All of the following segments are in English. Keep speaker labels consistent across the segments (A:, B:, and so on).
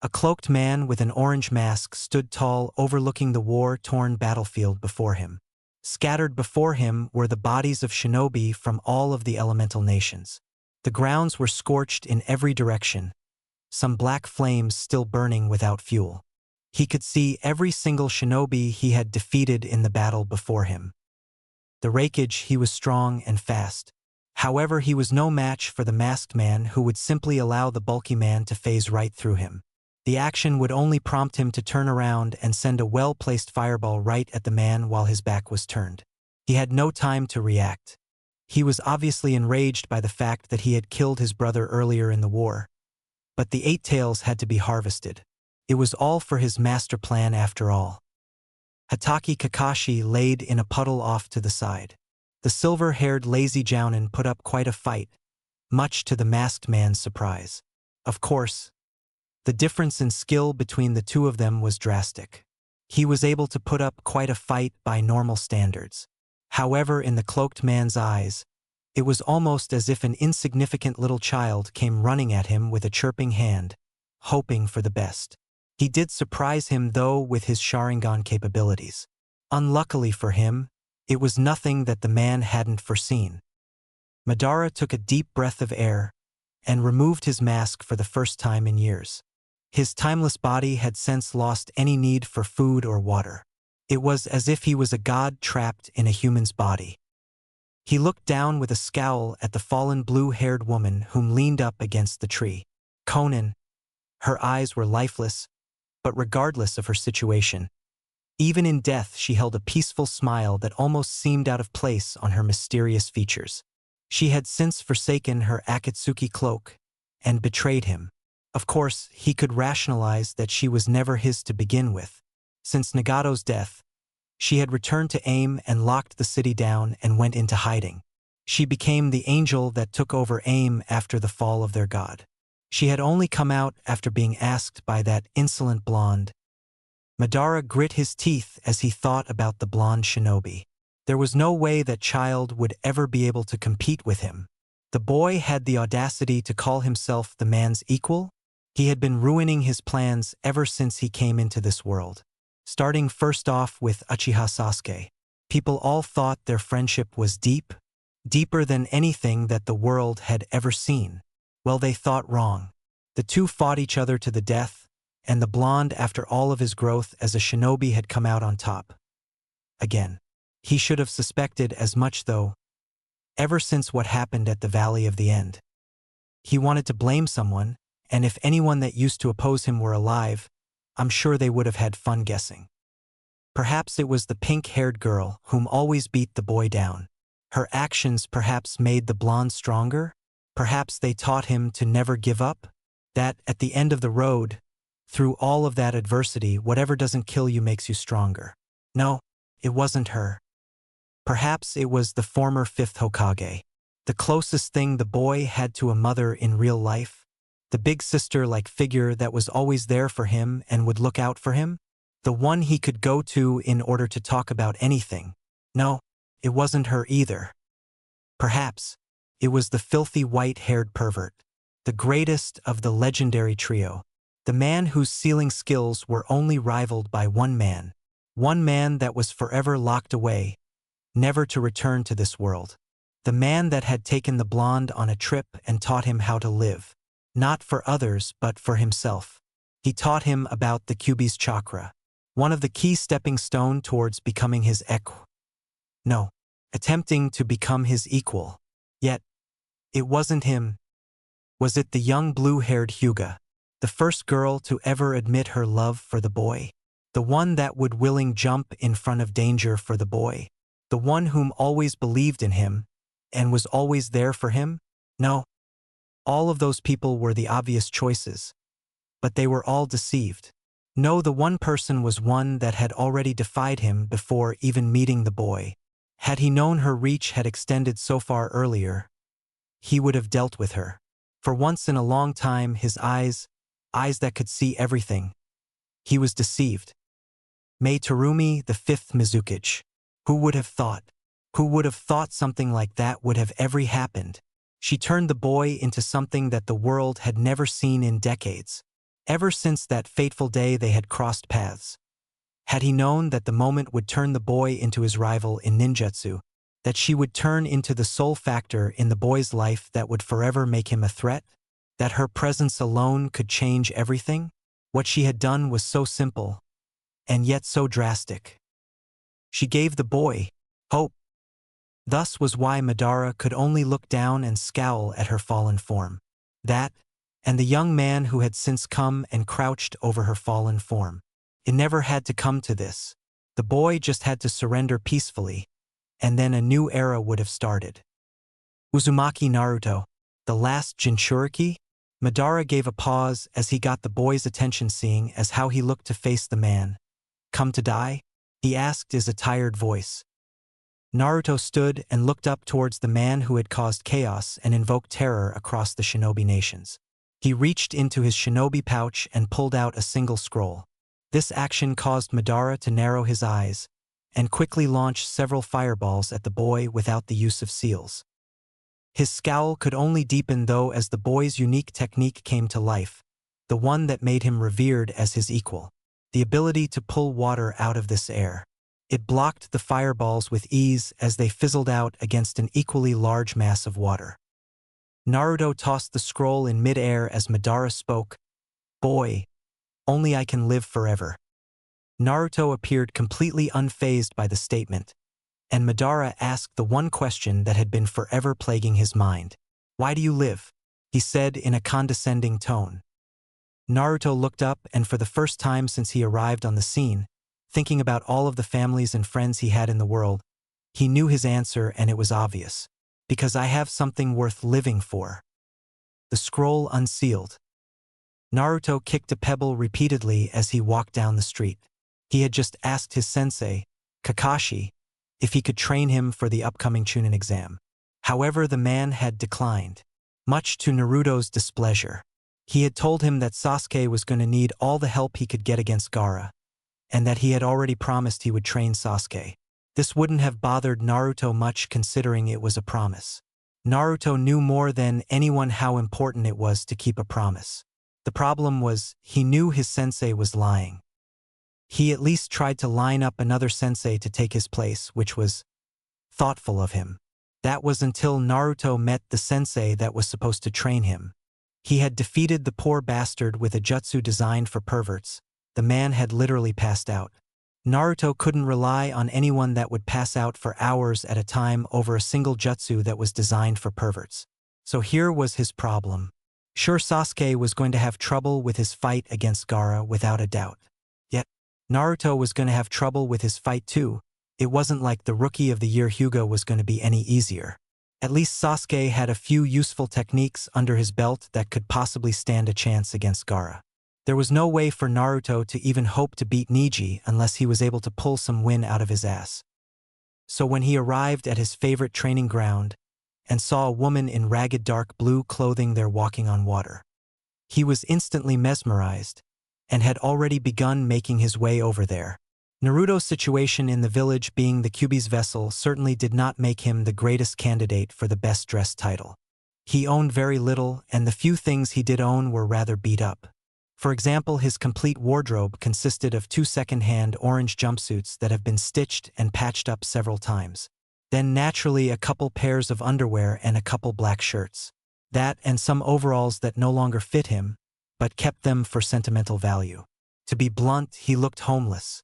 A: A cloaked man with an orange mask stood tall overlooking the war-torn battlefield before him. Scattered before him were the bodies of shinobi from all of the elemental nations. The grounds were scorched in every direction, some black flames still burning without fuel. He could see every single shinobi he had defeated in the battle before him. The Raikage, he was strong and fast. However, he was no match for the masked man who would simply allow the bulky man to phase right through him. The action would only prompt him to turn around and send a well-placed fireball right at the man while his back was turned. He had no time to react. He was obviously enraged by the fact that he had killed his brother earlier in the war. But the 8 tails had to be harvested. It was all for his master plan after all. Hatake Kakashi laid in a puddle off to the side. The silver-haired lazy jounin put up quite a fight, much to the masked man's surprise. Of course, the difference in skill between the two of them was drastic. He was able to put up quite a fight by normal standards. However, in the cloaked man's eyes, it was almost as if an insignificant little child came running at him with a chirping hand, hoping for the best. He did surprise him though with his Sharingan capabilities. Unluckily for him, it was nothing that the man hadn't foreseen. Madara took a deep breath of air and removed his mask for the first time in years. His timeless body had since lost any need for food or water. It was as if he was a god trapped in a human's body. He looked down with a scowl at the fallen blue-haired woman whom leaned up against the tree. Conan. Her eyes were lifeless, but regardless of her situation, even in death she held a peaceful smile that almost seemed out of place on her mysterious features. She had since forsaken her Akatsuki cloak and betrayed him. Of course, he could rationalize that she was never his to begin with. Since Nagato's death, she had returned to AIM and locked the city down and went into hiding. She became the angel that took over AIM after the fall of their god. She had only come out after being asked by that insolent blonde. Madara grit his teeth as he thought about the blonde shinobi. There was no way that child would ever be able to compete with him. The boy had the audacity to call himself the man's equal. He had been ruining his plans ever since he came into this world. Starting first off with Uchiha Sasuke. People all thought their friendship was deep, deeper than anything that the world had ever seen. Well, they thought wrong. The two fought each other to the death, and the blonde, after all of his growth as a shinobi, had come out on top. Again. He should have suspected as much though, ever since what happened at the Valley of the End. He wanted to blame someone, and if anyone that used to oppose him were alive, I'm sure they would have had fun guessing. Perhaps it was the pink-haired girl whom always beat the boy down. Her actions perhaps made the blonde stronger. Perhaps they taught him to never give up. That, at the end of the road, through all of that adversity, whatever doesn't kill you makes you stronger. No, it wasn't her. Perhaps it was the former 5th Hokage. The closest thing the boy had to a mother in real life. The big sister-like figure that was always there for him and would look out for him. The one he could go to in order to talk about anything. No, it wasn't her either. Perhaps it was the filthy white-haired pervert. The greatest of the legendary trio. The man whose sealing skills were only rivaled by one man. One man that was forever locked away, never to return to this world. The man that had taken the blonde on a trip and taught him how to live. Not for others, but for himself. He taught him about the Kyuubi's chakra. One of the key stepping stone towards becoming his No, attempting to become his equal. Yet, it wasn't him. Was it the young blue-haired Hyuga? The first girl to ever admit her love for the boy? The one that would willing jump in front of danger for the boy? The one whom always believed in him and was always there for him? No. All of those people were the obvious choices, but they were all deceived. No, the one person was one that had already defied him before even meeting the boy. Had he known her reach had extended so far earlier, he would have dealt with her. For once in a long time, his eyes that could see everything. He was deceived. Mei Terumi, the 5th Mizukage. Who would have thought? Who would have thought something like that would have ever happened? She turned the boy into something that the world had never seen in decades. Ever since that fateful day they had crossed paths. Had he known that the moment would turn the boy into his rival in ninjutsu, that she would turn into the sole factor in the boy's life that would forever make him a threat, that her presence alone could change everything? What she had done was so simple, and yet so drastic. She gave the boy hope. Thus was why Madara could only look down and scowl at her fallen form. That, and the young man who had since come and crouched over her fallen form. It never had to come to this. The boy just had to surrender peacefully, and then a new era would have started. Uzumaki Naruto, the last Jinchuriki? Madara gave a pause as he got the boy's attention, seeing as how he looked to face the man. Come to die? He asked in a tired voice. Naruto stood and looked up towards the man who had caused chaos and invoked terror across the shinobi nations. He reached into his shinobi pouch and pulled out a single scroll. This action caused Madara to narrow his eyes and quickly launch several fireballs at the boy without the use of seals. His scowl could only deepen though as the boy's unique technique came to life, the one that made him revered as his equal, the ability to pull water out of this air. It blocked the fireballs with ease as they fizzled out against an equally large mass of water. Naruto tossed the scroll in mid-air as Madara spoke. Boy, only I can live forever. Naruto appeared completely unfazed by the statement, and Madara asked the one question that had been forever plaguing his mind. Why do you live? He said in a condescending tone. Naruto looked up, and for the first time since he arrived on the scene, thinking about all of the families and friends he had in the world, he knew his answer, and it was obvious. Because I have something worth living for. The scroll unsealed. Naruto kicked a pebble repeatedly as he walked down the street. He had just asked his sensei, Kakashi, if he could train him for the upcoming Chunin exam. However, the man had declined, much to Naruto's displeasure. He had told him that Sasuke was going to need all the help he could get against Gaara, and that he had already promised he would train Sasuke. This wouldn't have bothered Naruto much considering it was a promise. Naruto knew more than anyone how important it was to keep a promise. The problem was, he knew his sensei was lying. He at least tried to line up another sensei to take his place, which was thoughtful of him. That was until Naruto met the sensei that was supposed to train him. He had defeated the poor bastard with a jutsu designed for perverts. The man had literally passed out. Naruto couldn't rely on anyone that would pass out for hours at a time over a single jutsu that was designed for perverts. So here was his problem. Sure, Sasuke was going to have trouble with his fight against Gaara without a doubt. Yet, Naruto was going to have trouble with his fight too. It wasn't like the Rookie of the Year Hyuga was going to be any easier. At least Sasuke had a few useful techniques under his belt that could possibly stand a chance against Gaara. There was no way for Naruto to even hope to beat Neji unless he was able to pull some wind out of his ass. So when he arrived at his favorite training ground and saw a woman in ragged dark blue clothing there walking on water, he was instantly mesmerized and had already begun making his way over there. Naruto's situation in the village being the Kyuubi's vessel certainly did not make him the greatest candidate for the best-dressed title. He owned very little, and the few things he did own were rather beat up. For example, his complete wardrobe consisted of 2 second-hand orange jumpsuits that have been stitched and patched up several times. Then naturally a couple pairs of underwear and a couple black shirts. That and some overalls that no longer fit him, but kept them for sentimental value. To be blunt, he looked homeless.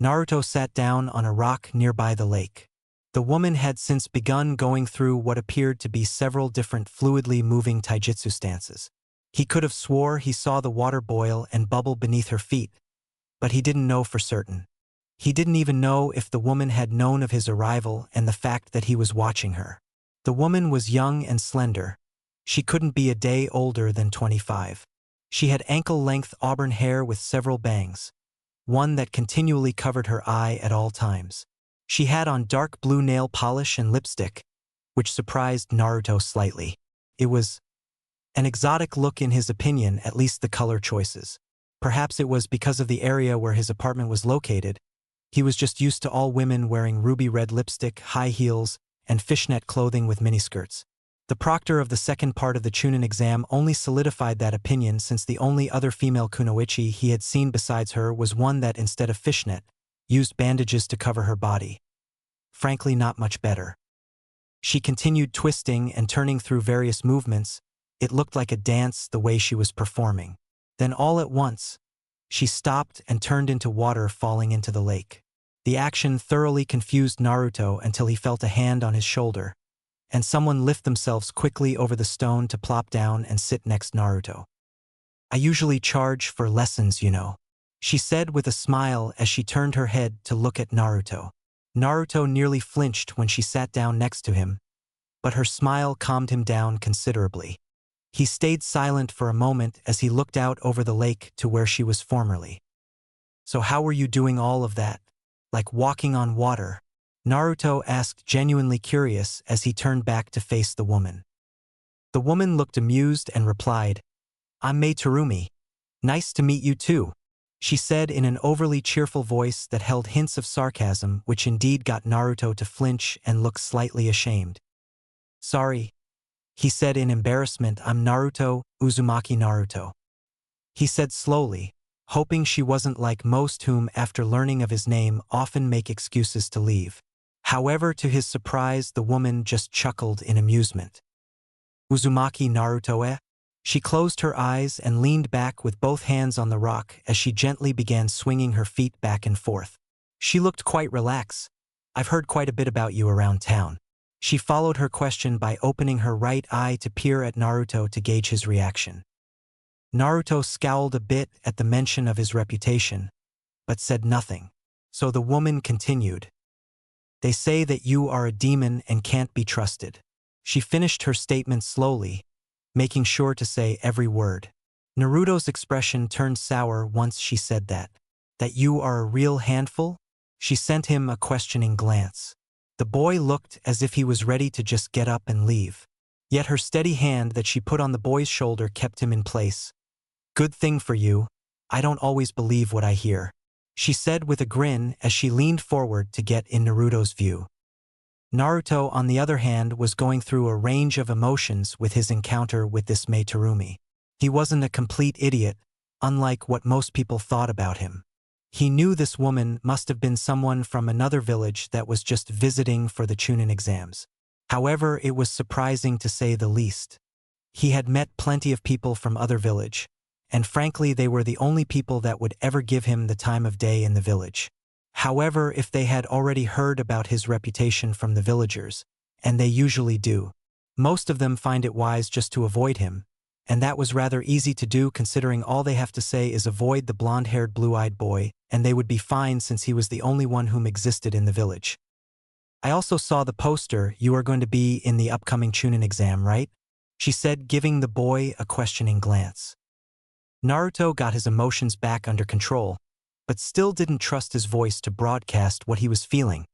A: Naruto sat down on a rock nearby the lake. The woman had since begun going through what appeared to be several different fluidly moving taijutsu stances. He could have swore he saw the water boil and bubble beneath her feet, but he didn't know for certain. He didn't even know if the woman had known of his arrival and the fact that he was watching her. The woman was young and slender. She couldn't be a day older than 25. She had ankle-length auburn hair with several bangs, one that continually covered her eye at all times. She had on dark blue nail polish and lipstick, which surprised Naruto slightly. It was an exotic look in his opinion, at least the color choices. Perhaps it was because of the area where his apartment was located. He was just used to all women wearing ruby red lipstick, high heels, and fishnet clothing with miniskirts. The proctor of the second part of the Chunin exam only solidified that opinion, since the only other female kunoichi he had seen besides her was one that, instead of fishnet, used bandages to cover her body. Frankly, not much better. She continued twisting and turning through various movements. It looked like a dance the way she was performing. Then all at once, she stopped and turned into water falling into the lake. The action thoroughly confused Naruto until he felt a hand on his shoulder, and someone lift themselves quickly over the stone to plop down and sit next Naruto. "I usually charge for lessons, you know," she said with a smile as she turned her head to look at Naruto. Naruto nearly flinched when she sat down next to him, but her smile calmed him down considerably. He stayed silent for a moment as he looked out over the lake to where she was formerly. "So how were you doing all of that? Like walking on water?" Naruto asked, genuinely curious as he turned back to face the woman. The woman looked amused and replied, "I'm Mei Terumi. Nice to meet you too," she said in an overly cheerful voice that held hints of sarcasm, which indeed got Naruto to flinch and look slightly ashamed. "Sorry," he said in embarrassment. "I'm Naruto, Uzumaki Naruto," he said slowly, hoping she wasn't like most whom, after learning of his name, often make excuses to leave. However, to his surprise, the woman just chuckled in amusement. "Uzumaki Naruto, eh?" She closed her eyes and leaned back with both hands on the rock as she gently began swinging her feet back and forth. She looked quite relaxed. "I've heard quite a bit about you around town." She followed her question by opening her right eye to peer at Naruto to gauge his reaction. Naruto scowled a bit at the mention of his reputation, but said nothing. So the woman continued, "They say that you are a demon and can't be trusted." She finished her statement slowly, making sure to say every word. Naruto's expression turned sour once she said that. "That you are a real handful?" She sent him a questioning glance. The boy looked as if he was ready to just get up and leave. Yet her steady hand that she put on the boy's shoulder kept him in place. "Good thing for you. I don't always believe what I hear," she said with a grin as she leaned forward to get in Naruto's view. Naruto, on the other hand, was going through a range of emotions with his encounter with this Mei Terumi. He wasn't a complete idiot, unlike what most people thought about him. He knew this woman must have been someone from another village that was just visiting for the Chunin exams. However, it was surprising to say the least. He had met plenty of people from other village, and frankly they were the only people that would ever give him the time of day in the village. However, if they had already heard about his reputation from the villagers, and they usually do, most of them find it wise just to avoid him, and that was rather easy to do considering all they have to say is avoid the blonde-haired blue-eyed boy, and they would be fine since he was the only one whom existed in the village. "I also saw the poster. You are going to be in the upcoming Chunin exam, right?" she said, giving the boy a questioning glance. Naruto got his emotions back under control, but still didn't trust his voice to broadcast what he was feeling,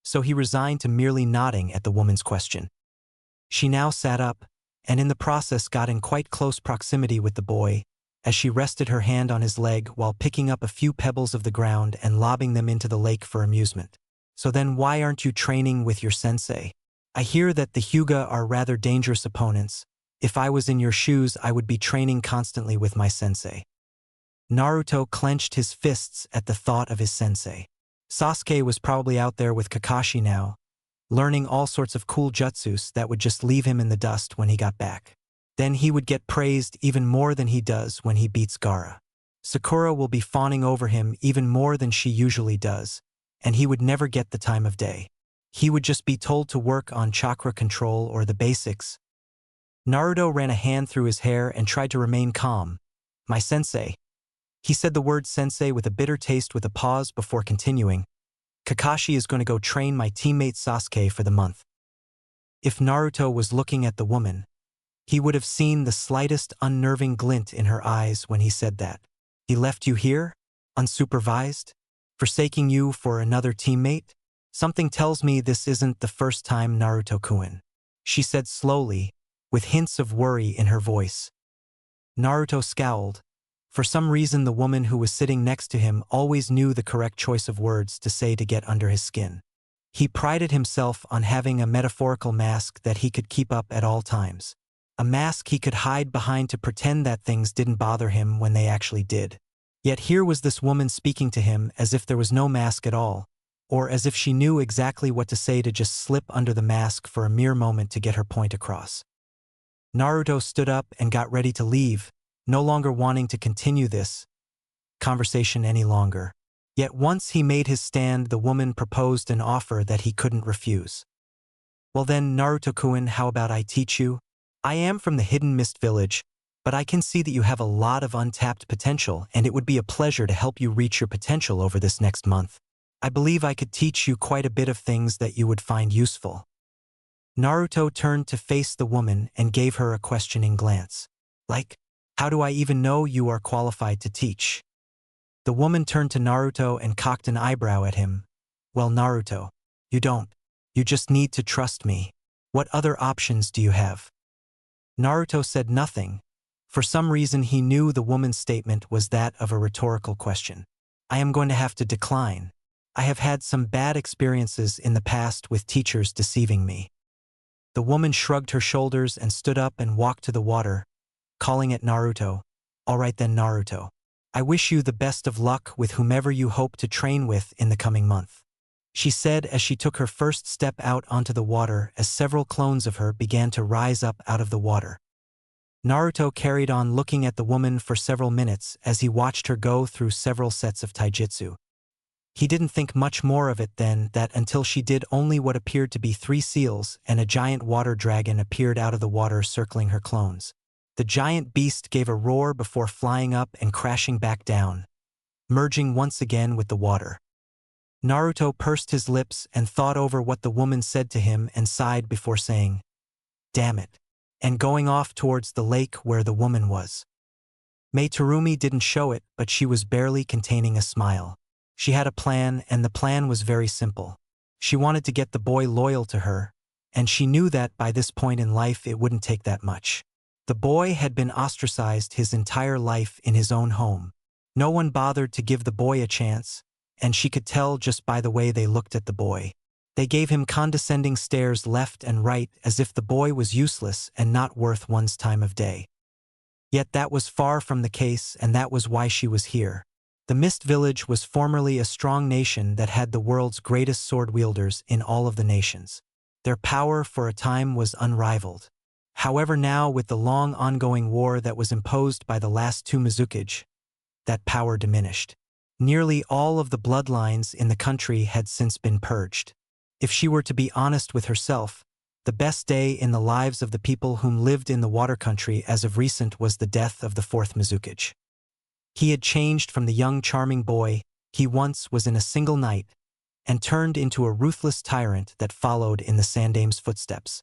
A: so he resigned to merely nodding at the woman's question. She now sat up, and in the process got in quite close proximity with the boy, as she rested her hand on his leg while picking up a few pebbles of the ground and lobbing them into the lake for amusement. "So then why aren't you training with your sensei? I hear that the Hyuga are rather dangerous opponents. If I was in your shoes, I would be training constantly with my sensei." Naruto clenched his fists at the thought of his sensei. Sasuke was probably out there with Kakashi now, learning all sorts of cool jutsus that would just leave him in the dust when he got back. Then he would get praised even more than he does when he beats Gaara. Sakura will be fawning over him even more than she usually does, and he would never get the time of day. He would just be told to work on chakra control or the basics. Naruto ran a hand through his hair and tried to remain calm. "My sensei." He said the word sensei with a bitter taste with a pause before continuing. "Kakashi is going to go train my teammate Sasuke for the month." If Naruto was looking at the woman, he would have seen the slightest unnerving glint in her eyes when he said that. "He left you here, unsupervised, forsaking you for another teammate? Something tells me this isn't the first time, Naruto-kun," she said slowly, with hints of worry in her voice. Naruto scowled. For some reason, the woman who was sitting next to him always knew the correct choice of words to say to get under his skin. He prided himself on having a metaphorical mask that he could keep up at all times. A mask he could hide behind to pretend that things didn't bother him when they actually did. Yet here was this woman speaking to him as if there was no mask at all, or as if she knew exactly what to say to just slip under the mask for a mere moment to get her point across. Naruto stood up and got ready to leave, no longer wanting to continue this conversation any longer. Yet once he made his stand, the woman proposed an offer that he couldn't refuse. Well then, Naruto-kun, how about I teach you? I am from the Hidden Mist Village, but I can see that you have a lot of untapped potential, and it would be a pleasure to help you reach your potential over this next month. I believe I could teach you quite a bit of things that you would find useful. Naruto turned to face the woman and gave her a questioning glance. Like, how do I even know you are qualified to teach? The woman turned to Naruto and cocked an eyebrow at him. Well, Naruto, you don't. You just need to trust me. What other options do you have? Naruto said nothing. For some reason he knew the woman's statement was that of a rhetorical question. I am going to have to decline. I have had some bad experiences in the past with teachers deceiving me. The woman shrugged her shoulders and stood up and walked to the water, calling at Naruto. All right then, Naruto. I wish you the best of luck with whomever you hope to train with in the coming month, she said as she took her first step out onto the water as several clones of her began to rise up out of the water. Naruto carried on looking at the woman for several minutes as he watched her go through several sets of taijutsu. He didn't think much more of it than that until she did only what appeared to be 3 seals and a giant water dragon appeared out of the water circling her clones. The giant beast gave a roar before flying up and crashing back down, merging once again with the water. Naruto pursed his lips and thought over what the woman said to him and sighed before saying, "Damn it," and going off towards the lake where the woman was. Mei Terumi didn't show it, but she was barely containing a smile. She had a plan, and the plan was very simple. She wanted to get the boy loyal to her, and she knew that by this point in life it wouldn't take that much. The boy had been ostracized his entire life in his own home. No one bothered to give the boy a chance, and she could tell just by the way they looked at the boy. They gave him condescending stares left and right as if the boy was useless and not worth one's time of day. Yet that was far from the case, and that was why she was here. The Mist Village was formerly a strong nation that had the world's greatest sword wielders in all of the nations. Their power for a time was unrivaled. However, now with the long ongoing war that was imposed by the last 2 Mizukage, that power diminished. Nearly all of the bloodlines in the country had since been purged. If she were to be honest with herself, the best day in the lives of the people whom lived in the water country as of recent was the death of the 4th Mizukage. He had changed from the young charming boy he once was in a single night, and turned into a ruthless tyrant that followed in the Sandame's footsteps.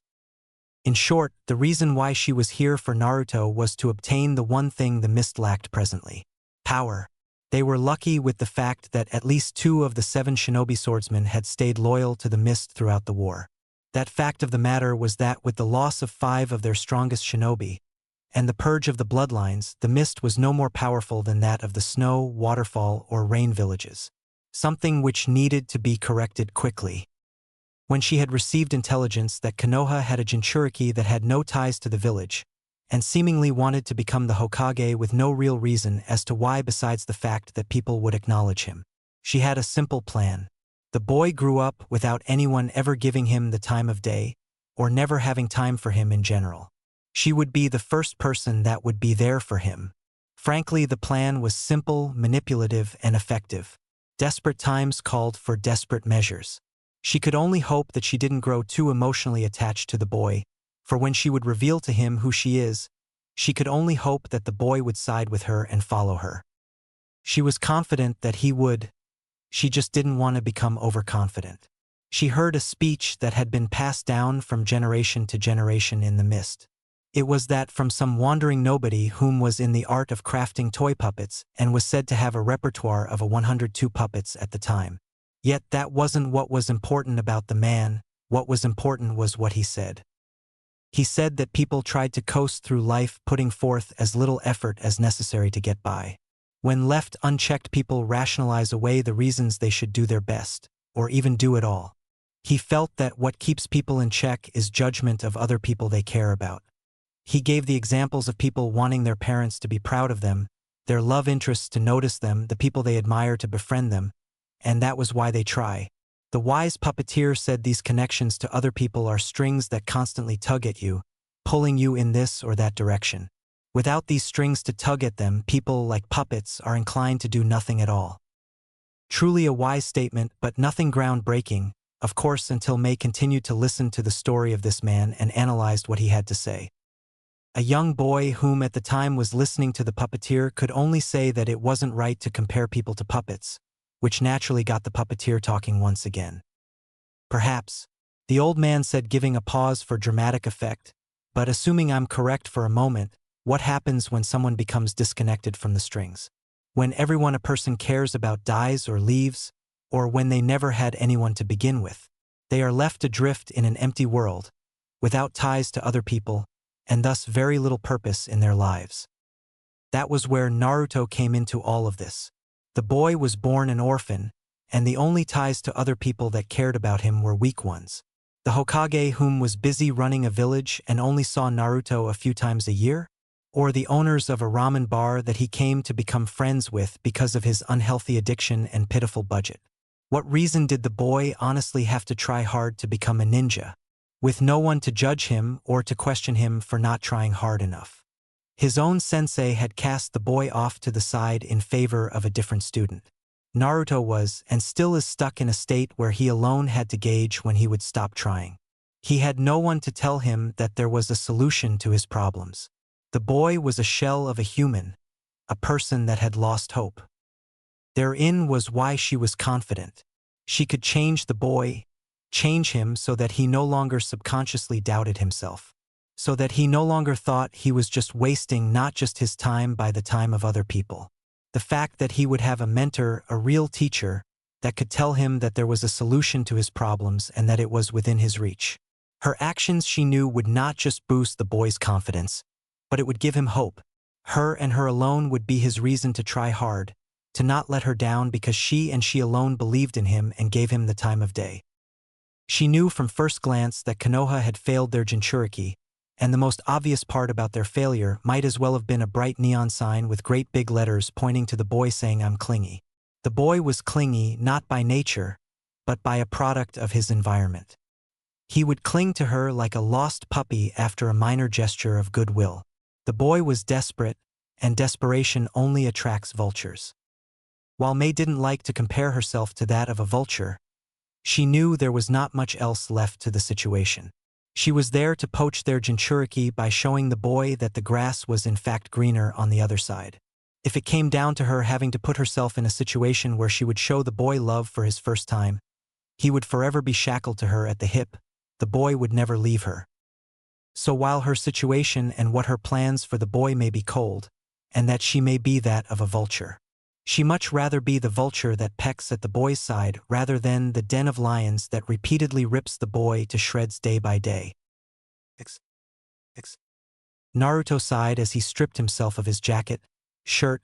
A: In short, the reason why she was here for Naruto was to obtain the one thing the Mist lacked presently: power. They were lucky with the fact that at least 2 of the 7 shinobi swordsmen had stayed loyal to the Mist throughout the war. That fact of the matter was that with the loss of 5 of their strongest shinobi, and the purge of the bloodlines, the Mist was no more powerful than that of the snow, waterfall, or rain villages. Something which needed to be corrected quickly. When she had received intelligence that Konoha had a Jinchuriki that had no ties to the village, and seemingly wanted to become the Hokage with no real reason as to why besides the fact that people would acknowledge him, she had a simple plan. The boy grew up without anyone ever giving him the time of day, or never having time for him in general. She would be the first person that would be there for him. Frankly, the plan was simple, manipulative, and effective. Desperate times called for desperate measures. She could only hope that she didn't grow too emotionally attached to the boy, for when she would reveal to him who she is, she could only hope that the boy would side with her and follow her. She was confident that he would. She just didn't want to become overconfident. She heard a speech that had been passed down from generation to generation in the Mist. It was that from some wandering nobody whom was in the art of crafting toy puppets and was said to have a repertoire of 102 puppets at the time. Yet that wasn't what was important about the man. What was important was what he said. He said that people tried to coast through life putting forth as little effort as necessary to get by. When left unchecked, people rationalize away the reasons they should do their best, or even do it all. He felt that what keeps people in check is judgment of other people they care about. He gave the examples of people wanting their parents to be proud of them, their love interests to notice them, the people they admire to befriend them, and that was why they try. The wise puppeteer said these connections to other people are strings that constantly tug at you, pulling you in this or that direction. Without these strings to tug at them, people, like puppets, are inclined to do nothing at all. Truly a wise statement, but nothing groundbreaking, of course, until May continued to listen to the story of this man and analyzed what he had to say. A young boy whom at the time was listening to the puppeteer could only say that it wasn't right to compare people to puppets, which naturally got the puppeteer talking once again. Perhaps, the old man said, giving a pause for dramatic effect, but assuming I'm correct for a moment, what happens when someone becomes disconnected from the strings? When everyone a person cares about dies or leaves, or when they never had anyone to begin with, they are left adrift in an empty world, without ties to other people, and thus very little purpose in their lives. That was where Naruto came into all of this. The boy was born an orphan, and the only ties to other people that cared about him were weak ones. The Hokage whom was busy running a village and only saw Naruto a few times a year? Or the owners of a ramen bar that he came to become friends with because of his unhealthy addiction and pitiful budget? What reason did the boy honestly have to try hard to become a ninja, with no one to judge him or to question him for not trying hard enough? His own sensei had cast the boy off to the side in favor of a different student. Naruto was, and still is, stuck in a state where he alone had to gauge when he would stop trying. He had no one to tell him that there was a solution to his problems. The boy was a shell of a human, a person that had lost hope. Therein was why she was confident. She could change the boy, change him so that he no longer subconsciously doubted himself, so that he no longer thought he was just wasting not just his time by the time of other people. The fact that he would have a mentor, a real teacher, that could tell him that there was a solution to his problems and that it was within his reach. Her actions, she knew, would not just boost the boy's confidence, but it would give him hope. Her and her alone would be his reason to try hard, to not let her down, because she and she alone believed in him and gave him the time of day. She knew from first glance that Konoha had failed their Jinchuriki, and the most obvious part about their failure might as well have been a bright neon sign with great big letters pointing to the boy saying, "I'm clingy." The boy was clingy not by nature, but by a product of his environment. He would cling to her like a lost puppy after a minor gesture of goodwill. The boy was desperate, and desperation only attracts vultures. While May didn't like to compare herself to that of a vulture, she knew there was not much else left to the situation. She was there to poach their Jinchuriki by showing the boy that the grass was in fact greener on the other side. If it came down to her having to put herself in a situation where she would show the boy love for his first time, he would forever be shackled to her at the hip. The boy would never leave her. So while her situation and what her plans for the boy may be cold, and that she may be that of a vulture, she much rather be the vulture that pecks at the boy's side rather than the den of lions that repeatedly rips the boy to shreds day by day. Naruto sighed as he stripped himself of his jacket, shirt,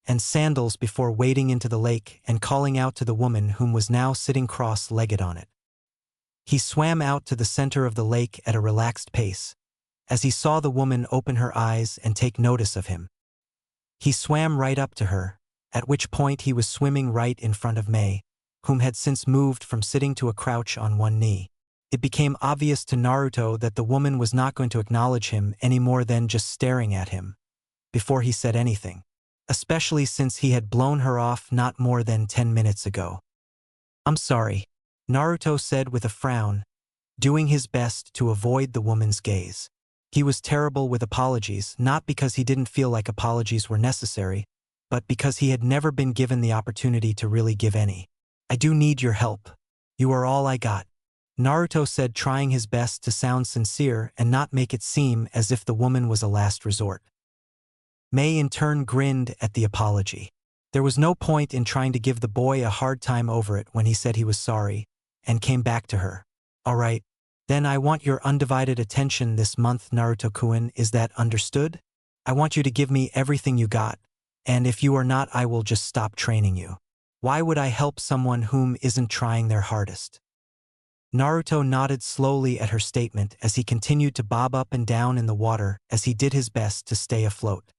A: and sandals before wading into the lake and calling out to the woman whom was now sitting cross-legged on it. He swam out to the center of the lake at a relaxed pace, as he saw the woman open her eyes and take notice of him. He swam right up to her, at which point he was swimming right in front of May, whom had since moved from sitting to a crouch on one knee. It became obvious to Naruto that the woman was not going to acknowledge him any more than just staring at him, before he said anything, especially since he had blown her off not more than 10 minutes ago. "I'm sorry," Naruto said with a frown, doing his best to avoid the woman's gaze. He was terrible with apologies, not because he didn't feel like apologies were necessary, but because he had never been given the opportunity to really give any. "I do need your help. You are all I got," Naruto said, trying his best to sound sincere and not make it seem as if the woman was a last resort. May in turn grinned at the apology. There was no point in trying to give the boy a hard time over it when he said he was sorry, and came back to her. "All right, then I want your undivided attention this month, Naruto-kun, is that understood? I want you to give me everything you got, and if you are not, I will just stop training you. Why would I help someone whom isn't trying their hardest?" Naruto nodded slowly at her statement as he continued to bob up and down in the water as he did his best to stay afloat.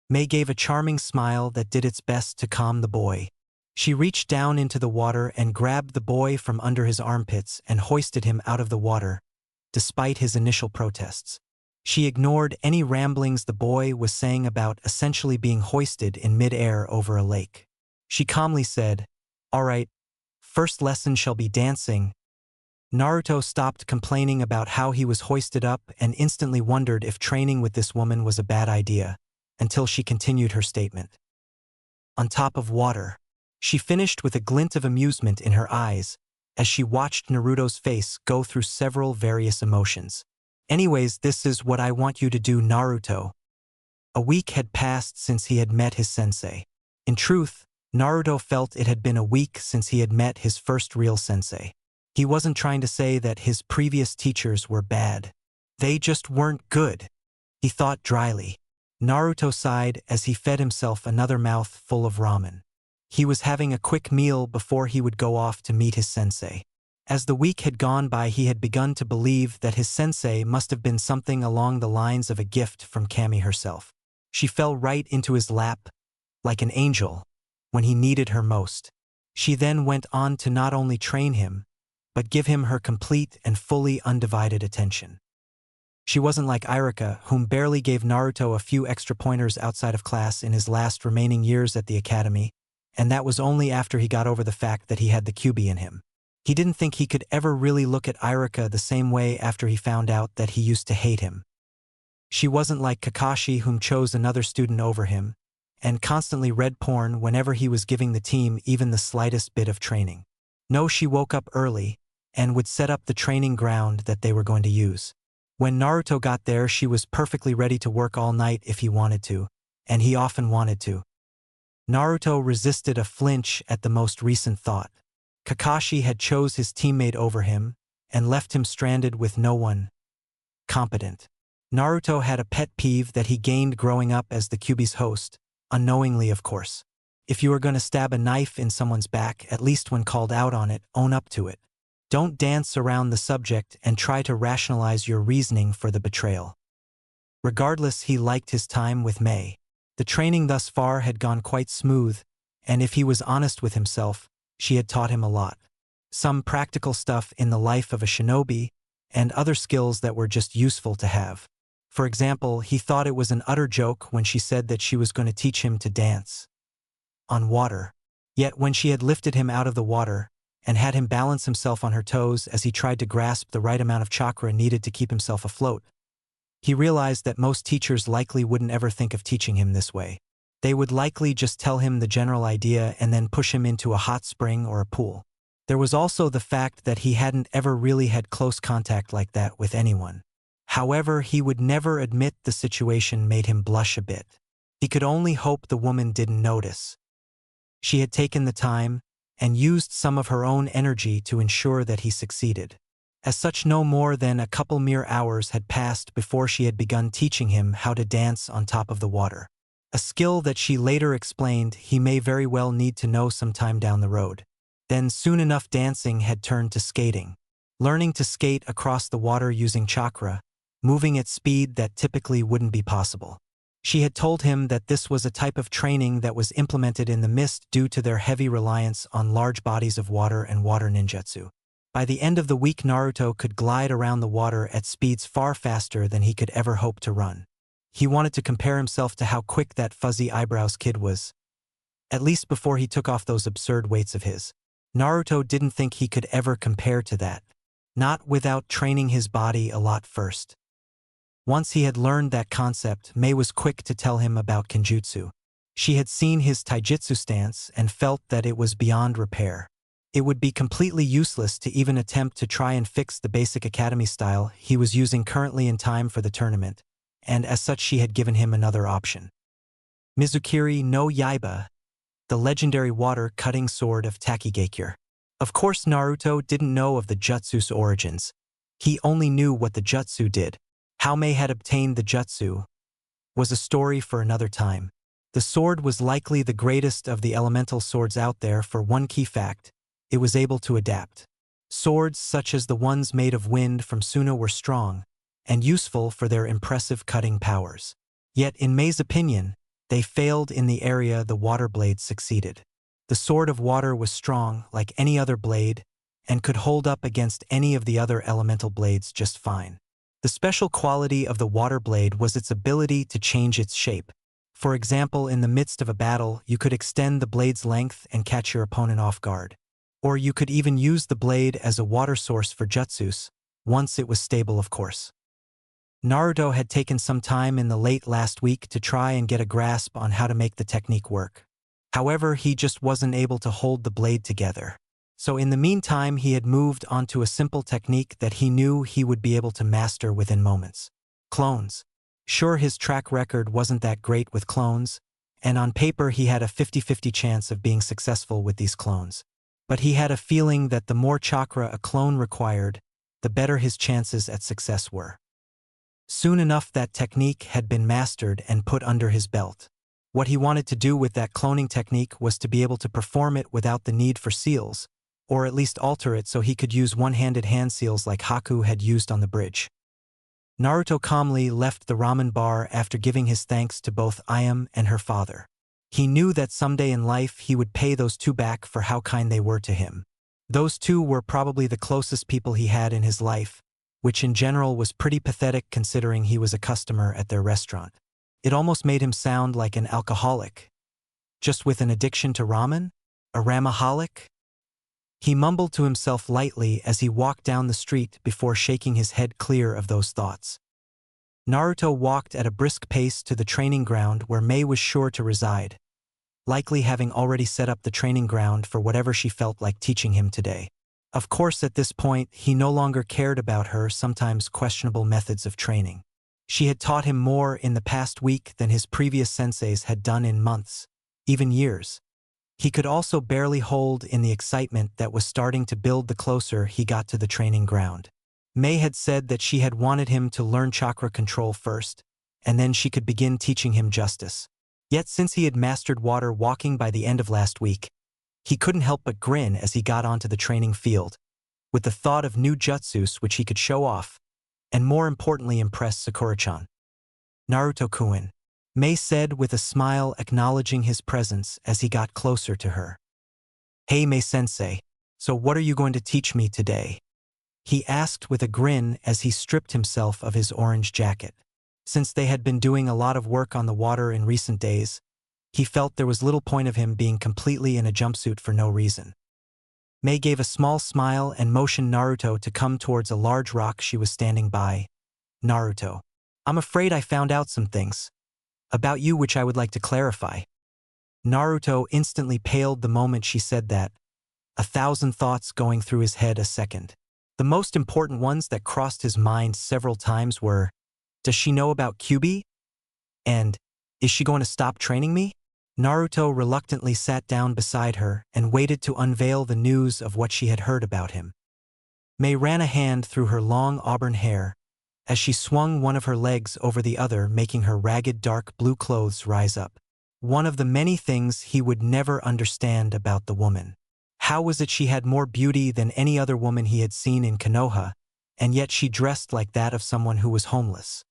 A: Mei gave a charming smile that did its best to calm the boy. She reached down into the water and grabbed the boy from under his armpits and hoisted him out of the water, despite his initial protests. She ignored any ramblings the boy was saying about essentially being hoisted in mid-air over a lake. She calmly said, "All right, first lesson shall be dancing." Naruto stopped complaining about how he was hoisted up and instantly wondered if training with this woman was a bad idea, until she continued her statement. On top of water. She finished with a glint of amusement in her eyes as she watched Naruto's face go through several various emotions. "Anyways, this is what I want you to do, Naruto." A week had passed since he had met his sensei. In truth, Naruto felt it had been a week since he had met his first real sensei. He wasn't trying to say that his previous teachers were bad. They just weren't good, he thought dryly. Naruto sighed as he fed himself another mouthful of ramen. He was having a quick meal before he would go off to meet his sensei. As the week had gone by, he had begun to believe that his sensei must have been something along the lines of a gift from Kami herself. She fell right into his lap, like an angel, when he needed her most. She then went on to not only train him, but give him her complete and fully undivided attention. She wasn't like Iruka, whom barely gave Naruto a few extra pointers outside of class in his last remaining years at the academy, and that was only after he got over the fact that he had the Kyuubi in him. He didn't think he could ever really look at Iruka the same way after he found out that he used to hate him. She wasn't like Kakashi, whom chose another student over him, and constantly read porn whenever he was giving the team even the slightest bit of training. No, she woke up early and would set up the training ground that they were going to use. When Naruto got there, she was perfectly ready to work all night if he wanted to, and he often wanted to. Naruto resisted a flinch at the most recent thought. Kakashi had chose his teammate over him and left him stranded with no one competent. Naruto had a pet peeve that he gained growing up as the Kyuubi's host, unknowingly of course. If you are going to stab a knife in someone's back, at least when called out on it, own up to it. Don't dance around the subject and try to rationalize your reasoning for the betrayal. Regardless, he liked his time with Mei. The training thus far had gone quite smooth, and if he was honest with himself, she had taught him a lot. Some practical stuff in the life of a shinobi, and other skills that were just useful to have. For example, he thought it was an utter joke when she said that she was going to teach him to dance on water. Yet when she had lifted him out of the water and had him balance himself on her toes as he tried to grasp the right amount of chakra needed to keep himself afloat, he realized that most teachers likely wouldn't ever think of teaching him this way. They would likely just tell him the general idea and then push him into a hot spring or a pool. There was also the fact that he hadn't ever really had close contact like that with anyone. However, he would never admit the situation made him blush a bit. He could only hope the woman didn't notice. She had taken the time and used some of her own energy to ensure that he succeeded. As such, no more than a couple mere hours had passed before she had begun teaching him how to dance on top of the water. A skill that she later explained he may very well need to know sometime down the road. Then soon enough, dancing had turned to skating. Learning to skate across the water using chakra, moving at speed that typically wouldn't be possible. She had told him that this was a type of training that was implemented in the mist due to their heavy reliance on large bodies of water and water ninjutsu. By the end of the week, Naruto could glide around the water at speeds far faster than he could ever hope to run. He wanted to compare himself to how quick that fuzzy eyebrows kid was, at least before he took off those absurd weights of his. Naruto didn't think he could ever compare to that, not without training his body a lot first. Once he had learned that concept, Mei was quick to tell him about Kenjutsu. She had seen his taijutsu stance and felt that it was beyond repair. It would be completely useless to even attempt to try and fix the basic academy style he was using currently in time for the tournament, and as such she had given him another option. Mizukiri no Yaiba, the legendary water-cutting sword of Takigakure. Of course, Naruto didn't know of the jutsu's origins. He only knew what the jutsu did. How Mei had obtained the jutsu was a story for another time. The sword was likely the greatest of the elemental swords out there for one key fact: it was able to adapt. Swords such as the ones made of wind from Suna were strong and useful for their impressive cutting powers. Yet, in Mei's opinion, they failed in the area the water blade succeeded. The sword of water was strong, like any other blade, and could hold up against any of the other elemental blades just fine. The special quality of the water blade was its ability to change its shape. For example, in the midst of a battle, you could extend the blade's length and catch your opponent off guard. Or you could even use the blade as a water source for jutsus, once it was stable, of course. Naruto had taken some time in the late last week to try and get a grasp on how to make the technique work. However, he just wasn't able to hold the blade together. So in the meantime, he had moved onto a simple technique that he knew he would be able to master within moments. Clones. Sure, his track record wasn't that great with clones, and on paper he had a 50-50 chance of being successful with these clones. But he had a feeling that the more chakra a clone required, the better his chances at success were. Soon enough, that technique had been mastered and put under his belt. What he wanted to do with that cloning technique was to be able to perform it without the need for seals, or at least alter it so he could use one-handed hand seals like Haku had used on the bridge. Naruto calmly left the ramen bar after giving his thanks to both Ayame and her father. He knew that someday in life he would pay those two back for how kind they were to him. Those two were probably the closest people he had in his life, which in general was pretty pathetic considering he was a customer at their restaurant. It almost made him sound like an alcoholic. Just with an addiction to ramen? A ramaholic? He mumbled to himself lightly as he walked down the street before shaking his head clear of those thoughts. Naruto walked at a brisk pace to the training ground where Mei was sure to reside, likely having already set up the training ground for whatever she felt like teaching him today. Of course, at this point, he no longer cared about her sometimes questionable methods of training. She had taught him more in the past week than his previous senseis had done in months, even years. He could also barely hold in the excitement that was starting to build the closer he got to the training ground. Mei had said that she had wanted him to learn chakra control first, and then she could begin teaching him justice. Yet since he had mastered water walking by the end of last week, he couldn't help but grin as he got onto the training field, with the thought of new jutsus which he could show off, and more importantly impress Sakura-chan. Naruto-kun, Mei said with a smile acknowledging his presence as he got closer to her. Hey Mei-sensei, so what are you going to teach me today? He asked with a grin as he stripped himself of his orange jacket. Since they had been doing a lot of work on the water in recent days, he felt there was little point of him being completely in a jumpsuit for no reason. Mei gave a small smile and motioned Naruto to come towards a large rock she was standing by. Naruto, I'm afraid I found out some things about you which I would like to clarify. Naruto instantly paled the moment she said that, 1,000 thoughts going through his head a second. The most important ones that crossed his mind several times were, does she know about Kyuubi? And, is she going to stop training me? Naruto reluctantly sat down beside her and waited to unveil the news of what she had heard about him. Mei ran a hand through her long auburn hair as she swung one of her legs over the other, making her ragged dark blue clothes rise up. One of the many things he would never understand about the woman. How was it she had more beauty than any other woman he had seen in Konoha, and yet she dressed like that of someone who was homeless?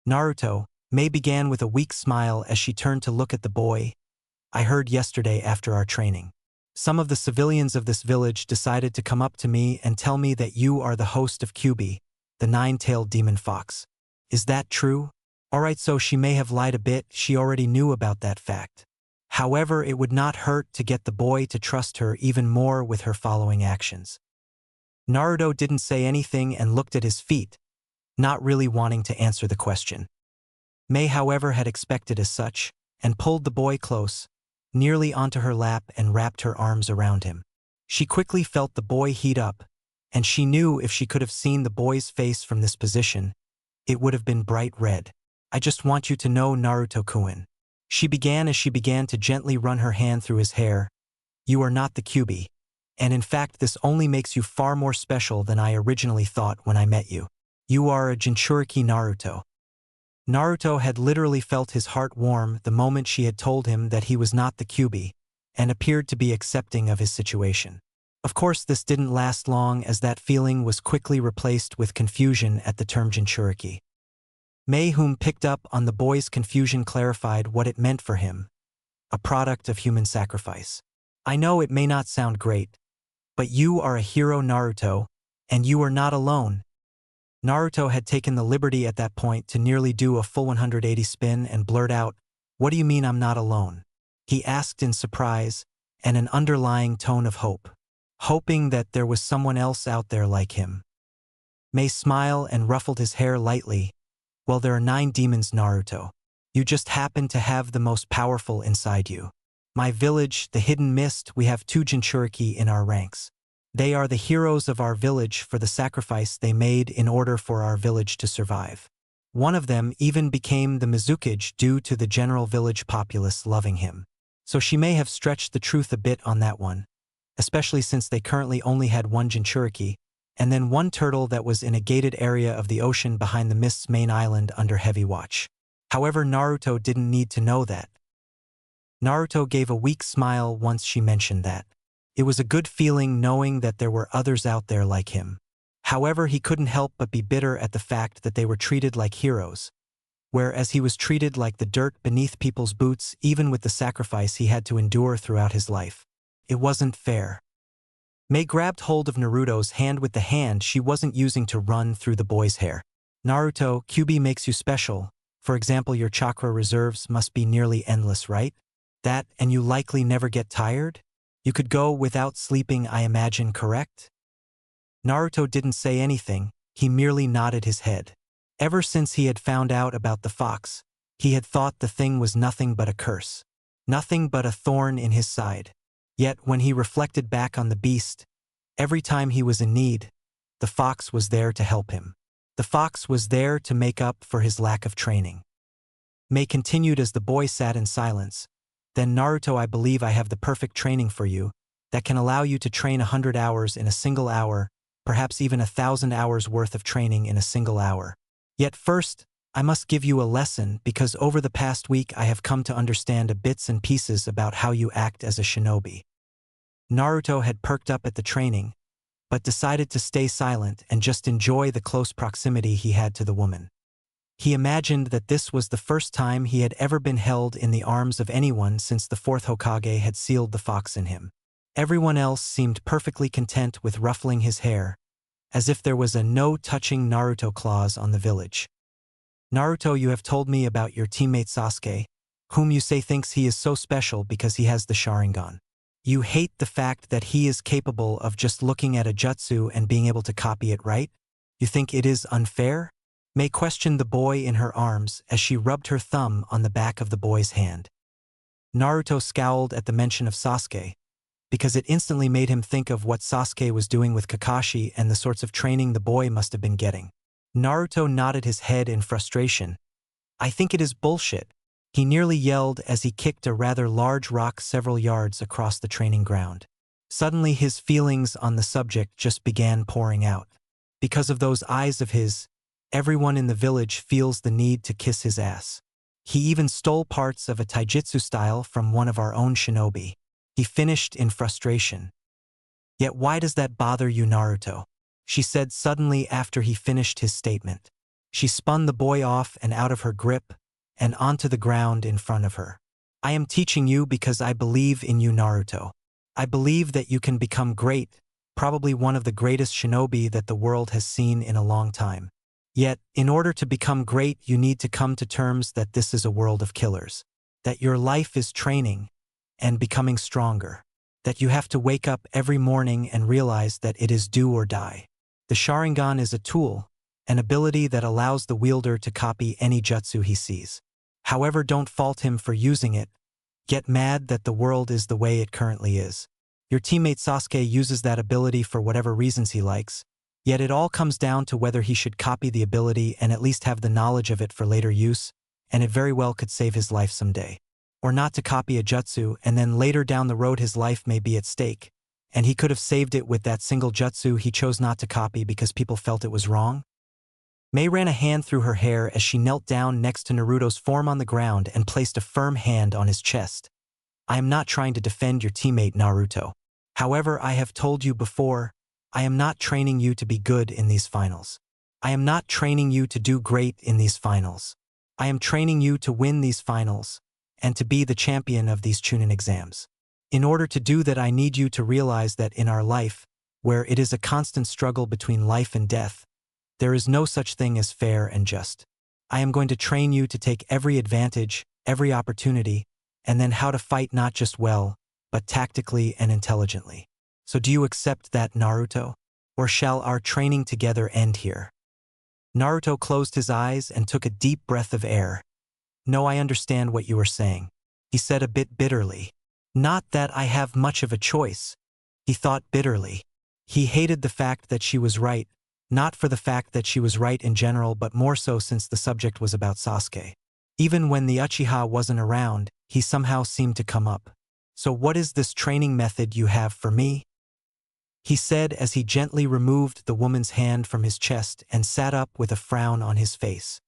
A: Naruto, Mei began with a weak smile as she turned to look at the boy. I heard yesterday after our training. Some of the civilians of this village decided to come up to me and tell me that you are the host of Kyuubi, the nine-tailed demon fox. Is that true? Alright, so she may have lied a bit, she already knew about that fact. However, it would not hurt to get the boy to trust her even more with her following actions. Naruto didn't say anything and looked at his feet, not really wanting to answer the question. Mei, however, had expected as such, and pulled the boy close, nearly onto her lap and wrapped her arms around him. She quickly felt the boy heat up, and she knew if she could have seen the boy's face from this position, it would have been bright red. I just want you to know, Naruto-kun. She began as she began to gently run her hand through his hair. You are not the Kyuubi, and in fact this only makes you far more special than I originally thought when I met you. You are a Jinchuriki Naruto. Naruto had literally felt his heart warm the moment she had told him that he was not the Kyuubi, and appeared to be accepting of his situation. Of course, this didn't last long as that feeling was quickly replaced with confusion at the term Jinchuriki. Mei, whom picked up on the boy's confusion, clarified what it meant for him, a product of human sacrifice. I know it may not sound great, but you are a hero, Naruto, and you are not alone. Naruto had taken the liberty at that point to nearly do a full 180 spin and blurt out, "What do you mean I'm not alone?" He asked in surprise and an underlying tone of hope, hoping that there was someone else out there like him. Mei smiled and ruffled his hair lightly. Well, there are 9 demons, Naruto. You just happen to have the most powerful inside you. My village, the Hidden Mist, we have 2 Jinchuriki in our ranks. They are the heroes of our village for the sacrifice they made in order for our village to survive. One of them even became the Mizukage due to the general village populace loving him. So she may have stretched the truth a bit on that one, especially since they currently only had 1 Jinchuriki, and then 1 turtle that was in a gated area of the ocean behind the Mist's main island under heavy watch. However, Naruto didn't need to know that. Naruto gave a weak smile once she mentioned that. It was a good feeling knowing that there were others out there like him. However, he couldn't help but be bitter at the fact that they were treated like heroes, whereas he was treated like the dirt beneath people's boots even with the sacrifice he had to endure throughout his life. It wasn't fair. Mei grabbed hold of Naruto's hand with the hand she wasn't using to run through the boy's hair. Naruto, QB makes you special. For example, your chakra reserves must be nearly endless, right? That, and you likely never get tired? You could go without sleeping, I imagine, correct? Naruto didn't say anything, he merely nodded his head. Ever since he had found out about the fox, he had thought the thing was nothing but a curse. Nothing but a thorn in his side. Yet when he reflected back on the beast, every time he was in need, the fox was there to help him. The fox was there to make up for his lack of training. Mei continued as the boy sat in silence. Then Naruto, I believe I have the perfect training for you, that can allow you to train 100 hours in a single hour, perhaps even 1,000 hours worth of training in a single hour. Yet first, I must give you a lesson because over the past week I have come to understand a bits and pieces about how you act as a shinobi. Naruto had perked up at the training, but decided to stay silent and just enjoy the close proximity he had to the woman. He imagined that this was the first time he had ever been held in the arms of anyone since the 4th Hokage had sealed the fox in him. Everyone else seemed perfectly content with ruffling his hair, as if there was a no-touching Naruto clause on the village. Naruto, you have told me about your teammate Sasuke, whom you say thinks he is so special because he has the Sharingan. You hate the fact that he is capable of just looking at a jutsu and being able to copy it, right? You think it is unfair? Mei questioned the boy in her arms as she rubbed her thumb on the back of the boy's hand. Naruto scowled at the mention of Sasuke, because it instantly made him think of what Sasuke was doing with Kakashi and the sorts of training the boy must have been getting. Naruto nodded his head in frustration. I think it is bullshit, he nearly yelled as he kicked a rather large rock several yards across the training ground. Suddenly his feelings on the subject just began pouring out. Because of those eyes of his, everyone in the village feels the need to kiss his ass. He even stole parts of a taijutsu style from one of our own shinobi. He finished in frustration. Yet why does that bother you, Naruto? She said suddenly after he finished his statement. She spun the boy off and out of her grip and onto the ground in front of her. I am teaching you because I believe in you, Naruto. I believe that you can become great, probably one of the greatest shinobi that the world has seen in a long time. Yet, in order to become great, you need to come to terms that this is a world of killers. That your life is training and becoming stronger. That you have to wake up every morning and realize that it is do or die. The Sharingan is a tool, an ability that allows the wielder to copy any jutsu he sees. However, don't fault him for using it. Get mad that the world is the way it currently is. Your teammate Sasuke uses that ability for whatever reasons he likes, yet it all comes down to whether he should copy the ability and at least have the knowledge of it for later use, and it very well could save his life someday. Or not to copy a jutsu and then later down the road his life may be at stake, and he could have saved it with that single jutsu he chose not to copy because people felt it was wrong. Mei ran a hand through her hair as she knelt down next to Naruto's form on the ground and placed a firm hand on his chest. I am not trying to defend your teammate, Naruto. However, I have told you before, I am not training you to be good in these finals. I am not training you to do great in these finals. I am training you to win these finals and to be the champion of these Chunin exams. In order to do that, I need you to realize that in our life, where it is a constant struggle between life and death, there is no such thing as fair and just. I am going to train you to take every advantage, every opportunity, and then how to fight not just well, but tactically and intelligently. So do you accept that, Naruto? Or shall our training together end here? Naruto closed his eyes and took a deep breath of air. No, I understand what you are saying, he said a bit bitterly. Not that I have much of a choice, he thought bitterly. He hated the fact that she was right, not for the fact that she was right in general, but more so since the subject was about Sasuke. Even when the Uchiha wasn't around, he somehow seemed to come up. So what is this training method you have for me? He said as he gently removed the woman's hand from his chest and sat up with a frown on his face.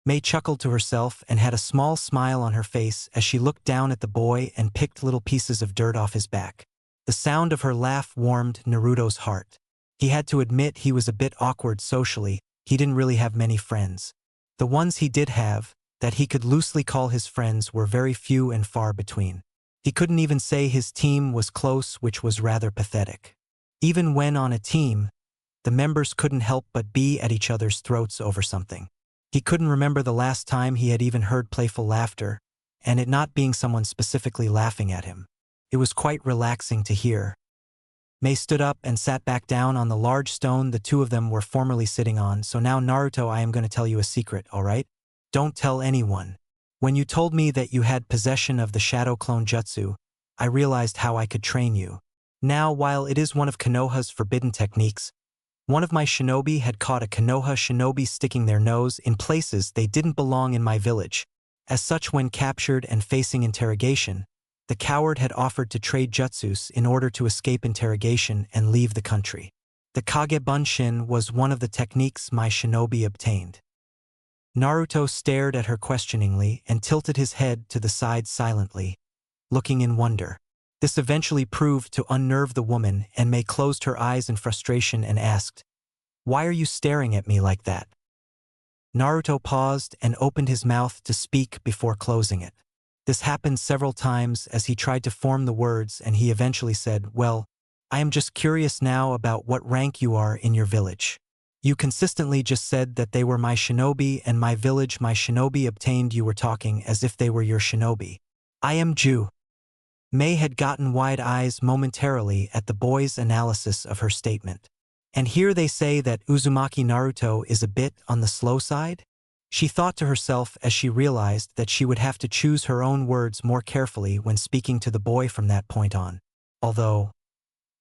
A: May chuckled to herself and had a small smile on her face as she looked down at the boy and picked little pieces of dirt off his back. The sound of her laugh warmed Naruto's heart. He had to admit he was a bit awkward socially. He didn't really have many friends. The ones he did have, that he could loosely call his friends, were very few and far between. He couldn't even say his team was close, which was rather pathetic. Even when on a team, the members couldn't help but be at each other's throats over something. He couldn't remember the last time he had even heard playful laughter, and it not being someone specifically laughing at him. It was quite relaxing to hear. May stood up and sat back down on the large stone the two of them were formerly sitting on. So now, Naruto, I am going to tell you a secret, alright? Don't tell anyone. When you told me that you had possession of the Shadow Clone Jutsu, I realized how I could train you. Now, while it is one of Konoha's forbidden techniques, one of my shinobi had caught a Konoha shinobi sticking their nose in places they didn't belong in my village. As such, when captured and facing interrogation, the coward had offered to trade jutsus in order to escape interrogation and leave the country. The Kage Bunshin was one of the techniques my shinobi obtained. Naruto stared at her questioningly and tilted his head to the side silently, looking in wonder. This eventually proved to unnerve the woman, and May closed her eyes in frustration and asked, "Why are you staring at me like that?" Naruto paused and opened his mouth to speak before closing it. This happened several times as he tried to form the words, and he eventually said, "Well, I am just curious now about what rank you are in your village. You consistently just said that they were my shinobi and my village my shinobi obtained. You were talking as if they were your shinobi." "I am Jew." May had gotten wide eyes momentarily at the boy's analysis of her statement. And here they say that Uzumaki Naruto is a bit on the slow side? She thought to herself as she realized that she would have to choose her own words more carefully when speaking to the boy from that point on. Although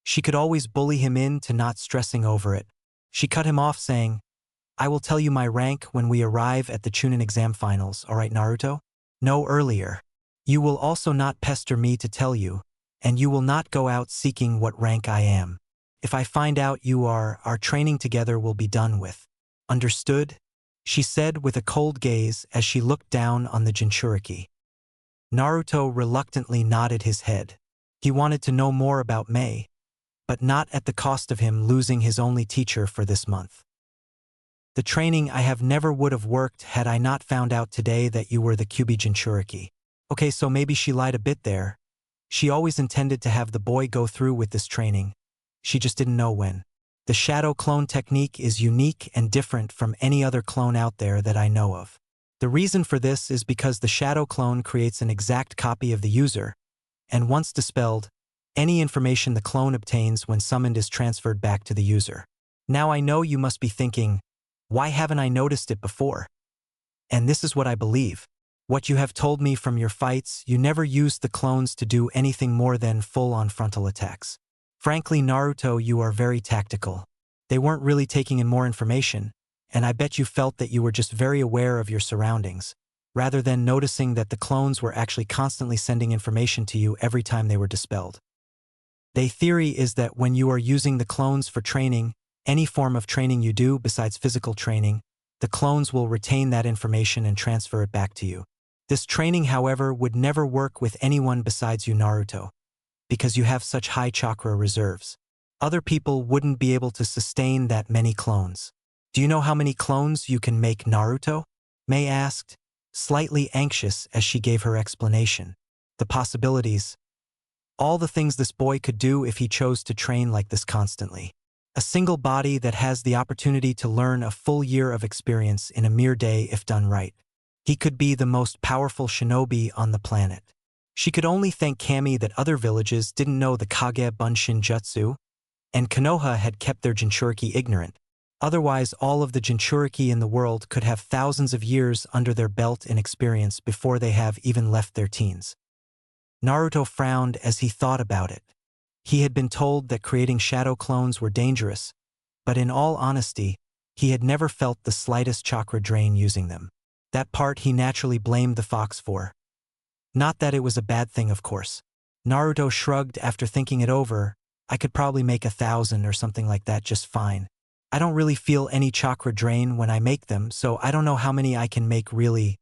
A: she could always bully him into not stressing over it, she cut him off saying, "I will tell you my rank when we arrive at the Chunin exam finals, alright, Naruto? No earlier. You will also not pester me to tell you, and you will not go out seeking what rank I am. If I find out you are, our training together will be done with. Understood?" she said with a cold gaze as she looked down on the Jinchuriki. Naruto reluctantly nodded his head. He wanted to know more about May, but not at the cost of him losing his only teacher for this month. "The training I have never would have worked had I not found out today that you were the Kyuubi Jinchuriki." Okay, so maybe she lied a bit there. She always intended to have the boy go through with this training. She just didn't know when. The shadow clone technique is unique and different from any other clone out there that I know of. The reason for this is because the shadow clone creates an exact copy of the user, and once dispelled, any information the clone obtains when summoned is transferred back to the user. Now I know you must be thinking, why haven't I noticed it before? And this is what I believe. What you have told me from your fights, you never used the clones to do anything more than full-on frontal attacks. Frankly, Naruto, you are very tactical. They weren't really taking in more information, and I bet you felt that you were just very aware of your surroundings, rather than noticing that the clones were actually constantly sending information to you every time they were dispelled. The theory is that when you are using the clones for training, any form of training you do besides physical training, the clones will retain that information and transfer it back to you. This training, however, would never work with anyone besides you, Naruto. because you have such high chakra reserves. Other people wouldn't be able to sustain that many clones. Do you know how many clones you can make, Naruto? Mei asked, slightly anxious as she gave her explanation. The possibilities. All the things this boy could do if he chose to train like this constantly. A single body that has the opportunity to learn a full year of experience in a mere day if done right. He could be the most powerful shinobi on the planet. She could only thank Kami that other villages didn't know the Kage Bunshin Jutsu, and Konoha had kept their Jinchuriki ignorant. Otherwise, all of the Jinchuriki in the world could have thousands of years under their belt in experience before they have even left their teens. Naruto frowned as he thought about it. He had been told that creating shadow clones were dangerous, but in all honesty, he had never felt the slightest chakra drain using them. That part he naturally blamed the fox for. Not that it was a bad thing, of course. Naruto shrugged after thinking it over. I could probably make 1,000 or something like that just fine. I don't really feel any chakra drain when I make them, so I don't know how many I can make really.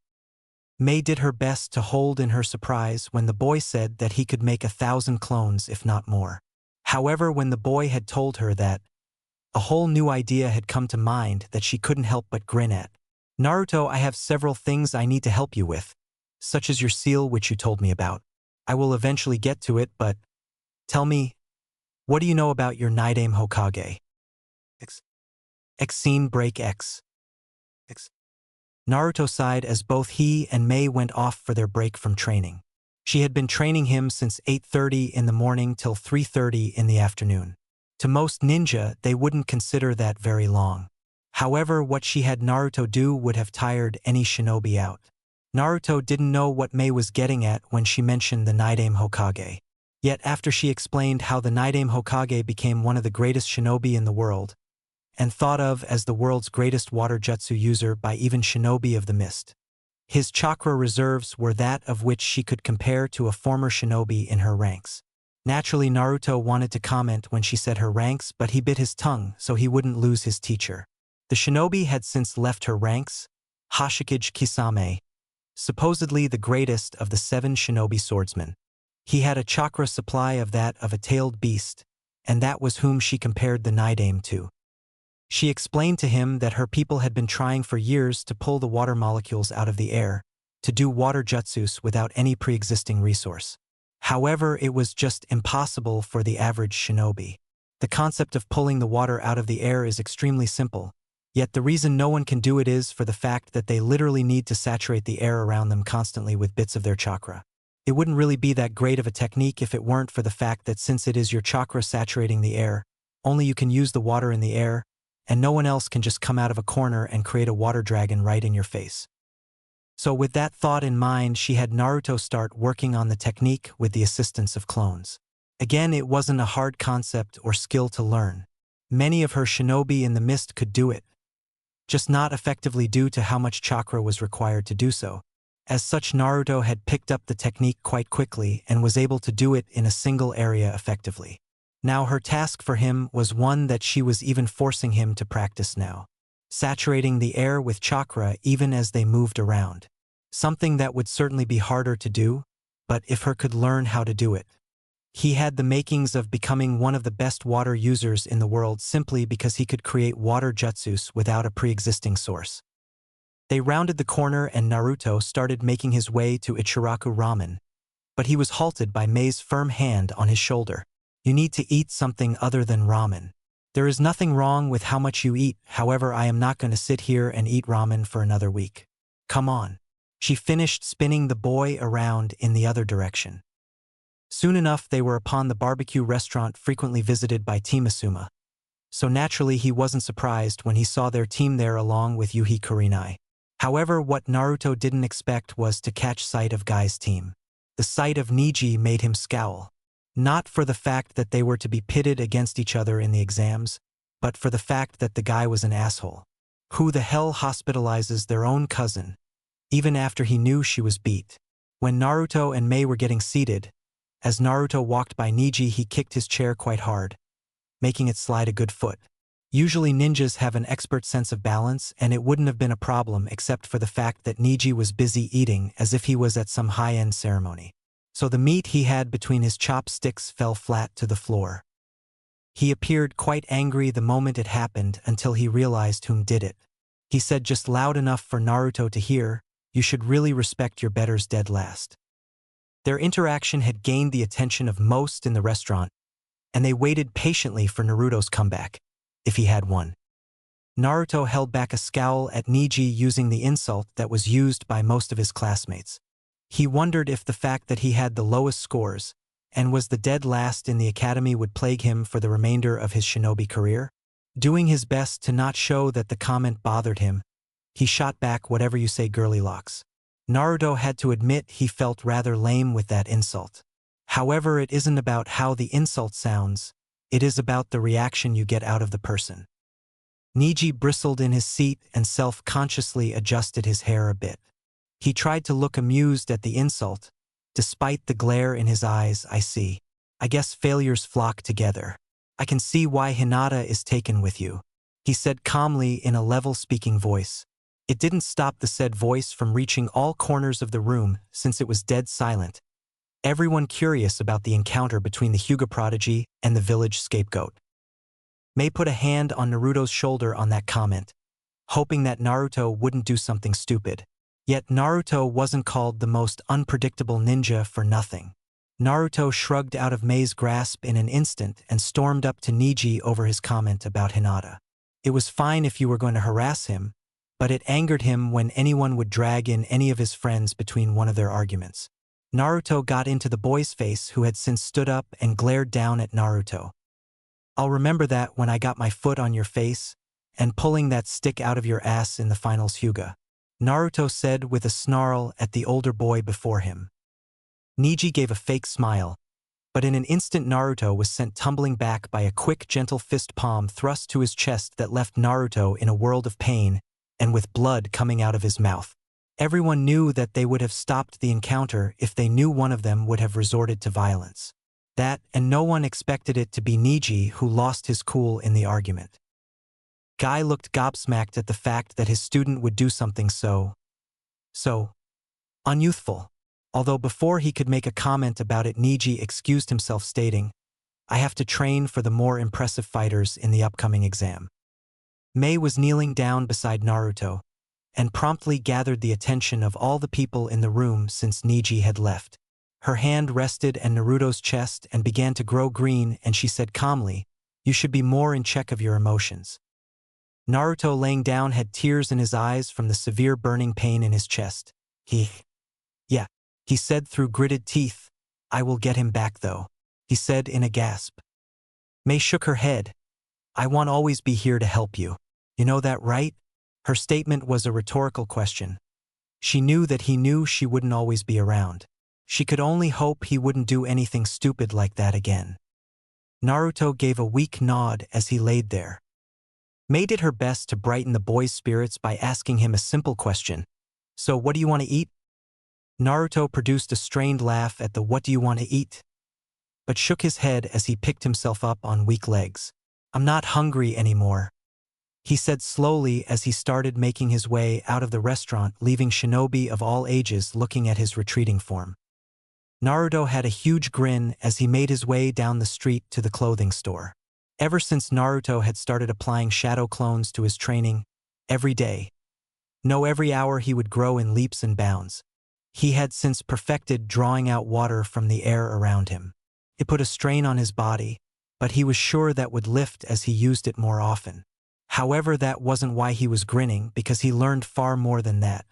A: Mei did her best to hold in her surprise when the boy said that he could make 1,000 clones if not more. However, when the boy had told her that, a whole new idea had come to mind that she couldn't help but grin at. Naruto, I have several things I need to help you with, such as your seal which you told me about. I will eventually get to it, but tell me, what do you know about your Nidaime Hokage? Scene break X. Naruto sighed as both he and Mei went off for their break from training. She had been training him since 8:30 in the morning till 3:30 in the afternoon. To most ninja, they wouldn't consider that very long. However, what she had Naruto do would have tired any shinobi out. Naruto didn't know what Mei was getting at when she mentioned the Nidaime Hokage. Yet after she explained how the Nidaime Hokage became one of the greatest shinobi in the world, and thought of as the world's greatest water jutsu user by even shinobi of the mist. His chakra reserves were that of which she could compare to a former shinobi in her ranks. Naturally, Naruto wanted to comment when she said her ranks, but he bit his tongue so he wouldn't lose his teacher. The shinobi had since left her ranks, Hoshikage Kisame, supposedly the greatest of the 7 shinobi swordsmen. He had a chakra supply of that of a tailed beast, and that was whom she compared the Nidaime to. She explained to him that her people had been trying for years to pull the water molecules out of the air, to do water jutsus without any pre-existing resource. However, it was just impossible for the average shinobi. The concept of pulling the water out of the air is extremely simple, yet the reason no one can do it is for the fact that they literally need to saturate the air around them constantly with bits of their chakra. It wouldn't really be that great of a technique if it weren't for the fact that since it is your chakra saturating the air, only you can use the water in the air, and no one else can just come out of a corner and create a water dragon right in your face. So with that thought in mind, she had Naruto start working on the technique with the assistance of clones. Again, it wasn't a hard concept or skill to learn. Many of her shinobi in the mist could do it, just not effectively due to how much chakra was required to do so. As such, Naruto had picked up the technique quite quickly and was able to do it in a single area effectively. Now her task for him was one that she was even forcing him to practice now. Saturating the air with chakra even as they moved around. Something that would certainly be harder to do, but if her could learn how to do it. He had the makings of becoming one of the best water users in the world simply because he could create water jutsus without a pre-existing source. They rounded the corner and Naruto started making his way to Ichiraku Ramen, but he was halted by Mei's firm hand on his shoulder. You need to eat something other than ramen. There is nothing wrong with how much you eat, however I am not going to sit here and eat ramen for another week. Come on. She finished spinning the boy around in the other direction. Soon enough they were upon the barbecue restaurant frequently visited by Team Asuma. So naturally he wasn't surprised when he saw their team there along with Yuhi Kurenai. However, what Naruto didn't expect was to catch sight of Guy's team. The sight of Niji made him scowl. Not for the fact that they were to be pitted against each other in the exams, but for the fact that the guy was an asshole. Who the hell hospitalizes their own cousin, even after he knew she was beat? When Naruto and Mei were getting seated, as Naruto walked by Niji he kicked his chair quite hard, making it slide a good foot. Usually ninjas have an expert sense of balance and it wouldn't have been a problem except for the fact that Niji was busy eating as if he was at some high-end ceremony. so the meat he had between his chopsticks fell flat to the floor. He appeared quite angry the moment it happened until he realized whom did it. He said just loud enough for Naruto to hear, "You should really respect your betters dead last." Their interaction had gained the attention of most in the restaurant, and they waited patiently for Naruto's comeback, if he had one. Naruto held back a scowl at Neji using the insult that was used by most of his classmates. He wondered if the fact that he had the lowest scores and was the dead last in the academy would plague him for the remainder of his shinobi career. Doing his best to not show that the comment bothered him, he shot back, "Whatever you say, girly locks." Naruto had to admit he felt rather lame with that insult. However, it isn't about how the insult sounds, it is about the reaction you get out of the person. Neji bristled in his seat and self-consciously adjusted his hair a bit. He tried to look amused at the insult, despite the glare in his eyes. "I see. I guess failures flock together. I can see why Hinata is taken with you," he said calmly in a level-speaking voice. It didn't stop the said voice from reaching all corners of the room since it was dead silent, everyone curious about the encounter between the Hyuga prodigy and the village scapegoat. Mei put a hand on Naruto's shoulder on that comment, hoping that Naruto wouldn't do something stupid. Yet Naruto wasn't called the most unpredictable ninja for nothing. Naruto shrugged out of Mei's grasp in an instant and stormed up to Neji over his comment about Hinata. It was fine if you were going to harass him, but it angered him when anyone would drag in any of his friends between one of their arguments. Naruto got into the boy's face, who had since stood up and glared down at Naruto. "I'll remember that when I got my foot on your face and pulling that stick out of your ass in the finals, Hyuga," Naruto said with a snarl at the older boy before him. Neji gave a fake smile, but in an instant Naruto was sent tumbling back by a quick, gentle fist palm thrust to his chest that left Naruto in a world of pain and with blood coming out of his mouth. Everyone knew that they would have stopped the encounter if they knew one of them would have resorted to violence. That, and no one expected it to be Neji who lost his cool in the argument. Guy looked gobsmacked at the fact that his student would do something so unyouthful. Although before he could make a comment about it, Neji excused himself, stating, "I have to train for the more impressive fighters in the upcoming exam." Mei was kneeling down beside Naruto, and promptly gathered the attention of all the people in the room since Neji had left. Her hand rested on Naruto's chest and began to grow green, and she said calmly, "You should be more in check of your emotions." Naruto, laying down, had tears in his eyes from the severe burning pain in his chest. Yeah, he said through gritted teeth. "I will get him back though," he said in a gasp. Mei shook her head. "I won't always be here to help you. You know that, right?" Her statement was a rhetorical question. She knew that he knew she wouldn't always be around. She could only hope he wouldn't do anything stupid like that again. Naruto gave a weak nod as he laid there. Mei did her best to brighten the boy's spirits by asking him a simple question. "So what do you want to eat?" Naruto produced a strained laugh at the "what do you want to eat?" but shook his head as he picked himself up on weak legs. "I'm not hungry anymore," he said slowly as he started making his way out of the restaurant, leaving shinobi of all ages looking at his retreating form. Naruto had a huge grin as he made his way down the street to the clothing store. Ever since Naruto had started applying shadow clones to his training, every day, no, every hour, he would grow in leaps and bounds. He had since perfected drawing out water from the air around him. It put a strain on his body, but he was sure that would lift as he used it more often. However, that wasn't why he was grinning, because he learned far more than that.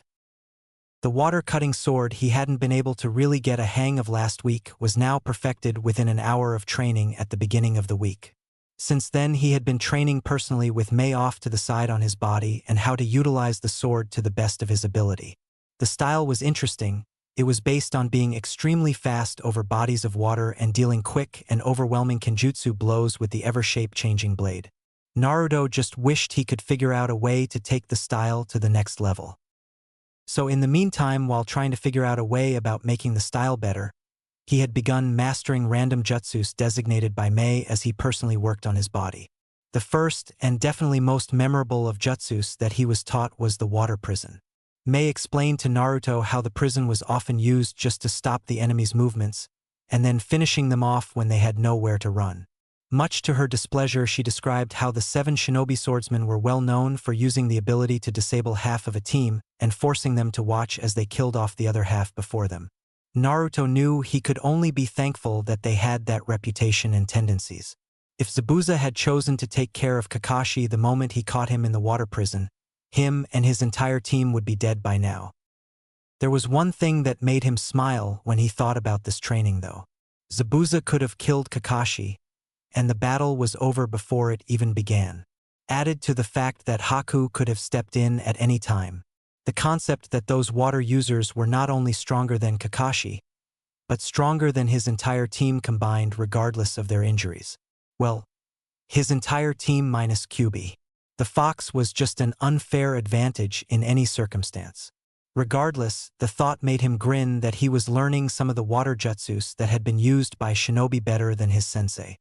A: The water-cutting sword he hadn't been able to really get a hang of last week was now perfected within an hour of training at the beginning of the week. Since then, he had been training personally with Mei off to the side on his body and how to utilize the sword to the best of his ability. The style was interesting. It was based on being extremely fast over bodies of water and dealing quick and overwhelming kenjutsu blows with the ever-shape-changing blade. Naruto just wished he could figure out a way to take the style to the next level. So in the meantime, while trying to figure out a way about making the style better, he had begun mastering random jutsus designated by Mei as he personally worked on his body. The first, and definitely most memorable of jutsus that he was taught was the water prison. Mei explained to Naruto how the prison was often used just to stop the enemy's movements, and then finishing them off when they had nowhere to run. Much to her displeasure, she described how the 7 shinobi swordsmen were well known for using the ability to disable half of a team and forcing them to watch as they killed off the other half before them. Naruto knew he could only be thankful that they had that reputation and tendencies. If Zabuza had chosen to take care of Kakashi the moment he caught him in the water prison, him and his entire team would be dead by now. There was one thing that made him smile when he thought about this training though. Zabuza could have killed Kakashi, and the battle was over before it even began. Added to the fact that Haku could have stepped in at any time. The concept that those water users were not only stronger than Kakashi, but stronger than his entire team combined regardless of their injuries. Well, his entire team minus Kyuubi. The fox was just an unfair advantage in any circumstance. Regardless, the thought made him grin that he was learning some of the water jutsus that had been used by shinobi better than his sensei.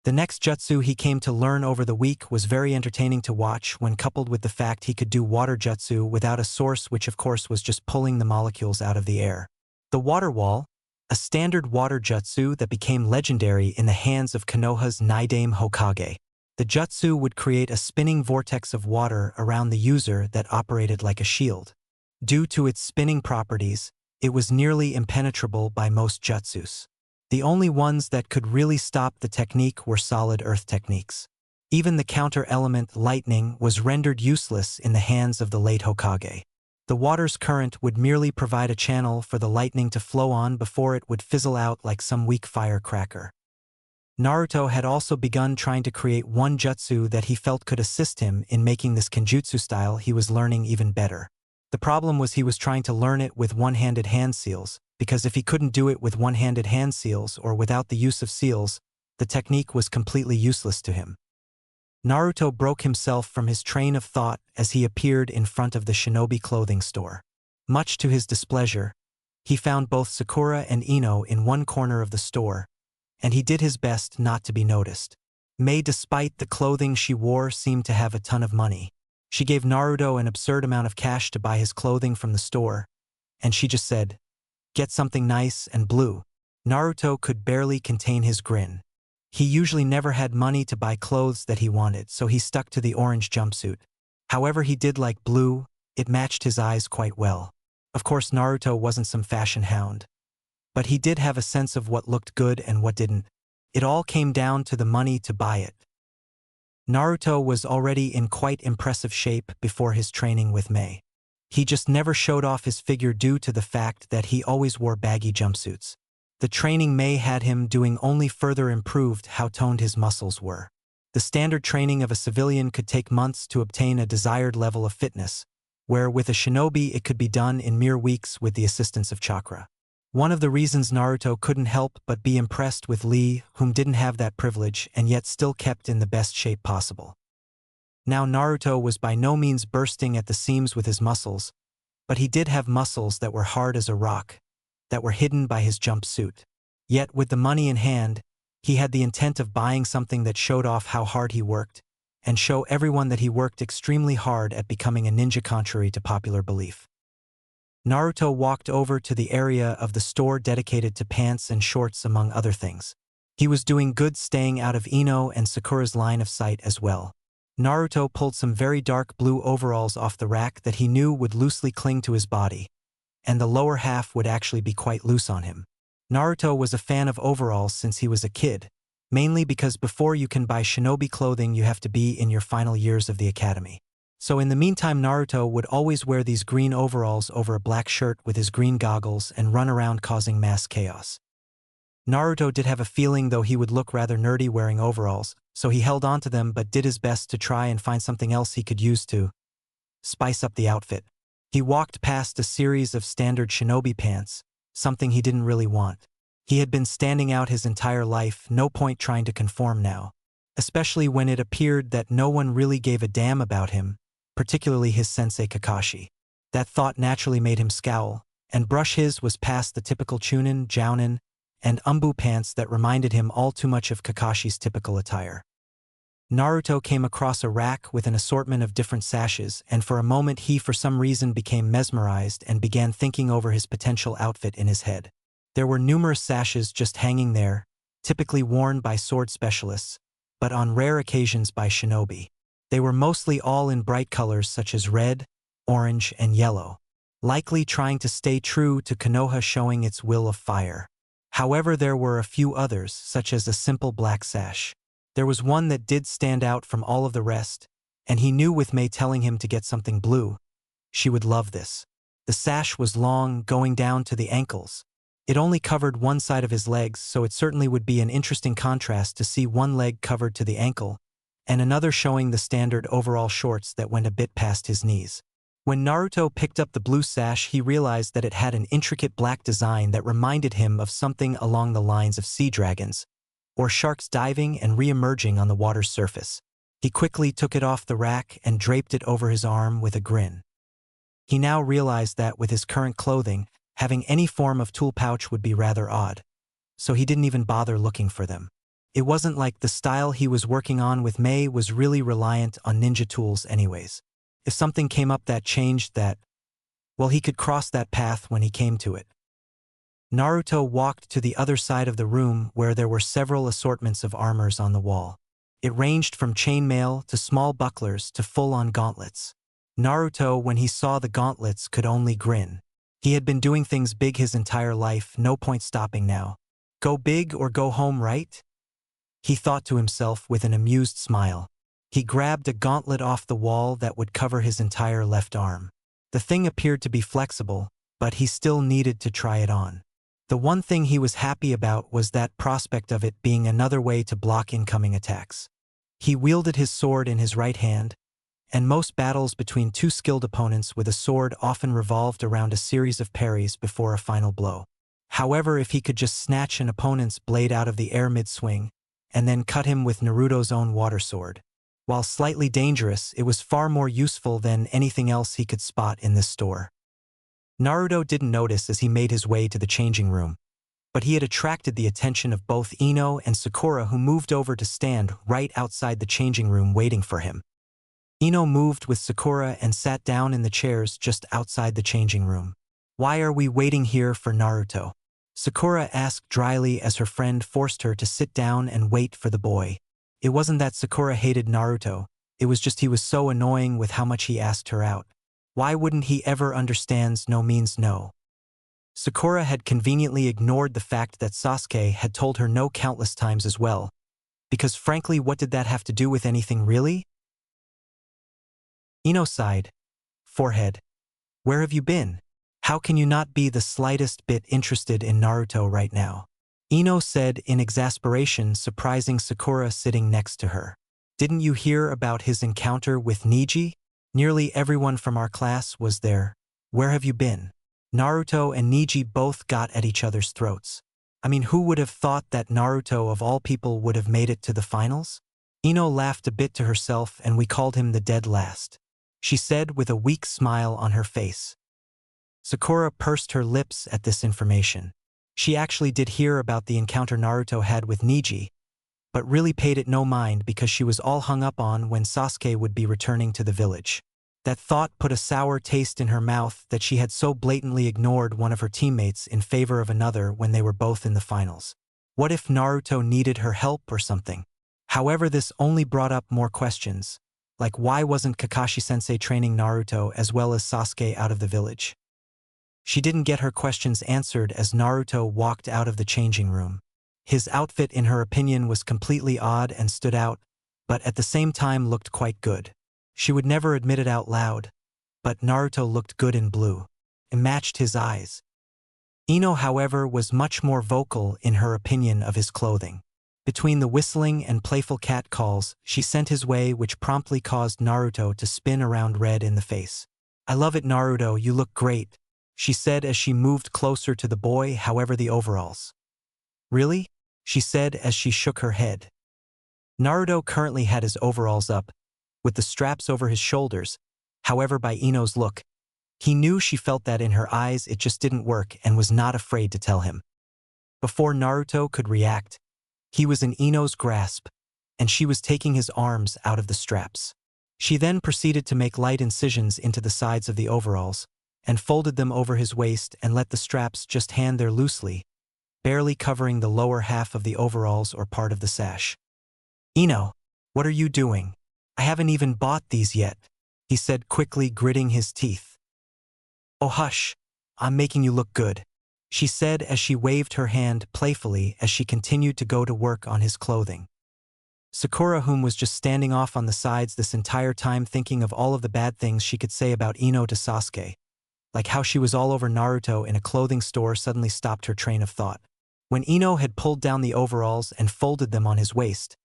A: The next jutsu he came to learn over the week was very entertaining to watch when coupled with the fact he could do water jutsu without a source, which of course was just pulling the molecules out of the air. The water wall, a standard water jutsu that became legendary in the hands of Konoha's Naidame Hokage. The jutsu would create a spinning vortex of water around the user that operated like a shield. Due to its spinning properties, it was nearly impenetrable by most jutsus. The only ones that could really stop the technique were solid earth techniques. Even the counter-element lightning was rendered useless in the hands of the late Hokage. The water's current would merely provide a channel for the lightning to flow on before it would fizzle out like some weak firecracker. Naruto had also begun trying to create one jutsu that he felt could assist him in making this kenjutsu style he was learning even better. The problem was he was trying to learn it with one-handed hand seals, because if he couldn't do it with one-handed hand seals or without the use of seals, the technique was completely useless to him. Naruto broke himself from his train of thought as he appeared in front of the shinobi clothing store. Much to his displeasure, he found both Sakura and Ino in one corner of the store, and he did his best not to be noticed. Mei, despite the clothing she wore, seemed to have a ton of money. She gave Naruto an absurd amount of cash to buy his clothing from the store, and she just said, "Get something nice and blue." Naruto could barely contain his grin. He usually never had money to buy clothes that he wanted, so he stuck to the orange jumpsuit. However, he did like blue, it matched his eyes quite well. Of course, Naruto wasn't some fashion hound, but he did have a sense of what looked good and what didn't. It all came down to the money to buy it. Naruto was already in quite impressive shape before his training with Mei. He just never showed off his figure due to the fact that he always wore baggy jumpsuits. The training Mei had him doing only further improved how toned his muscles were. The standard training of a civilian could take months to obtain a desired level of fitness, where with a shinobi it could be done in mere weeks with the assistance of chakra. One of the reasons Naruto couldn't help but be impressed with Lee, whom didn't have that privilege and yet still kept in the best shape possible. Now Naruto was by no means bursting at the seams with his muscles, but he did have muscles that were hard as a rock, that were hidden by his jumpsuit. Yet with the money in hand, he had the intent of buying something that showed off how hard he worked, and show everyone that he worked extremely hard at becoming a ninja contrary to popular belief. Naruto walked over to the area of the store dedicated to pants and shorts among other things. He was doing good staying out of Ino and Sakura's line of sight as well. Naruto pulled some very dark blue overalls off the rack that he knew would loosely cling to his body, and the lower half would actually be quite loose on him. Naruto was a fan of overalls since he was a kid, mainly because before you can buy shinobi clothing you have to be in your final years of the academy. So in the meantime Naruto would always wear these green overalls over a black shirt with his green goggles and run around causing mass chaos. Naruto did have a feeling though he would look rather nerdy wearing overalls, so he held onto them but did his best to try and find something else he could use to spice up the outfit. He walked past a series of standard shinobi pants, something he didn't really want. He had been standing out his entire life, no point trying to conform now, especially when it appeared that no one really gave a damn about him, particularly his sensei Kakashi. That thought naturally made him scowl, and brush his was past the typical Chunin, Jounin, and Umbu pants that reminded him all too much of Kakashi's typical attire. Naruto came across a rack with an assortment of different sashes, and for a moment he for some reason became mesmerized and began thinking over his potential outfit in his head. There were numerous sashes just hanging there, typically worn by sword specialists, but on rare occasions by shinobi. They were mostly all in bright colors such as red, orange, and yellow, likely trying to stay true to Konoha showing its will of fire. However, there were a few others, such as a simple black sash. There was one that did stand out from all of the rest, and he knew with May telling him to get something blue, she would love this. The sash was long, going down to the ankles. It only covered one side of his legs, so it certainly would be an interesting contrast to see one leg covered to the ankle, and another showing the standard overall shorts that went a bit past his knees. When Naruto picked up the blue sash, he realized that it had an intricate black design that reminded him of something along the lines of sea dragons, or sharks diving and re-emerging on the water's surface. He quickly took it off the rack and draped it over his arm with a grin. He now realized that with his current clothing, having any form of tool pouch would be rather odd, so he didn't even bother looking for them. It wasn't like the style he was working on with May was really reliant on ninja tools anyways. If something came up that changed that, well, he could cross that path when he came to it. Naruto walked to the other side of the room where there were several assortments of armors on the wall. It ranged from chainmail to small bucklers to full-on gauntlets. Naruto, when he saw the gauntlets, could only grin. He had been doing things big his entire life, no point stopping now. Go big or go home, right? He thought to himself with an amused smile. He grabbed a gauntlet off the wall that would cover his entire left arm. The thing appeared to be flexible, but he still needed to try it on. The one thing he was happy about was that prospect of it being another way to block incoming attacks. He wielded his sword in his right hand, and most battles between two skilled opponents with a sword often revolved around a series of parries before a final blow. However, if he could just snatch an opponent's blade out of the air mid-swing, and then cut him with Naruto's own water sword. While slightly dangerous, it was far more useful than anything else he could spot in this store. Naruto didn't notice as he made his way to the changing room, but he had attracted the attention of both Ino and Sakura, who moved over to stand right outside the changing room waiting for him. Ino moved with Sakura and sat down in the chairs just outside the changing room. "Why are we waiting here for Naruto?" Sakura asked dryly as her friend forced her to sit down and wait for the boy. It wasn't that Sakura hated Naruto, it was just he was so annoying with how much he asked her out. Why wouldn't he ever understand no means no? Sakura had conveniently ignored the fact that Sasuke had told her no countless times as well, because frankly, what did that have to do with anything really? Ino sighed. Forehead. Where have you been? How can you not be the slightest bit interested in Naruto right now? Ino said in exasperation, surprising Sakura sitting next to her. Didn't you hear about his encounter with Neji? Nearly everyone from our class was there. Where have you been? Naruto and Neji both got at each other's throats. I mean, who would have thought that Naruto of all people would have made it to the finals? Ino laughed a bit to herself, and we called him the dead last, she said with a weak smile on her face. Sakura pursed her lips at this information. She actually did hear about the encounter Naruto had with Neji, but really paid it no mind because she was all hung up on when Sasuke would be returning to the village. That thought put a sour taste in her mouth that she had so blatantly ignored one of her teammates in favor of another when they were both in the finals. What if Naruto needed her help or something? However, this only brought up more questions, like why wasn't Kakashi-sensei training Naruto as well as Sasuke out of the village? She didn't get her questions answered as Naruto walked out of the changing room. His outfit, in her opinion, was completely odd and stood out, but at the same time looked quite good. She would never admit it out loud, but Naruto looked good in blue. It matched his eyes. Ino, however, was much more vocal in her opinion of his clothing. Between the whistling and playful cat calls, she sent his way, which promptly caused Naruto to spin around red in the face. "I love it, Naruto, you look great," she said as she moved closer to the boy. However, the overalls. "Really?" she said as she shook her head. Naruto currently had his overalls up, with the straps over his shoulders. However, by Ino's look, he knew she felt that in her eyes it just didn't work and was not afraid to tell him. Before Naruto could react, he was in Ino's grasp, and she was taking his arms out of the straps. She then proceeded to make light incisions into the sides of the overalls, and folded them over his waist and let the straps just hang there loosely, barely covering the lower half of the overalls or part of the sash. "Ino, what are you doing? I haven't even bought these yet," he said quickly, gritting his teeth. "Oh hush, I'm making you look good," she said as she waved her hand playfully as she continued to go to work on his clothing. Sakura, whom was just standing off on the sides this entire time thinking of all of the bad things she could say about Ino to Sasuke, like how she was all over Naruto in a clothing store, suddenly stopped her train of thought. When Ino had pulled down the overalls and folded them on his waist,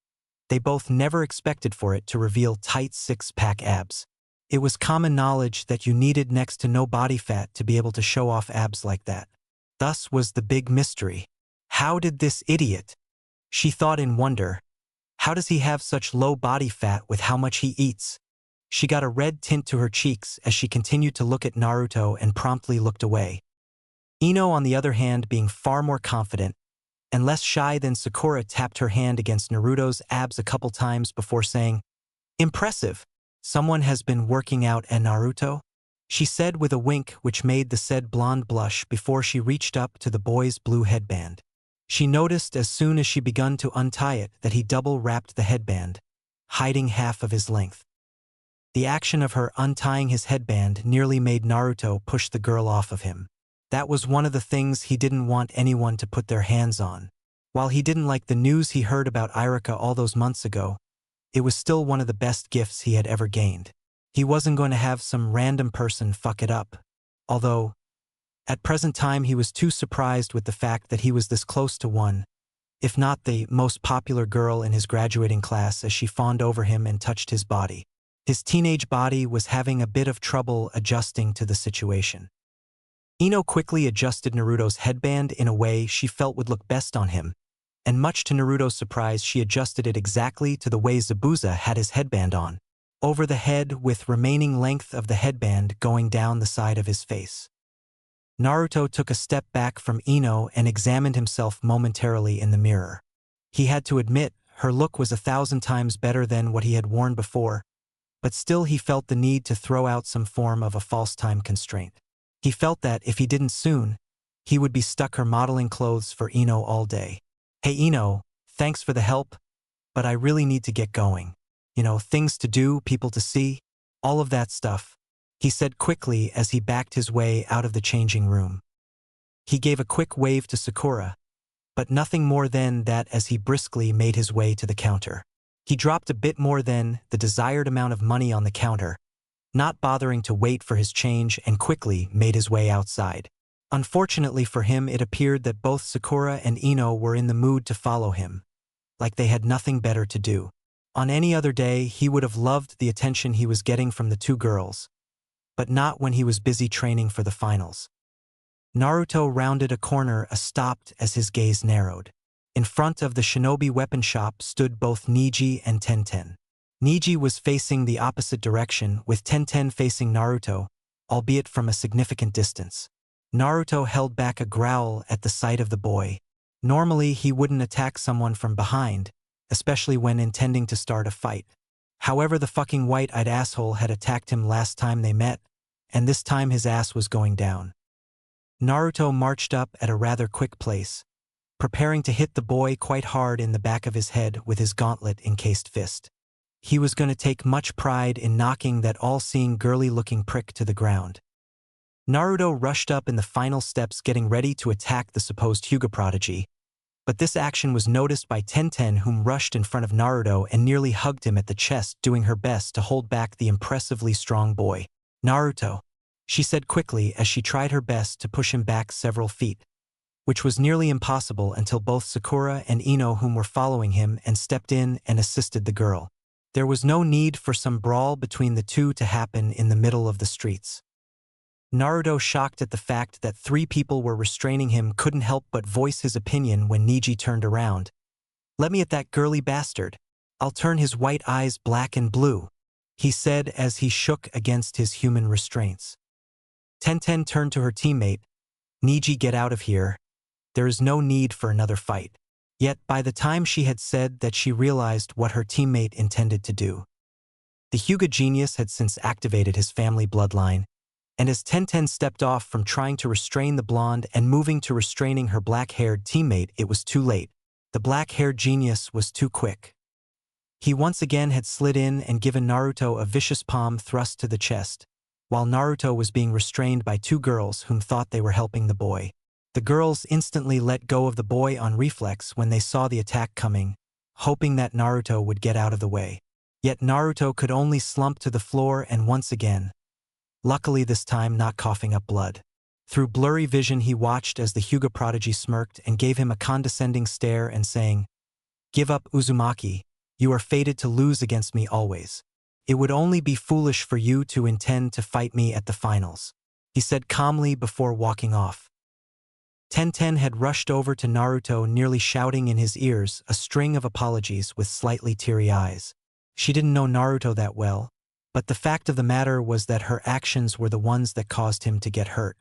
A: they both never expected for it to reveal tight six-pack abs. It was common knowledge that you needed next to no body fat to be able to show off abs like that. Thus was the big mystery. How did this idiot? She thought in wonder. How does he have such low body fat with how much he eats? She got a red tint to her cheeks as she continued to look at Naruto and promptly looked away. Ino, on the other hand, being far more confident and less shy than Sakura, tapped her hand against Naruto's abs a couple times before saying, "Impressive. Someone has been working out at Naruto?" she said with a wink which made the said blonde blush before she reached up to the boy's blue headband. She noticed as soon as she begun to untie it that he double-wrapped the headband, hiding half of his length. The action of her untying his headband nearly made Naruto push the girl off of him. That was one of the things he didn't want anyone to put their hands on. While he didn't like the news he heard about Irika all those months ago, it was still one of the best gifts he had ever gained. He wasn't going to have some random person fuck it up, although, at present time he was too surprised with the fact that he was this close to one, if not the most popular girl in his graduating class, as she fawned over him and touched his body. His teenage body was having a bit of trouble adjusting to the situation. Ino quickly adjusted Naruto's headband in a way she felt would look best on him, and much to Naruto's surprise she adjusted it exactly to the way Zabuza had his headband on, over the head with remaining length of the headband going down the side of his face. Naruto took a step back from Ino and examined himself momentarily in the mirror. He had to admit her look was 1,000 times better than what he had worn before, but still he felt the need to throw out some form of a false time constraint. He felt that if he didn't soon, he would be stuck her modeling clothes for Ino all day. "Hey Ino, thanks for the help, but I really need to get going. You know, things to do, people to see, all of that stuff," he said quickly as he backed his way out of the changing room. He gave a quick wave to Sakura, but nothing more than that as he briskly made his way to the counter. He dropped a bit more than the desired amount of money on the counter, not bothering to wait for his change, and quickly made his way outside. Unfortunately for him, it appeared that both Sakura and Ino were in the mood to follow him, like they had nothing better to do. On any other day, he would have loved the attention he was getting from the two girls, but not when he was busy training for the finals. Naruto rounded a corner, stopped as his gaze narrowed. In front of the shinobi weapon shop stood both Neji and Tenten. Neji was facing the opposite direction, with Tenten facing Naruto, albeit from a significant distance. Naruto held back a growl at the sight of the boy. Normally, he wouldn't attack someone from behind, especially when intending to start a fight. However, the fucking white-eyed asshole had attacked him last time they met, and this time his ass was going down. Naruto marched up at a rather quick pace, preparing to hit the boy quite hard in the back of his head with his gauntlet-encased fist. He was going to take much pride in knocking that all-seeing girly-looking prick to the ground. Naruto rushed up in the final steps, getting ready to attack the supposed Hyuga prodigy, but this action was noticed by Tenten, whom rushed in front of Naruto and nearly hugged him at the chest, doing her best to hold back the impressively strong boy. "Naruto," she said quickly as she tried her best to push him back several feet, which was nearly impossible until both Sakura and Ino, whom were following him, and stepped in and assisted the girl. There was no need for some brawl between the two to happen in the middle of the streets. Naruto, shocked at the fact that 3 people were restraining him, couldn't help but voice his opinion when Neji turned around. "Let me at that girly bastard. I'll turn his white eyes black and blue," he said as he shook against his human restraints. Tenten turned to her teammate. "Neji, get out of here. There is no need for another fight." Yet by the time she had said that, she realized what her teammate intended to do. The Hyuga genius had since activated his family bloodline, and as Tenten stepped off from trying to restrain the blonde and moving to restraining her black-haired teammate, it was too late. The black-haired genius was too quick. He once again had slid in and given Naruto a vicious palm thrust to the chest, while Naruto was being restrained by two girls whom thought they were helping the boy. The girls instantly let go of the boy on reflex when they saw the attack coming, hoping that Naruto would get out of the way. Yet Naruto could only slump to the floor and once again, luckily this time not coughing up blood. Through blurry vision he watched as the Hyuga prodigy smirked and gave him a condescending stare and saying, "Give up, Uzumaki, you are fated to lose against me always. It would only be foolish for you to intend to fight me at the finals," he said calmly before walking off. Tenten had rushed over to Naruto, nearly shouting in his ears a string of apologies with slightly teary eyes. She didn't know Naruto that well, but the fact of the matter was that her actions were the ones that caused him to get hurt.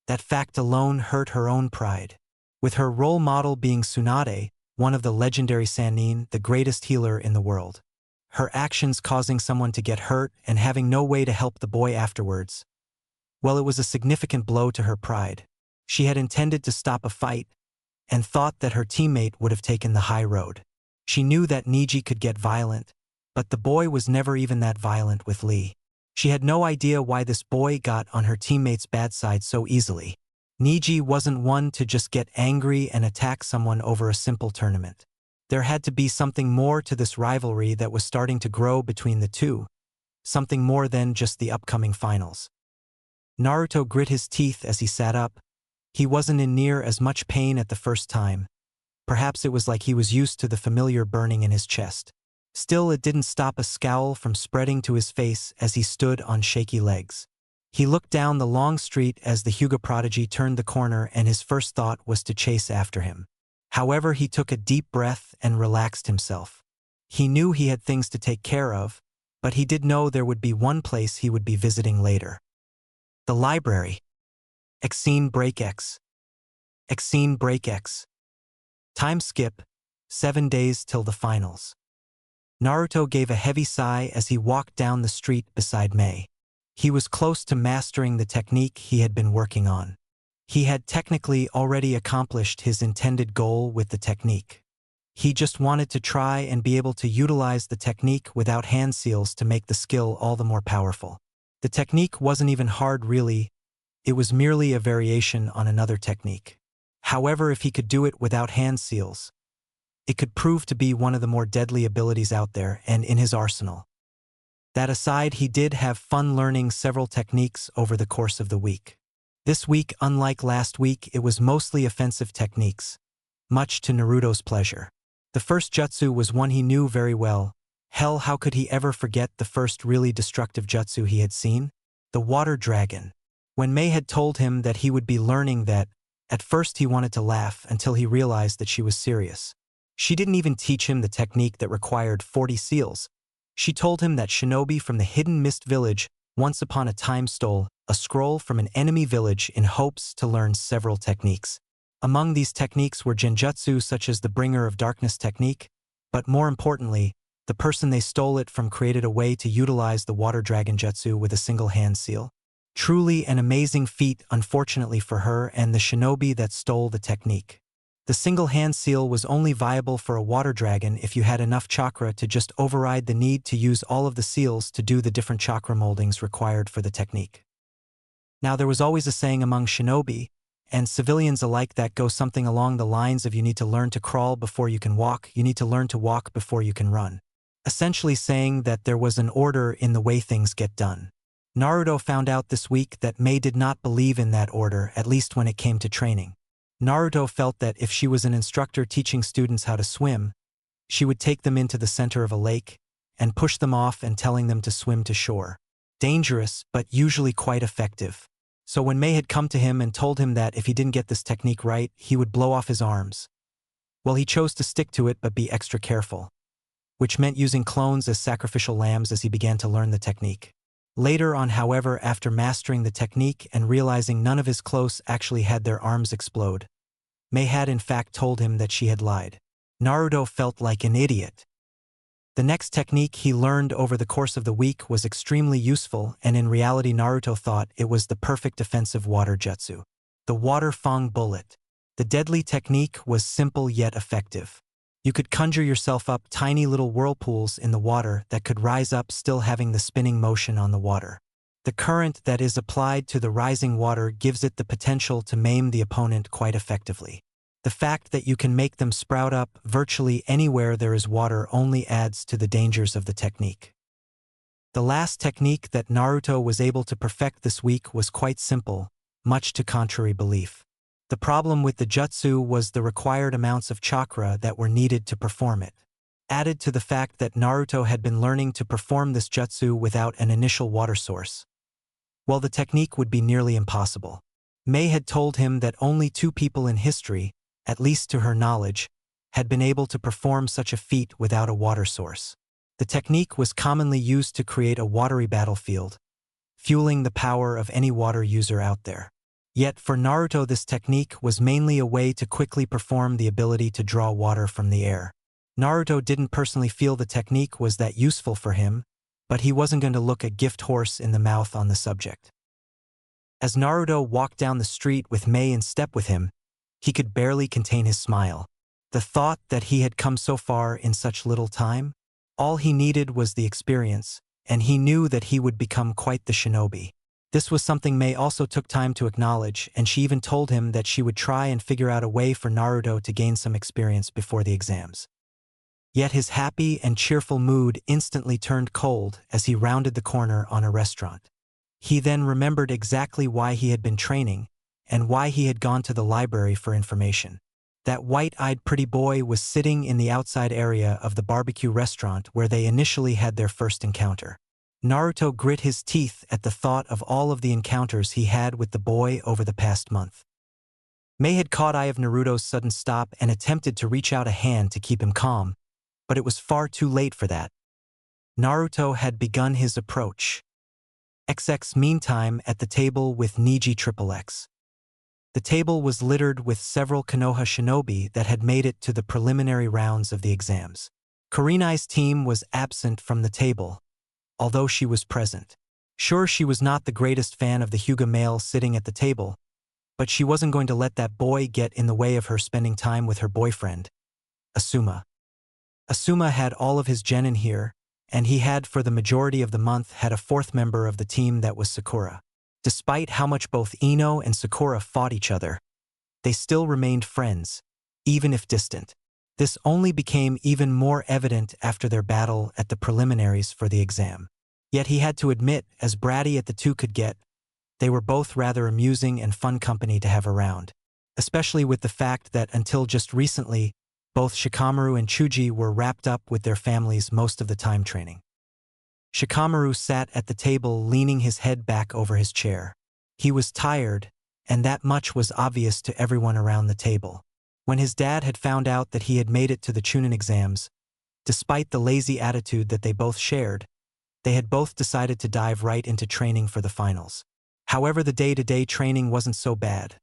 A: That fact alone hurt her own pride. With her role model being Tsunade, one of the legendary Sannin, the greatest healer in the world. Her actions causing someone to get hurt and having no way to help the boy afterwards. Well, it was a significant blow to her pride. She had intended to stop a fight and thought that her teammate would have taken the high road. She knew that Niji could get violent, but the boy was never even that violent with Lee. She had no idea why this boy got on her teammate's bad side so easily. Niji wasn't one to just get angry and attack someone over a simple tournament. There had to be something more to this rivalry that was starting to grow between the two, something more than just the upcoming finals. Naruto grit his teeth as he sat up. He wasn't in near as much pain at the first time. Perhaps it was like he was used to the familiar burning in his chest. Still, it didn't stop a scowl from spreading to his face as he stood on shaky legs. He looked down the long street as the Hyuga prodigy turned the corner, and his first thought was to chase after him. However, he took a deep breath and relaxed himself. He knew he had things to take care of, but he did know there would be one place he would be visiting later. The library. Exene break X. Exene break X. Time skip, 7 days till the finals. Naruto gave a heavy sigh as he walked down the street beside Mei. He was close to mastering the technique he had been working on. He had technically already accomplished his intended goal with the technique. He just wanted to try and be able to utilize the technique without hand seals to make the skill all the more powerful. The technique wasn't even hard really, it was merely a variation on another technique. However, if he could do it without hand seals, it could prove to be one of the more deadly abilities out there and in his arsenal. That aside, he did have fun learning several techniques over the course of the week. This week, unlike last week, it was mostly offensive techniques, much to Naruto's pleasure. The first jutsu was one he knew very well. Hell, how could he ever forget the first really destructive jutsu he had seen? The water dragon. When Mei had told him that he would be learning that, at first he wanted to laugh until he realized that she was serious. She didn't even teach him the technique that required 40 seals. She told him that shinobi from the hidden mist village once upon a time stole a scroll from an enemy village in hopes to learn several techniques. Among these techniques were genjutsu such as the Bringer of Darkness technique, but more importantly, the person they stole it from created a way to utilize the water dragon jutsu with a single hand seal. Truly an amazing feat, unfortunately for her and the shinobi that stole the technique. The single hand seal was only viable for a water dragon if you had enough chakra to just override the need to use all of the seals to do the different chakra moldings required for the technique. Now, there was always a saying among shinobi and civilians alike that goes something along the lines of you need to learn to crawl before you can walk, you need to learn to walk before you can run. Essentially saying that there was an order in the way things get done. Naruto found out this week that Mei did not believe in that order, at least when it came to training. Naruto felt that if she was an instructor teaching students how to swim, she would take them into the center of a lake and push them off and telling them to swim to shore. Dangerous, but usually quite effective. So when Mei had come to him and told him that if he didn't get this technique right, he would blow off his arms. Well, he chose to stick to it but be extra careful, which meant using clones as sacrificial lambs as he began to learn the technique. Later on, however, after mastering the technique and realizing none of his close actually had their arms explode, Mei had in fact told him that she had lied. Naruto felt like an idiot. The next technique he learned over the course of the week was extremely useful, and in reality Naruto thought it was the perfect defensive water jutsu. The Water Fang Bullet. The deadly technique was simple yet effective. You could conjure yourself up tiny little whirlpools in the water that could rise up still having the spinning motion on the water. The current that is applied to the rising water gives it the potential to maim the opponent quite effectively. The fact that you can make them sprout up virtually anywhere there is water only adds to the dangers of the technique. The last technique that Naruto was able to perfect this week was quite simple, much to contrary belief. The problem with the jutsu was the required amounts of chakra that were needed to perform it. Added to the fact that Naruto had been learning to perform this jutsu without an initial water source, well, the technique would be nearly impossible. Mei had told him that only 2 people in history, at least to her knowledge, had been able to perform such a feat without a water source. The technique was commonly used to create a watery battlefield, fueling the power of any water user out there. Yet for Naruto this technique was mainly a way to quickly perform the ability to draw water from the air. Naruto didn't personally feel the technique was that useful for him, but he wasn't going to look a gift horse in the mouth on the subject. As Naruto walked down the street with Mei in step with him, he could barely contain his smile. The thought that he had come so far in such little time? All he needed was the experience, and he knew that he would become quite the shinobi. This was something Mei also took time to acknowledge, and she even told him that she would try and figure out a way for Naruto to gain some experience before the exams. Yet his happy and cheerful mood instantly turned cold as he rounded the corner on a restaurant. He then remembered exactly why he had been training and why he had gone to the library for information. That white-eyed pretty boy was sitting in the outside area of the barbecue restaurant where they initially had their first encounter. Naruto grit his teeth at the thought of all of the encounters he had with the boy over the past month. Mei had caught eye of Naruto's sudden stop and attempted to reach out a hand to keep him calm, but it was far too late for that. Naruto had begun his approach. XX meantime at the table with Niji XXX. The table was littered with several Konoha shinobi that had made it to the preliminary rounds of the exams. Kurenai's team was absent from the table, although she was present. Sure, she was not the greatest fan of the Hyuga male sitting at the table, but she wasn't going to let that boy get in the way of her spending time with her boyfriend, Asuma. Asuma had all of his genin here, and he had for the majority of the month had a 4th member of the team that was Sakura. Despite how much both Ino and Sakura fought each other, they still remained friends, even if distant. This only became even more evident after their battle at the preliminaries for the exam. Yet he had to admit, as bratty as the two could get, they were both rather amusing and fun company to have around, especially with the fact that until just recently, both Shikamaru and Chuji were wrapped up with their families most of the time training. Shikamaru sat at the table leaning his head back over his chair. He was tired, and that much was obvious to everyone around the table. When his dad had found out that he had made it to the Chunin exams, despite the lazy attitude that they both shared, they had both decided to dive right into training for the finals. However, the day-to-day training wasn't so bad,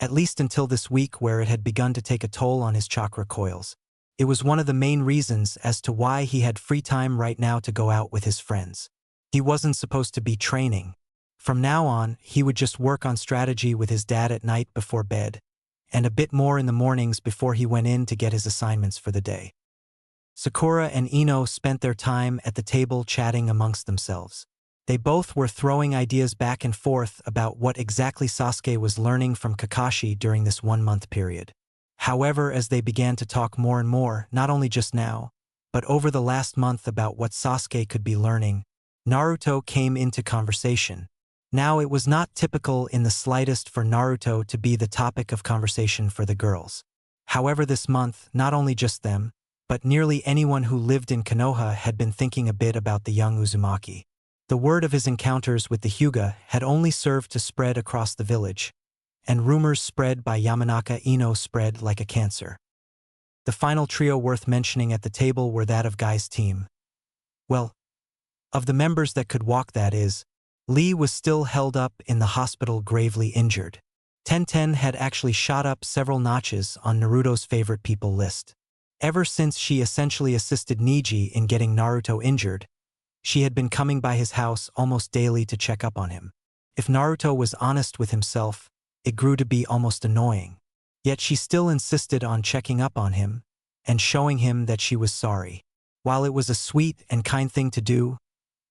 A: at least until this week where it had begun to take a toll on his chakra coils. It was one of the main reasons as to why he had free time right now to go out with his friends. He wasn't supposed to be training. From now on, he would just work on strategy with his dad at night before bed, and a bit more in the mornings before he went in to get his assignments for the day. Sakura and Ino spent their time at the table chatting amongst themselves. They both were throwing ideas back and forth about what exactly Sasuke was learning from Kakashi during this 1-month period. However, as they began to talk more and more, not only just now, but over the last month about what Sasuke could be learning, Naruto came into conversation. Now it was not typical in the slightest for Naruto to be the topic of conversation for the girls. However, this month, not only just them, but nearly anyone who lived in Konoha had been thinking a bit about the young Uzumaki. The word of his encounters with the Hyuga had only served to spread across the village, and rumors spread by Yamanaka Ino spread like a cancer. The final trio worth mentioning at the table were that of Guy's team. Well, of the members that could walk, that is, Lee was still held up in the hospital gravely injured. Tenten had actually shot up several notches on Naruto's favorite people list. Ever since she essentially assisted Niji in getting Naruto injured, she had been coming by his house almost daily to check up on him. If Naruto was honest with himself, it grew to be almost annoying. Yet she still insisted on checking up on him and showing him that she was sorry. While it was a sweet and kind thing to do,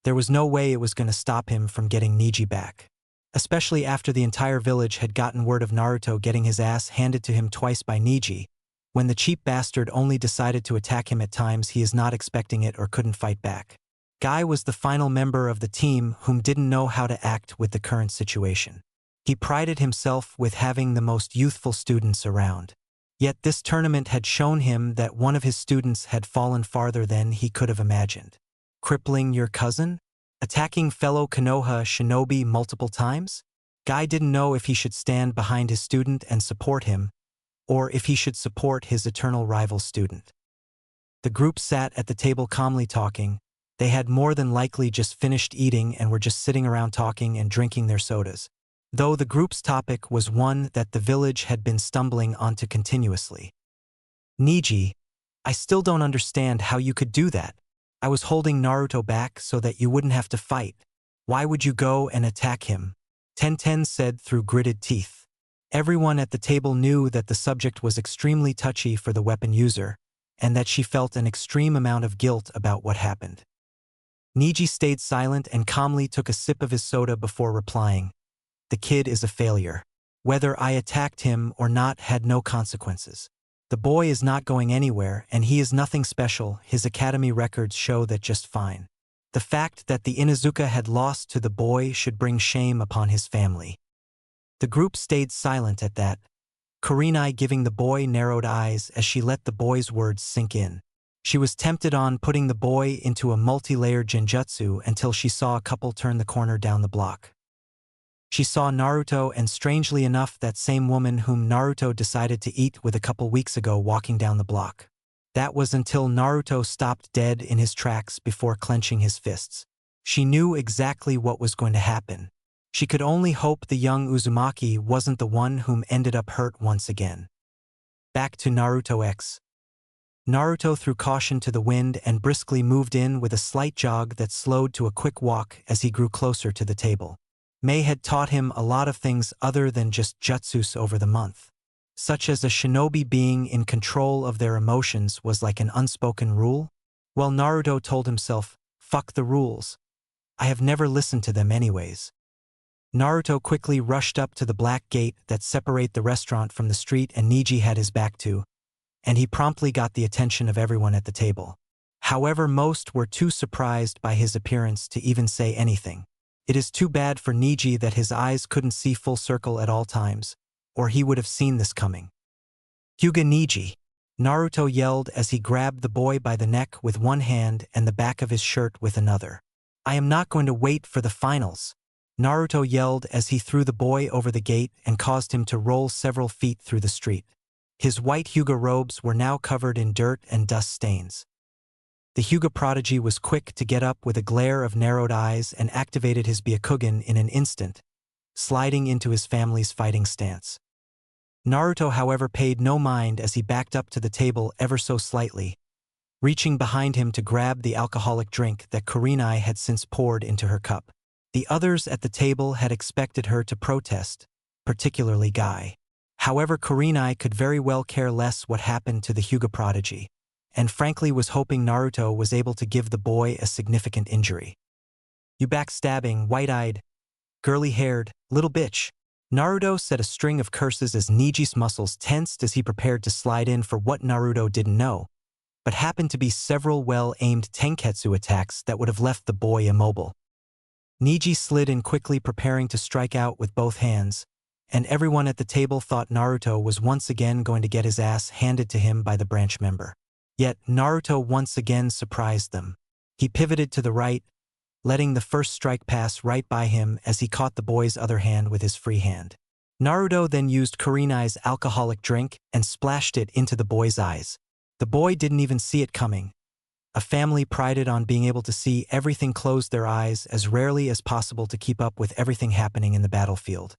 A: there was no way it was going to stop him from getting Niji back. Especially after the entire village had gotten word of Naruto getting his ass handed to him twice by Niji, when the cheap bastard only decided to attack him at times he is not expecting it or couldn't fight back. Guy was the final member of the team whom didn't know how to act with the current situation. He prided himself with having the most youthful students around. Yet this tournament had shown him that one of his students had fallen farther than he could have imagined. Crippling your cousin? Attacking fellow Konoha shinobi multiple times? Guy didn't know if he should stand behind his student and support him, or if he should support his eternal rival student. The group sat at the table calmly talking. They had more than likely just finished eating and were just sitting around talking and drinking their sodas. Though the group's topic was one that the village had been stumbling onto continuously. Niji, I still don't understand how you could do that. I was holding Naruto back so that you wouldn't have to fight. Why would you go and attack him? Tenten said through gritted teeth. Everyone at the table knew that the subject was extremely touchy for the weapon user, and that she felt an extreme amount of guilt about what happened. Niji stayed silent and calmly took a sip of his soda before replying. The kid is a failure. Whether I attacked him or not had no consequences. The boy is not going anywhere and he is nothing special. His academy records show that just fine. The fact that the Inuzuka had lost to the boy should bring shame upon his family. The group stayed silent at that, Kurenai giving the boy narrowed eyes as she let the boy's words sink in. She was tempted on putting the boy into a multi-layered genjutsu until she saw a couple turn the corner down the block. She saw Naruto and strangely enough that same woman whom Naruto decided to eat with a couple weeks ago walking down the block. That was until Naruto stopped dead in his tracks before clenching his fists. She knew exactly what was going to happen. She could only hope the young Uzumaki wasn't the one whom ended up hurt once again. Back to Naruto X. Naruto threw caution to the wind and briskly moved in with a slight jog that slowed to a quick walk as he grew closer to the table. Mei had taught him a lot of things other than just jutsus over the month. Such as a shinobi being in control of their emotions was like an unspoken rule. Well, Naruto told himself, fuck the rules. I have never listened to them anyways. Naruto quickly rushed up to the black gate that separate the restaurant from the street and Niji had his back to, and he promptly got the attention of everyone at the table. However, most were too surprised by his appearance to even say anything. It is too bad for Niji that his eyes couldn't see full circle at all times, or he would have seen this coming. Hyuga Niji! Naruto yelled as he grabbed the boy by the neck with one hand and the back of his shirt with another. I am not going to wait for the finals. Naruto yelled as he threw the boy over the gate and caused him to roll several feet through the street. His white Hyuga robes were now covered in dirt and dust stains. The Hyuga prodigy was quick to get up with a glare of narrowed eyes and activated his Byakugan in an instant, sliding into his family's fighting stance. Naruto, however, paid no mind as he backed up to the table ever so slightly, reaching behind him to grab the alcoholic drink that Kurenai had since poured into her cup. The others at the table had expected her to protest, particularly Guy. However, Kurenai could very well care less what happened to the Hyuga prodigy, and frankly was hoping Naruto was able to give the boy a significant injury. You backstabbing, white-eyed, girly-haired, little bitch. Naruto said a string of curses as Niji's muscles tensed as he prepared to slide in for what Naruto didn't know, but happened to be several well-aimed tenketsu attacks that would have left the boy immobile. Niji slid in quickly, preparing to strike out with both hands, and everyone at the table thought Naruto was once again going to get his ass handed to him by the branch member. Yet Naruto once again surprised them. He pivoted to the right, letting the first strike pass right by him as he caught the boy's other hand with his free hand. Naruto then used Kurenai's alcoholic drink and splashed it into the boy's eyes. The boy didn't even see it coming. A family prided on being able to see everything closed their eyes as rarely as possible to keep up with everything happening in the battlefield.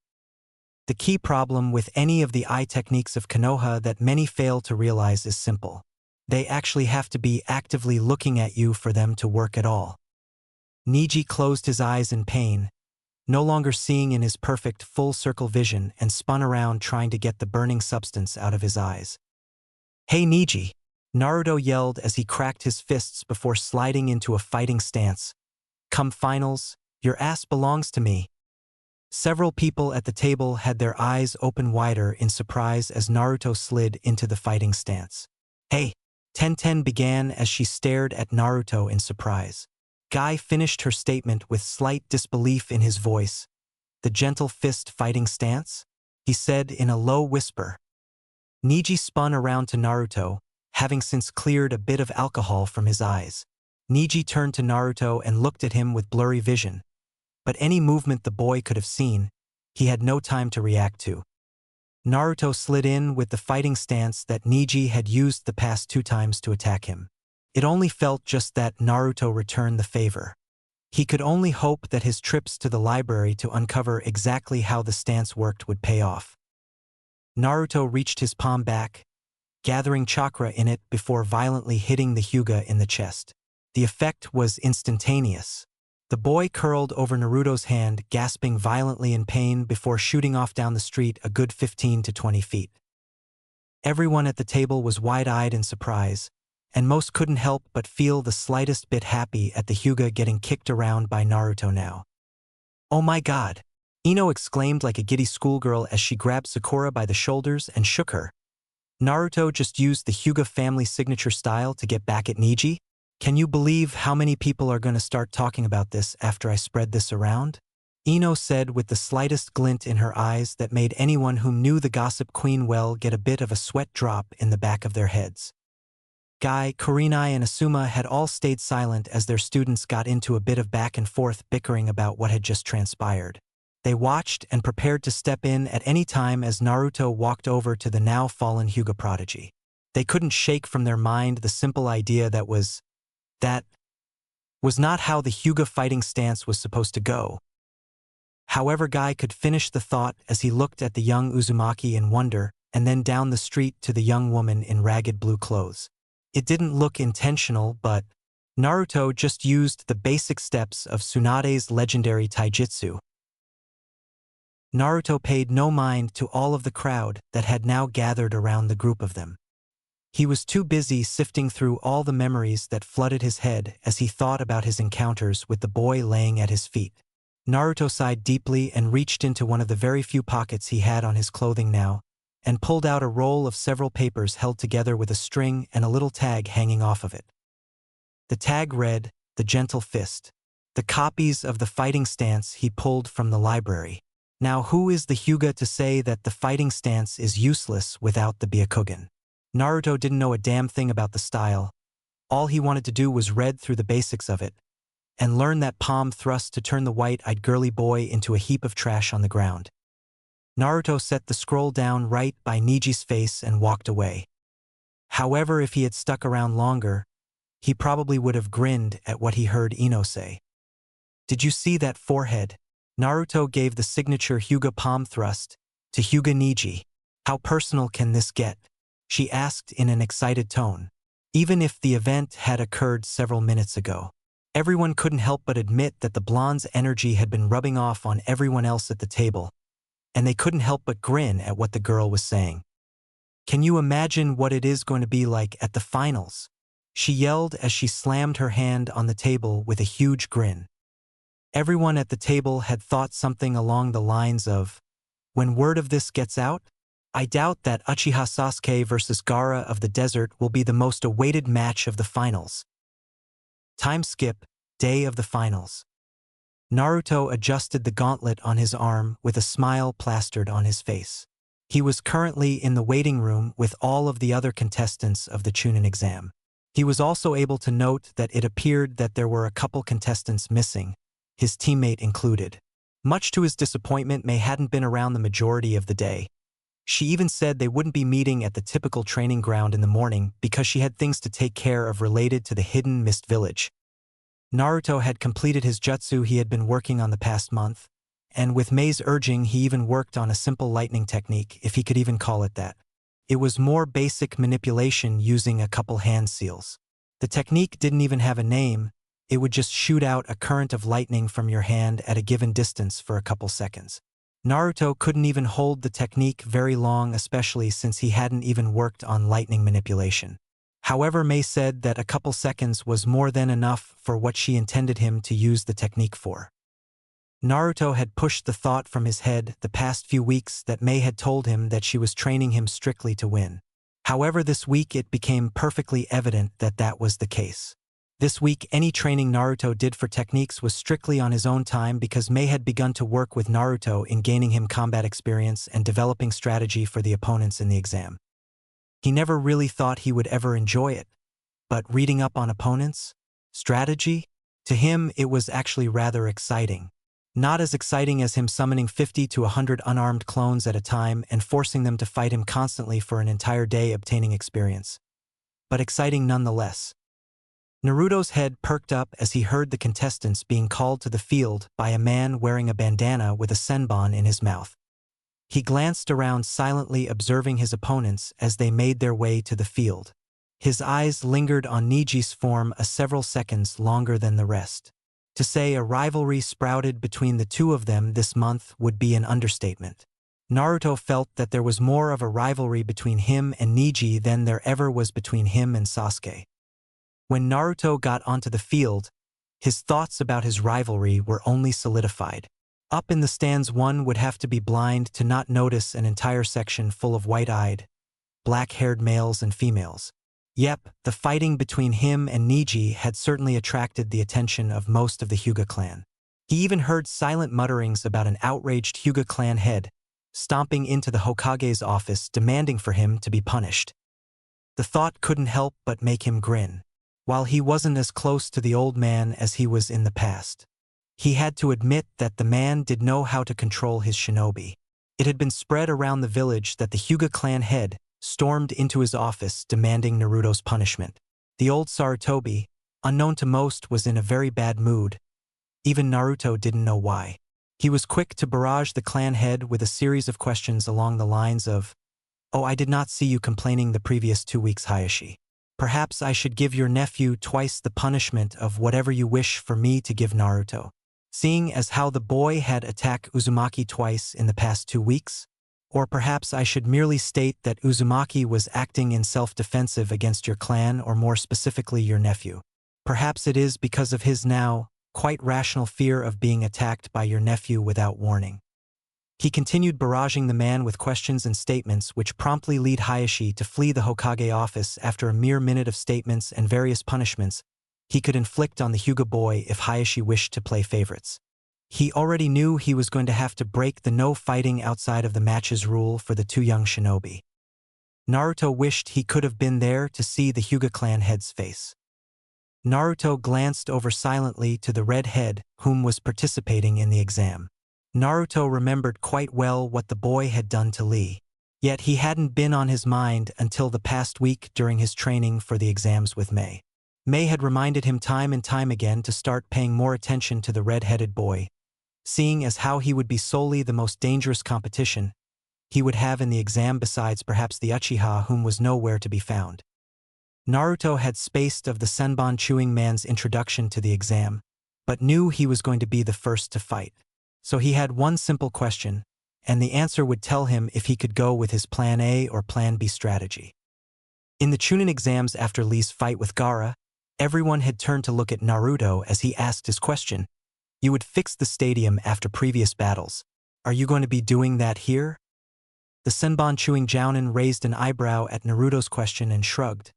A: The key problem with any of the eye techniques of Konoha that many fail to realize is simple. They actually have to be actively looking at you for them to work at all. Niji closed his eyes in pain, no longer seeing in his perfect full-circle vision, and spun around trying to get the burning substance out of his eyes. "Hey Niji!" Naruto yelled as he cracked his fists before sliding into a fighting stance. "Come finals, your ass belongs to me." Several people at the table had their eyes open wider in surprise as Naruto slid into the fighting stance. "Hey!" Tenten began as she stared at Naruto in surprise. Guy finished her statement with slight disbelief in his voice. "The gentle fist fighting stance?" he said in a low whisper. Niji spun around to Naruto, having since cleared a bit of alcohol from his eyes. Niji turned to Naruto and looked at him with blurry vision. But any movement the boy could have seen, he had no time to react to. Naruto slid in with the fighting stance that Niji had used the past 2 times to attack him. It only felt just that Naruto returned the favor. He could only hope that his trips to the library to uncover exactly how the stance worked would pay off. Naruto reached his palm back, gathering chakra in it before violently hitting the Hyuga in the chest. The effect was instantaneous. The boy curled over Naruto's hand, gasping violently in pain before shooting off down the street a good 15 to 20 feet. Everyone at the table was wide-eyed in surprise, and most couldn't help but feel the slightest bit happy at the Hyuga getting kicked around by Naruto now. "Oh my god!" Ino exclaimed like a giddy schoolgirl as she grabbed Sakura by the shoulders and shook her. "Naruto just used the Hyuga family signature style to get back at Niji? Can you believe how many people are going to start talking about this after I spread this around?" Ino said with the slightest glint in her eyes that made anyone who knew the gossip queen well get a bit of a sweat drop in the back of their heads. Guy, Kurenai, and Asuma had all stayed silent as their students got into a bit of back and forth bickering about what had just transpired. They watched and prepared to step in at any time as Naruto walked over to the now fallen Hyuga prodigy. They couldn't shake from their mind the simple idea that was not how the Hyuga fighting stance was supposed to go. However, Guy could finish the thought as he looked at the young Uzumaki in wonder and then down the street to the young woman in ragged blue clothes. It didn't look intentional, but Naruto just used the basic steps of Tsunade's legendary taijutsu. Naruto paid no mind to all of the crowd that had now gathered around the group of them. He was too busy sifting through all the memories that flooded his head as he thought about his encounters with the boy laying at his feet. Naruto sighed deeply and reached into one of the very few pockets he had on his clothing now, and pulled out a roll of several papers held together with a string and a little tag hanging off of it. The tag read, "The Gentle Fist." The copies of the fighting stance he pulled from the library. Now who is the Hyuga to say that the fighting stance is useless without the Byakugan? Naruto didn't know a damn thing about the style. All he wanted to do was read through the basics of it, and learn that palm thrust to turn the white-eyed girly boy into a heap of trash on the ground. Naruto set the scroll down right by Niji's face and walked away. However, if he had stuck around longer, he probably would have grinned at what he heard Ino say. "Did you see that forehead?" Naruto gave the signature Hyuga palm thrust to Hyuga Niji. "How personal can this get?" she asked in an excited tone. Even if the event had occurred several minutes ago, everyone couldn't help but admit that the blonde's energy had been rubbing off on everyone else at the table, and they couldn't help but grin at what the girl was saying. "Can you imagine what it is going to be like at the finals?" she yelled as she slammed her hand on the table with a huge grin. Everyone at the table had thought something along the lines of, "When word of this gets out, I doubt that Uchiha Sasuke versus Gaara of the Desert will be the most awaited match of the finals." Time skip, day of the finals. Naruto adjusted the gauntlet on his arm with a smile plastered on his face. He was currently in the waiting room with all of the other contestants of the Chunin exam. He was also able to note that it appeared that there were a couple contestants missing, his teammate included. Much to his disappointment, May hadn't been around the majority of the day. She even said they wouldn't be meeting at the typical training ground in the morning because she had things to take care of related to the hidden mist village. Naruto had completed his jutsu he had been working on the past month, and with May's urging he even worked on a simple lightning technique, if he could even call it that. It was more basic manipulation using a couple hand seals. The technique didn't even have a name, it would just shoot out a current of lightning from your hand at a given distance for a couple seconds. Naruto couldn't even hold the technique very long, especially since he hadn't even worked on lightning manipulation. However, Mei said that a couple seconds was more than enough for what she intended him to use the technique for. Naruto had pushed the thought from his head the past few weeks that Mei had told him that she was training him strictly to win. However, this week it became perfectly evident that that was the case. This week, any training Naruto did for techniques was strictly on his own time because Mei had begun to work with Naruto in gaining him combat experience and developing strategy for the opponents in the exam. He never really thought he would ever enjoy it, but reading up on opponents? Strategy? To him, it was actually rather exciting. Not as exciting as him summoning 50 to 100 unarmed clones at a time and forcing them to fight him constantly for an entire day obtaining experience. But exciting nonetheless. Naruto's head perked up as he heard the contestants being called to the field by a man wearing a bandana with a senbon in his mouth. He glanced around silently observing his opponents as they made their way to the field. His eyes lingered on Niji's form several seconds longer than the rest. To say a rivalry sprouted between the two of them this month would be an understatement. Naruto felt that there was more of a rivalry between him and Niji than there ever was between him and Sasuke. When Naruto got onto the field, his thoughts about his rivalry were only solidified. Up in the stands, one would have to be blind to not notice an entire section full of white-eyed, black-haired males and females. Yep, the fighting between him and Niji had certainly attracted the attention of most of the Hyuga clan. He even heard silent mutterings about an outraged Hyuga clan head stomping into the Hokage's office demanding for him to be punished. The thought couldn't help but make him grin. While he wasn't as close to the old man as he was in the past, he had to admit that the man did know how to control his shinobi. It had been spread around the village that the Hyuga clan head stormed into his office demanding Naruto's punishment. The old Sarutobi, unknown to most, was in a very bad mood. Even Naruto didn't know why. He was quick to barrage the clan head with a series of questions along the lines of, "Oh, I did not see you complaining the previous 2 weeks, Hayashi. Perhaps I should give your nephew twice the punishment of whatever you wish for me to give Naruto, seeing as how the boy had attacked Uzumaki twice in the past 2 weeks? Or perhaps I should merely state that Uzumaki was acting in self-defensive against your clan, or more specifically your nephew. Perhaps it is because of his now quite rational fear of being attacked by your nephew without warning." He continued barraging the man with questions and statements which promptly lead Hayashi to flee the Hokage office. After a mere minute of statements and various punishments he could inflict on the Hyuga boy if Hayashi wished to play favorites. He already knew he was going to have to break the no fighting outside of the matches rule for the two young shinobi. Naruto wished he could have been there to see the Hyuga clan head's face. Naruto glanced over silently to the red head whom was participating in the exam. Naruto remembered quite well what the boy had done to Lee. Yet he hadn't been on his mind until the past week during his training for the exams with Mei. Mei had reminded him time and time again to start paying more attention to the red-headed boy, seeing as how he would be solely the most dangerous competition he would have in the exam besides perhaps the Uchiha whom was nowhere to be found. Naruto had spaced of the senbon chewing man's introduction to the exam, but knew he was going to be the first to fight. So he had one simple question, and the answer would tell him if he could go with his Plan A or Plan B strategy. In the Chunin exams after Lee's fight with Gaara, everyone had turned to look at Naruto as he asked his question. "You would fix the stadium after previous battles. Are you going to be doing that here?" The senbon chewing Jounin raised an eyebrow at Naruto's question and shrugged.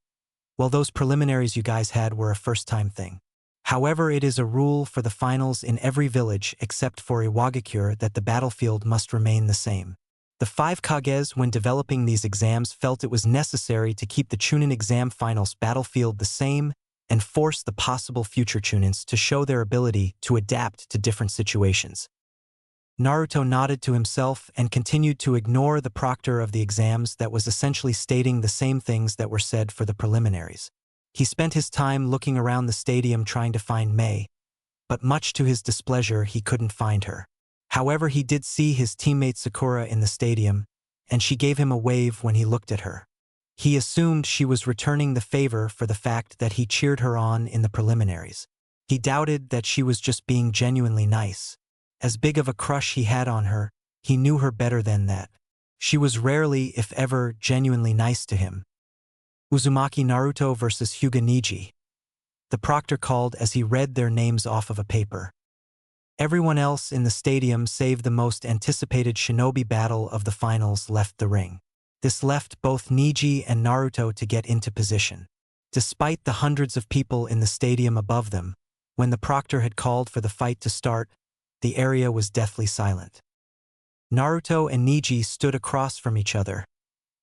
A: "Well, those preliminaries you guys had were a first-time thing. However, it is a rule for the finals in every village except for Iwagakure that the battlefield must remain the same. The 5 Kages, when developing these exams, felt it was necessary to keep the Chunin exam finals battlefield the same and force the possible future Chunins to show their ability to adapt to different situations." Naruto nodded to himself and continued to ignore the proctor of the exams that was essentially stating the same things that were said for the preliminaries. He spent his time looking around the stadium trying to find Mei, but much to his displeasure he couldn't find her. However, he did see his teammate Sakura in the stadium, and she gave him a wave when he looked at her. He assumed she was returning the favor for the fact that he cheered her on in the preliminaries. He doubted that she was just being genuinely nice. As big of a crush he had on her, he knew her better than that. She was rarely, if ever, genuinely nice to him. Uzumaki Naruto versus Hyuga Niji. The proctor called as he read their names off of a paper. Everyone else in the stadium save the most anticipated shinobi battle of the finals left the ring. This left both Niji and Naruto to get into position. Despite the hundreds of people in the stadium above them, when the proctor had called for the fight to start, the area was deathly silent. Naruto and Niji stood across from each other,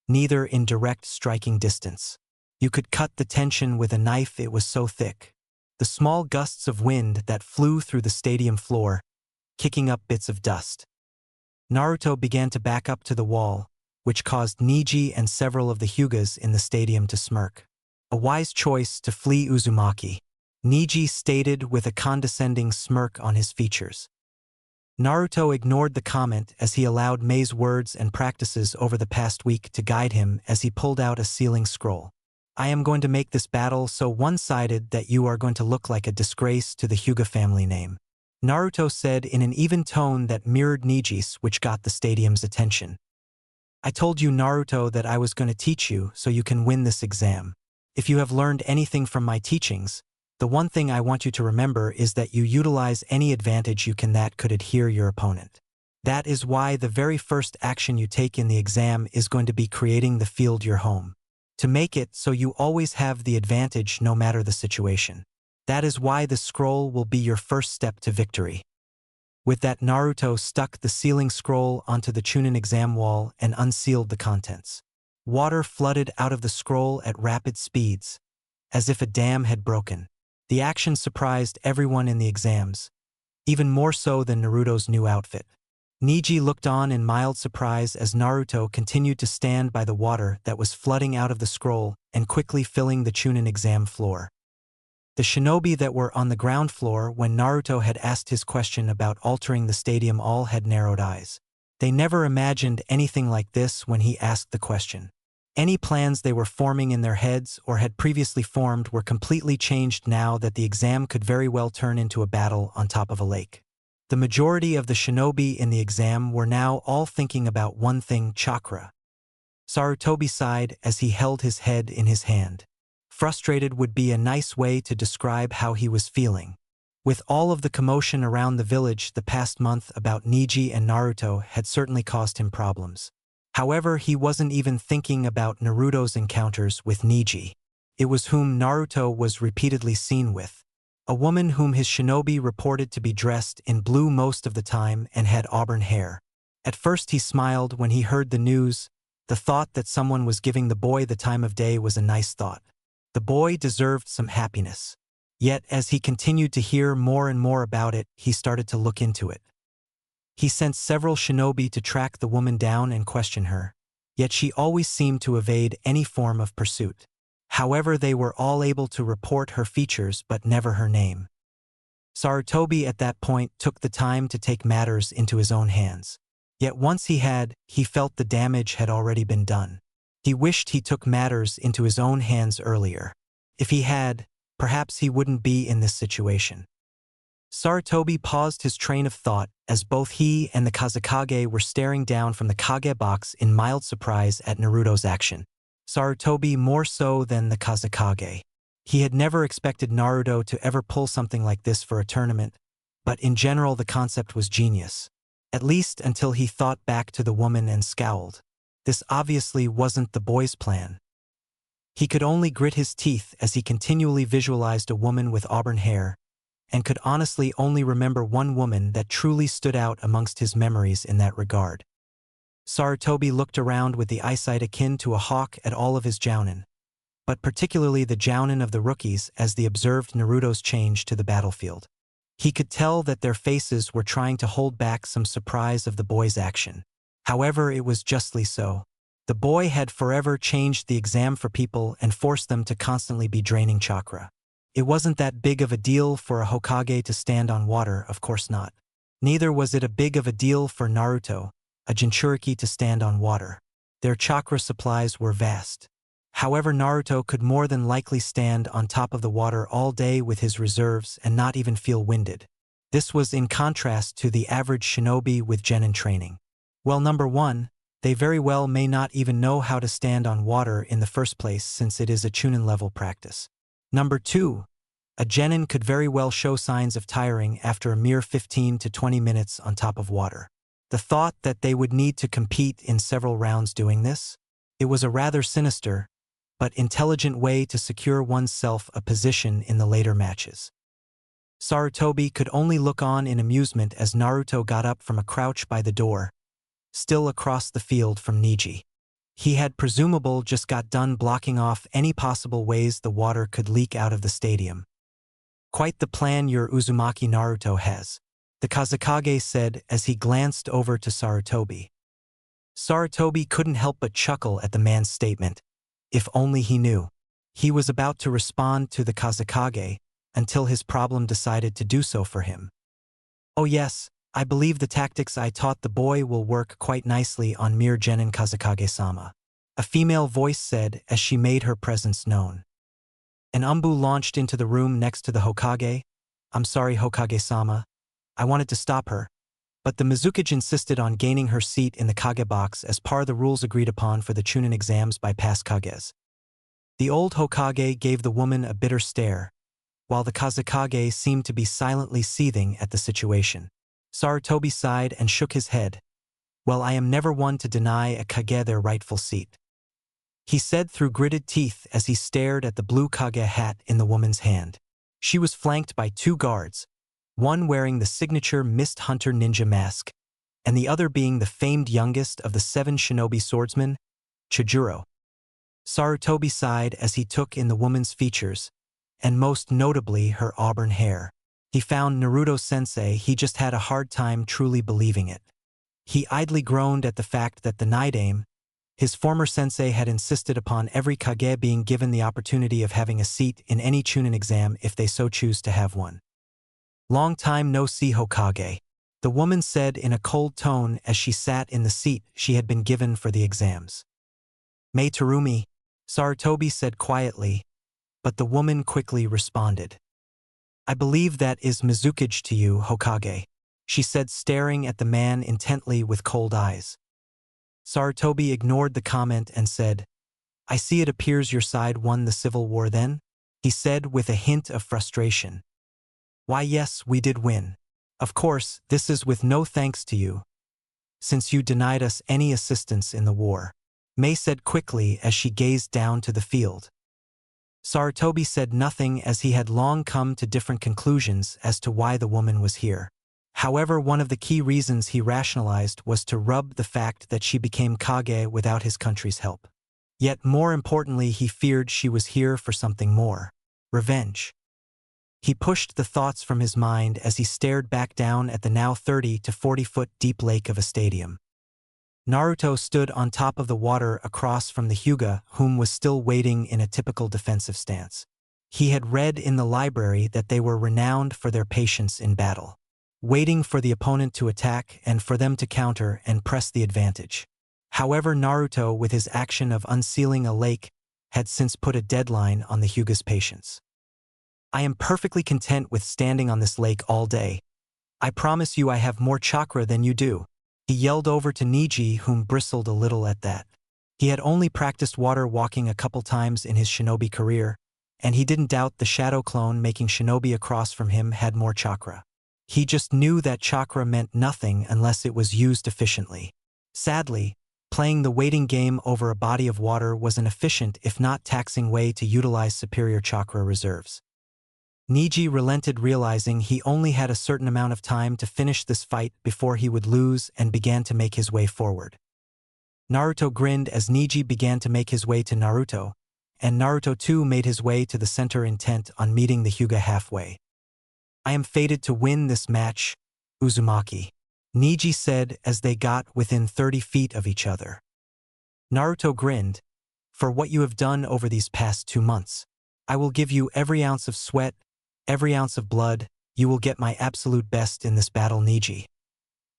A: neither in direct striking distance. You could cut the tension with a knife, it was so thick. The small gusts of wind that flew through the stadium floor, kicking up bits of dust. Naruto began to back up to the wall, which caused Niji and several of the Hyugas in the stadium to smirk. A wise choice to flee Uzumaki, Niji stated with a condescending smirk on his features. Naruto ignored the comment as he allowed Mei's words and practices over the past week to guide him as he pulled out a sealing scroll. I am going to make this battle so one-sided that you are going to look like a disgrace to the Hyuga family name. Naruto said in an even tone that mirrored Niji's, which got the stadium's attention. I told you, Naruto, that I was going to teach you so you can win this exam. If you have learned anything from my teachings, the one thing I want you to remember is that you utilize any advantage you can that could adhere your opponent. That is why the very first action you take in the exam is going to be creating the field your home. To make it so you always have the advantage no matter the situation. That is why the scroll will be your first step to victory. With that, Naruto stuck the sealing scroll onto the Chunin exam wall and unsealed the contents. Water flooded out of the scroll at rapid speeds, as if a dam had broken. The action surprised everyone in the exams, even more so than Naruto's new outfit. Niji looked on in mild surprise as Naruto continued to stand by the water that was flooding out of the scroll and quickly filling the Chunin exam floor. The shinobi that were on the ground floor when Naruto had asked his question about altering the stadium all had narrowed eyes. They never imagined anything like this when he asked the question. Any plans they were forming in their heads or had previously formed were completely changed now that the exam could very well turn into a battle on top of a lake. The majority of the shinobi in the exam were now all thinking about one thing: chakra. Sarutobi sighed as he held his head in his hand. Frustrated would be a nice way to describe how he was feeling. With all of the commotion around the village the past month about Niji and Naruto had certainly caused him problems. However, he wasn't even thinking about Naruto's encounters with Niji. It was whom Naruto was repeatedly seen with. A woman whom his shinobi reported to be dressed in blue most of the time and had auburn hair. At first he smiled when he heard the news. The thought that someone was giving the boy the time of day was a nice thought. The boy deserved some happiness. Yet as he continued to hear more and more about it, he started to look into it. He sent several shinobi to track the woman down and question her, yet she always seemed to evade any form of pursuit. However, they were all able to report her features but never her name. Sarutobi at that point took the time to take matters into his own hands. Yet once he felt the damage had already been done. He wished he took matters into his own hands earlier. If he had, perhaps he wouldn't be in this situation. Sarutobi paused his train of thought as both he and the Kazekage were staring down from the Kage box in mild surprise at Naruto's action. Sarutobi more so than the Kazekage. He had never expected Naruto to ever pull something like this for a tournament, but in general the concept was genius. At least until he thought back to the woman and scowled. This obviously wasn't the boy's plan. He could only grit his teeth as he continually visualized a woman with auburn hair, and could honestly only remember one woman that truly stood out amongst his memories in that regard. Sarutobi looked around with the eyesight akin to a hawk at all of his jounin, but particularly the jounin of the rookies as they observed Naruto's change to the battlefield. He could tell that their faces were trying to hold back some surprise of the boy's action. However, it was justly so. The boy had forever changed the exam for people and forced them to constantly be draining chakra. It wasn't that big of a deal for a Hokage to stand on water, of course not. Neither was it a big of a deal for Naruto, a Jinchuriki, to stand on water. Their chakra supplies were vast. However, Naruto could more than likely stand on top of the water all day with his reserves and not even feel winded. This was in contrast to the average shinobi with genin training. Well, number one, they very well may not even know how to stand on water in the first place since it is a Chunin level practice. Number two, a genin could very well show signs of tiring after a mere 15 to 20 minutes on top of water. The thought that they would need to compete in several rounds doing this? It was a rather sinister, but intelligent way to secure oneself a position in the later matches. Sarutobi could only look on in amusement as Naruto got up from a crouch by the door, still across the field from Neji. He had presumably just got done blocking off any possible ways the water could leak out of the stadium. Quite the plan your Uzumaki Naruto has, the Kazekage said as he glanced over to Sarutobi. Sarutobi couldn't help but chuckle at the man's statement. If only he knew. He was about to respond to the Kazekage until his problem decided to do so for him. Oh yes, I believe the tactics I taught the boy will work quite nicely on mere genin Kazekage-sama, a female voice said as she made her presence known. An Umbu launched into the room next to the Hokage. I'm sorry, Hokage-sama. I wanted to stop her, but the Mizukage insisted on gaining her seat in the Kage box as per the rules agreed upon for the Chunin exams by past Kages. The old Hokage gave the woman a bitter stare, while the Kazekage seemed to be silently seething at the situation. Sarutobi sighed and shook his head. Well, I am never one to deny a Kage their rightful seat, he said through gritted teeth as he stared at the blue Kage hat in the woman's hand. She was flanked by two guards, one wearing the signature Mist Hunter ninja mask, and the other being the famed youngest of the 7 shinobi swordsmen, Chijuro. Sarutobi sighed as he took in the woman's features, and most notably her auburn hair. He found Naruto-sensei, he just had a hard time truly believing it. He idly groaned at the fact that the Nidaime, his former sensei, had insisted upon every Kage being given the opportunity of having a seat in any Chunin exam if they so choose to have one. Long time no see, Hokage, the woman said in a cold tone as she sat in the seat she had been given for the exams. Mei Terumi, Sarutobi said quietly, but the woman quickly responded. I believe that is Mizukage to you, Hokage, she said, staring at the man intently with cold eyes. Sarutobi ignored the comment and said, I see it appears your side won the civil war then? He said with a hint of frustration. Why yes, we did win. Of course, this is with no thanks to you, since you denied us any assistance in the war, Mei said quickly as she gazed down to the field. Sarutobi said nothing as he had long come to different conclusions as to why the woman was here. However, one of the key reasons he rationalized was to rub the fact that she became Kage without his country's help. Yet more importantly, he feared she was here for something more. Revenge. He pushed the thoughts from his mind as he stared back down at the now 30 to 40-foot deep lake of a stadium. Naruto stood on top of the water across from the Hyuga, whom was still waiting in a typical defensive stance. He had read in the library that they were renowned for their patience in battle, waiting for the opponent to attack and for them to counter and press the advantage. However, Naruto, with his action of unsealing a lake, had since put a deadline on the Hyuga's patience. I am perfectly content with standing on this lake all day. I promise you I have more chakra than you do, he yelled over to Neji, whom bristled a little at that. He had only practiced water walking a couple times in his shinobi career, and he didn't doubt the shadow clone making shinobi across from him had more chakra. He just knew that chakra meant nothing unless it was used efficiently. Sadly, playing the waiting game over a body of water was an efficient if not taxing way to utilize superior chakra reserves. Neji relented, realizing he only had a certain amount of time to finish this fight before he would lose, and began to make his way forward. Naruto grinned as Neji began to make his way to Naruto, and Naruto too made his way to the center, intent on meeting the Hyuga halfway. I am fated to win this match, Uzumaki, Neji said as they got within 30 feet of each other. Naruto grinned. For what you have done over these past 2 months, I will give you every ounce of sweat, every ounce of blood. You will get my absolute best in this battle, Neji.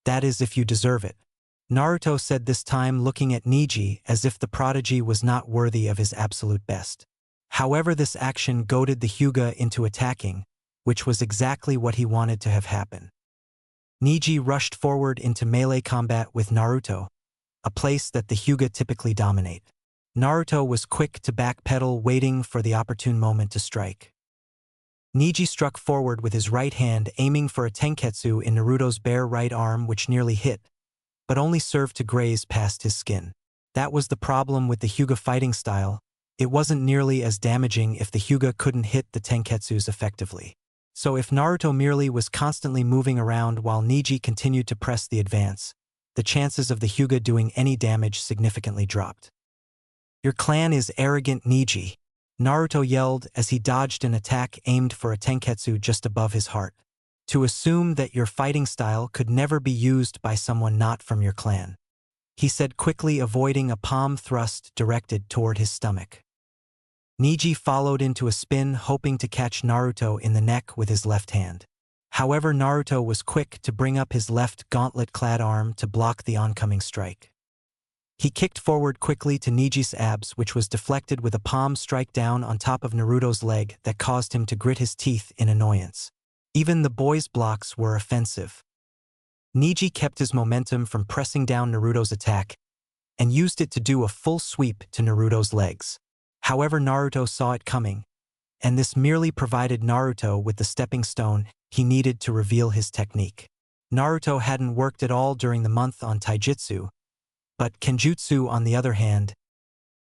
A: That is if you deserve it. Naruto said, this time looking at Neji as if the prodigy was not worthy of his absolute best. However, this action goaded the Hyuga into attacking, which was exactly what he wanted to have happen. Neji rushed forward into melee combat with Naruto, a place that the Hyuga typically dominate. Naruto was quick to backpedal, waiting for the opportune moment to strike. Neji struck forward with his right hand, aiming for a tenketsu in Naruto's bare right arm, which nearly hit, but only served to graze past his skin. That was the problem with the Hyuga fighting style. It wasn't nearly as damaging if the Hyuga couldn't hit the tenketsus effectively. So if Naruto merely was constantly moving around while Neji continued to press the advance, the chances of the Hyuga doing any damage significantly dropped. "Your clan is arrogant, Neji," Naruto yelled as he dodged an attack aimed for a tenketsu just above his heart. "To assume that your fighting style could never be used by someone not from your clan," he said, quickly avoiding a palm thrust directed toward his stomach. Neji followed into a spin, hoping to catch Naruto in the neck with his left hand. However, Naruto was quick to bring up his left gauntlet-clad arm to block the oncoming strike. He kicked forward quickly to Neji's abs, which was deflected with a palm strike down on top of Naruto's leg that caused him to grit his teeth in annoyance. Even the boy's blocks were offensive. Neji kept his momentum from pressing down Naruto's attack and used it to do a full sweep to Naruto's legs. However, Naruto saw it coming, and this merely provided Naruto with the stepping stone he needed to reveal his technique. Naruto hadn't worked at all during the month on taijutsu, but kenjutsu on the other hand.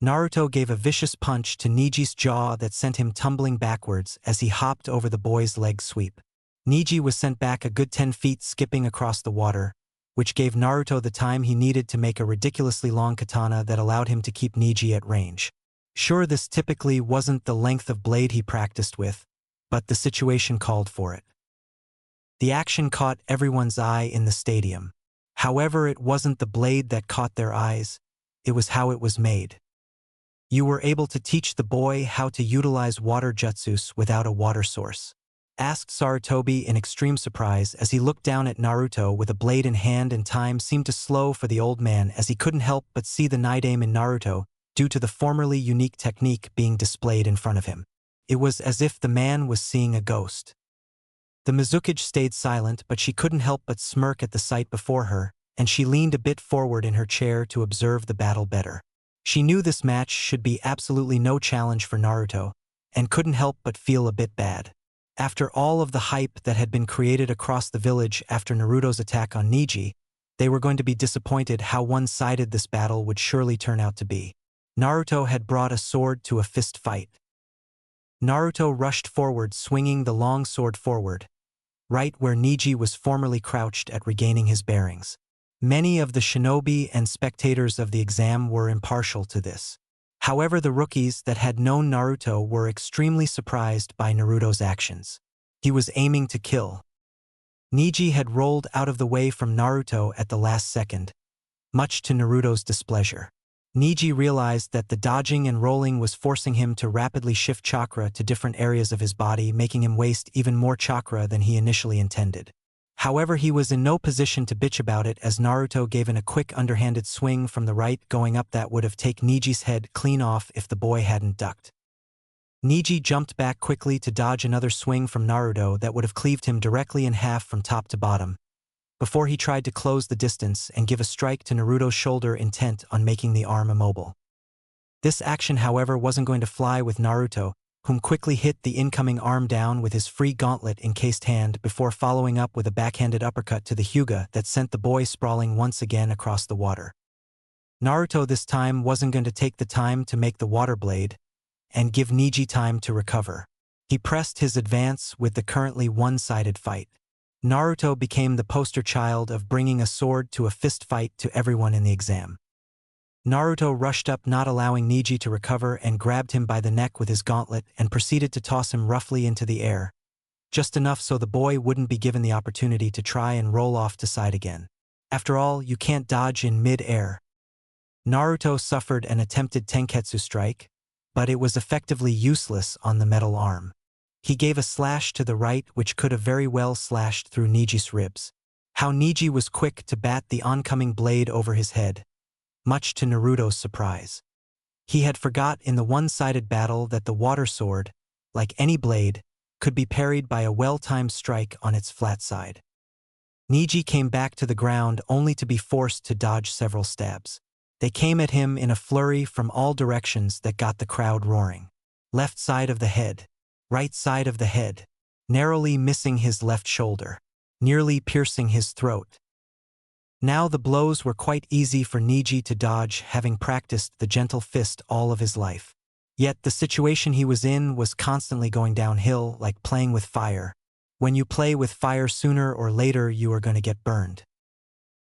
A: Naruto gave a vicious punch to Neji's jaw that sent him tumbling backwards as he hopped over the boy's leg sweep. Neji was sent back a good 10 feet, skipping across the water, which gave Naruto the time he needed to make a ridiculously long katana that allowed him to keep Neji at range. Sure, this typically wasn't the length of blade he practiced with, but the situation called for it. The action caught everyone's eye in the stadium. However, it wasn't the blade that caught their eyes, it was how it was made. "You were able to teach the boy how to utilize water jutsus without a water source?" asked Sarutobi in extreme surprise as he looked down at Naruto with a blade in hand, and time seemed to slow for the old man as he couldn't help but see the Nidaime in Naruto due to the formerly unique technique being displayed in front of him. It was as if the man was seeing a ghost. The Mizukage stayed silent, but she couldn't help but smirk at the sight before her, and she leaned a bit forward in her chair to observe the battle better. She knew this match should be absolutely no challenge for Naruto, and couldn't help but feel a bit bad. After all of the hype that had been created across the village after Naruto's attack on Neji, they were going to be disappointed how one-sided this battle would surely turn out to be. Naruto had brought a sword to a fist fight. Naruto rushed forward, swinging the long sword forward, right where Neji was formerly crouched at regaining his bearings. Many of the shinobi and spectators of the exam were impartial to this. However, the rookies that had known Naruto were extremely surprised by Naruto's actions. He was aiming to kill. Neji had rolled out of the way from Naruto at the last second, much to Naruto's displeasure. Neji realized that the dodging and rolling was forcing him to rapidly shift chakra to different areas of his body, making him waste even more chakra than he initially intended. However, he was in no position to bitch about it as Naruto gave in a quick underhanded swing from the right going up that would have taken Neji's head clean off if the boy hadn't ducked. Neji jumped back quickly to dodge another swing from Naruto that would have cleaved him directly in half from top to bottom, before he tried to close the distance and give a strike to Naruto's shoulder, intent on making the arm immobile. This action, however, wasn't going to fly with Naruto, whom quickly hit the incoming arm down with his free gauntlet-encased hand before following up with a backhanded uppercut to the Hyuga that sent the boy sprawling once again across the water. Naruto this time wasn't going to take the time to make the water blade and give Neji time to recover. He pressed his advance with the currently one-sided fight. Naruto became the poster child of bringing a sword to a fist fight to everyone in the exam. Naruto rushed up, not allowing Neji to recover, and grabbed him by the neck with his gauntlet and proceeded to toss him roughly into the air, just enough so the boy wouldn't be given the opportunity to try and roll off to side again. After all, you can't dodge in mid-air. Naruto suffered an attempted tenketsu strike, but it was effectively useless on the metal arm. He gave a slash to the right which could have very well slashed through Neji's ribs. How Niji was quick to bat the oncoming blade over his head, much to Naruto's surprise. He had forgot in the one-sided battle that the water sword, like any blade, could be parried by a well-timed strike on its flat side. Niji came back to the ground only to be forced to dodge several stabs. They came at him in a flurry from all directions that got the crowd roaring. Left side of the head, right side of the head, narrowly missing his left shoulder, nearly piercing his throat. Now the blows were quite easy for Niji to dodge, having practiced the gentle fist all of his life. Yet the situation he was in was constantly going downhill, like playing with fire. When you play with fire, sooner or later you are going to get burned.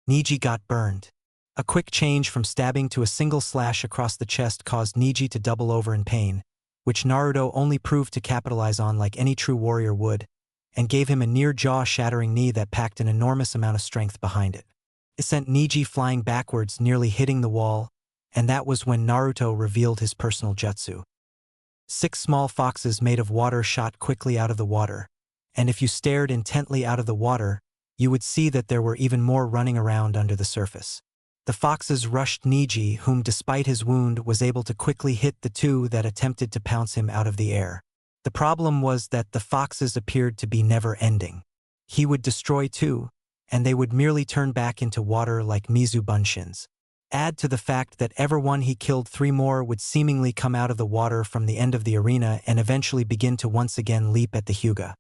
A: Niji got burned. A quick change from stabbing to a single slash across the chest caused Niji to double over in pain, which Naruto only proved to capitalize on like any true warrior would, and gave him a near jaw-shattering knee that packed an enormous amount of strength behind it. It sent Niji flying backwards, nearly hitting the wall, and that was when Naruto revealed his personal jutsu. 6 small foxes made of water shot quickly out of the water, and if you stared intently out of the water, you would see that there were even more running around under the surface. The foxes rushed Niji, whom despite his wound was able to quickly hit the 2 that attempted to pounce him out of the air. The problem was that the foxes appeared to be never-ending. He would destroy 2, and they would merely turn back into water like Mizu Bunshins. Add to the fact that every one he killed 3 more would seemingly come out of the water from the end of the arena and eventually begin to once again leap at the Hyuga.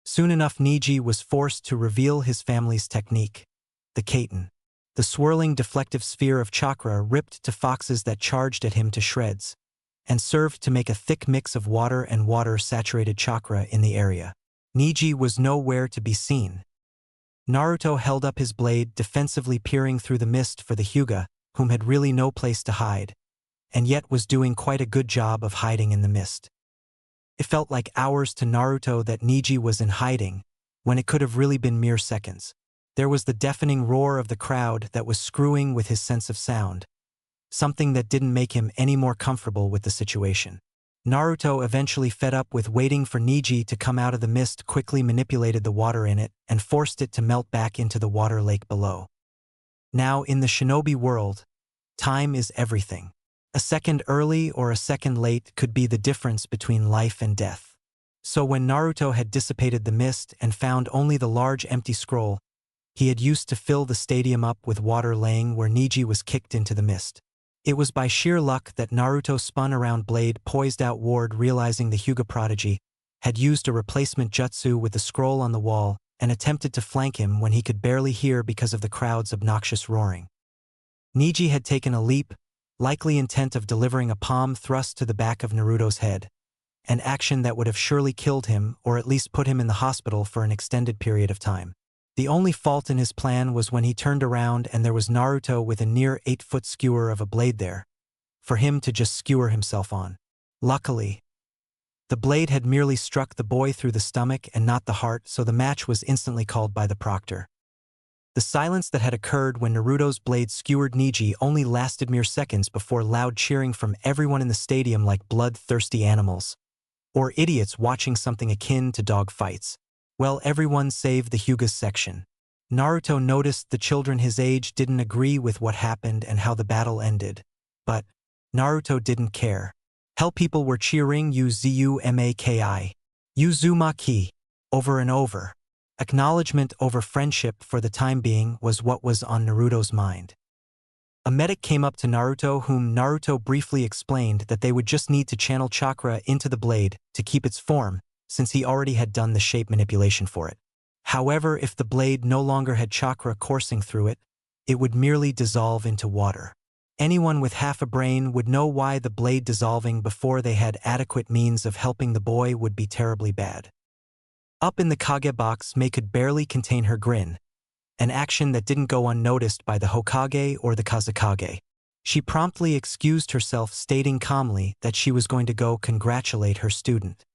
A: Soon enough Niji was forced to reveal his family's technique, the Kaiten. The swirling deflective sphere of chakra ripped to foxes that charged at him to shreds, and served to make a thick mix of water and water-saturated chakra in the area. Niji was nowhere to be seen. Naruto held up his blade, defensively peering through the mist for the Hyuga, whom had really no place to hide, and yet was doing quite a good job of hiding in the mist. It felt like hours to Naruto that Niji was in hiding, when it could have really been mere seconds. There was the deafening roar of the crowd that was screwing with his sense of sound, something that didn't make him any more comfortable with the situation. Naruto, eventually fed up with waiting for Niji to come out of the mist, quickly manipulated the water in it and forced it to melt back into the water lake below. Now, in the shinobi world, time is everything. A second early or a second late could be the difference between life and death. So when Naruto had dissipated the mist and found only the large empty scroll, he had used to fill the stadium up with water laying where Niji was kicked into the mist. It was by sheer luck that Naruto spun around blade poised outward, realizing the Hyuga prodigy had used a replacement jutsu with the scroll on the wall and attempted to flank him when he could barely hear because of the crowd's obnoxious roaring. Niji had taken a leap, likely intent of delivering a palm thrust to the back of Naruto's head, an action that would have surely killed him or at least put him in the hospital for an extended period of time. The only fault in his plan was when he turned around and there was Naruto with a near 8-foot skewer of a blade there, for him to just skewer himself on. Luckily, the blade had merely struck the boy through the stomach and not the heart, so the match was instantly called by the proctor. The silence that had occurred when Naruto's blade skewered Niji only lasted mere seconds before loud cheering from everyone in the stadium like bloodthirsty animals, or idiots watching something akin to dog fights. Well, everyone save the Hyuga's section. Naruto noticed the children his age didn't agree with what happened and how the battle ended. But Naruto didn't care. Hell, people were cheering Uzumaki, Uzumaki, over and over. Acknowledgement over friendship for the time being was what was on Naruto's mind. A medic came up to Naruto, whom Naruto briefly explained that they would just need to channel chakra into the blade to keep its form, since he already had done the shape manipulation for it. However, if the blade no longer had chakra coursing through it, it would merely dissolve into water. Anyone with half a brain would know why the blade dissolving before they had adequate means of helping the boy would be terribly bad. Up in the Kage box, Mei could barely contain her grin, an action that didn't go unnoticed by the Hokage or the Kazekage. She promptly excused herself, stating calmly that she was going to go congratulate her student.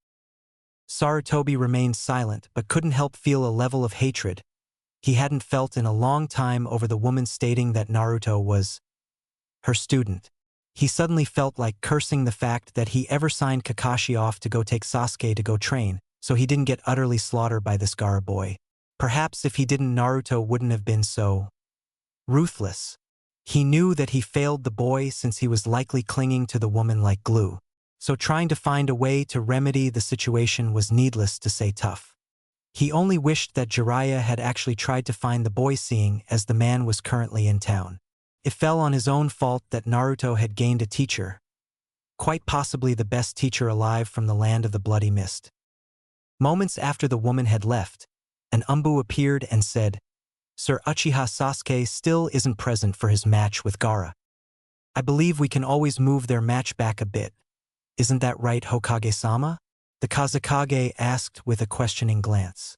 A: Sarutobi remained silent but couldn't help feel a level of hatred he hadn't felt in a long time over the woman stating that Naruto was her student. He suddenly felt like cursing the fact that he ever signed Kakashi off to go take Sasuke to go train, so he didn't get utterly slaughtered by this Gaara boy. Perhaps if he didn't, Naruto wouldn't have been so ruthless. He knew that he failed the boy since he was likely clinging to the woman like glue. So trying to find a way to remedy the situation was, needless to say, tough. He only wished that Jiraiya had actually tried to find the boy, seeing as the man was currently in town. It fell on his own fault that Naruto had gained a teacher, quite possibly the best teacher alive from the land of the bloody mist. Moments after the woman had left, an Umbu appeared and said, "Sir Uchiha Sasuke still isn't present for his match with Gaara. I believe we can always move their match back a bit. Isn't that right, Hokage-sama?" The Kazekage asked with a questioning glance.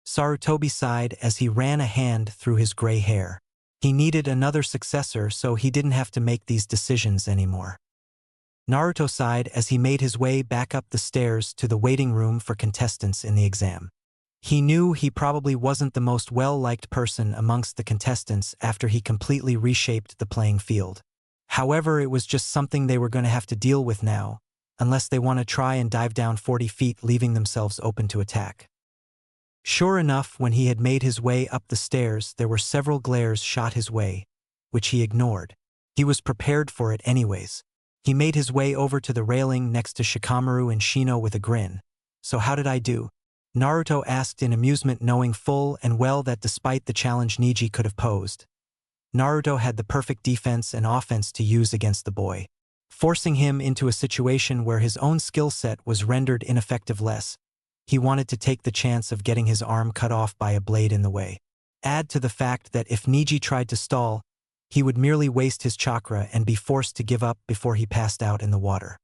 A: Sarutobi sighed as he ran a hand through his gray hair. He needed another successor, so he didn't have to make these decisions anymore. Naruto sighed as he made his way back up the stairs to the waiting room for contestants in the exam. He knew he probably wasn't the most well-liked person amongst the contestants after he completely reshaped the playing field. However, it was just something they were going to have to deal with now, unless they want to try and dive down 40 feet, leaving themselves open to attack. Sure enough, when he had made his way up the stairs, there were several glares shot his way, which he ignored. He was prepared for it anyways. He made his way over to the railing next to Shikamaru and Shino with a grin. "So how did I do?" Naruto asked in amusement, knowing full and well that despite the challenge Neji could have posed, Naruto had the perfect defense and offense to use against the boy, forcing him into a situation where his own skill set was rendered ineffective. He wanted to take the chance of getting his arm cut off by a blade in the way. Add to the fact that if Neji tried to stall, he would merely waste his chakra and be forced to give up before he passed out in the water.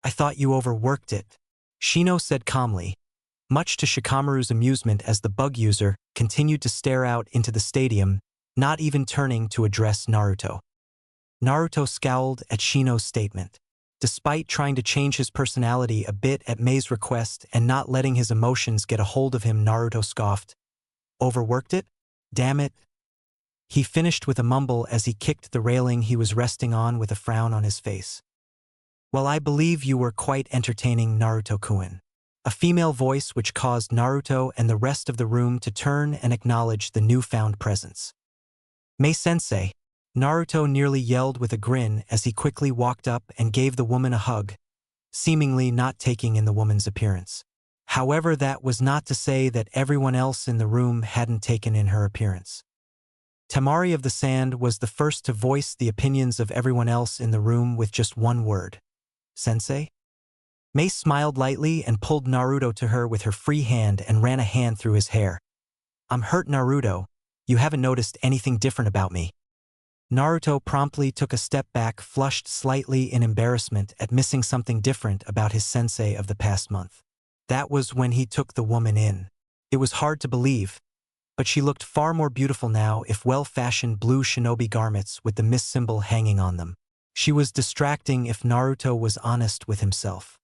A: "I thought you overworked it," Shino said calmly, much to Shikamaru's amusement as the bug user continued to stare out into the stadium, not even turning to address Naruto. Naruto scowled at Shino's statement. Despite trying to change his personality a bit at Mei's request and not letting his emotions get a hold of him, Naruto scoffed. "Overworked it? Damn it." He finished with a mumble as he kicked the railing he was resting on with a frown on his face. "Well, I believe you were quite entertaining, Naruto-kun." A female voice which caused Naruto and the rest of the room to turn and acknowledge the newfound presence. "Mei-sensei," Naruto nearly yelled with a grin as he quickly walked up and gave the woman a hug, seemingly not taking in the woman's appearance. However, that was not to say that everyone else in the room hadn't taken in her appearance. Temari of the Sand was the first to voice the opinions of everyone else in the room with just one word. "Sensei?" Mei smiled lightly and pulled Naruto to her with her free hand and ran a hand through his hair. "I'm hurt, Naruto. You haven't noticed anything different about me." Naruto promptly took a step back, flushed slightly in embarrassment at missing something different about his sensei of the past month. That was when he took the woman in. It was hard to believe, but she looked far more beautiful now in well-fashioned blue shinobi garments with the mist symbol hanging on them. She was distracting if Naruto was honest with himself.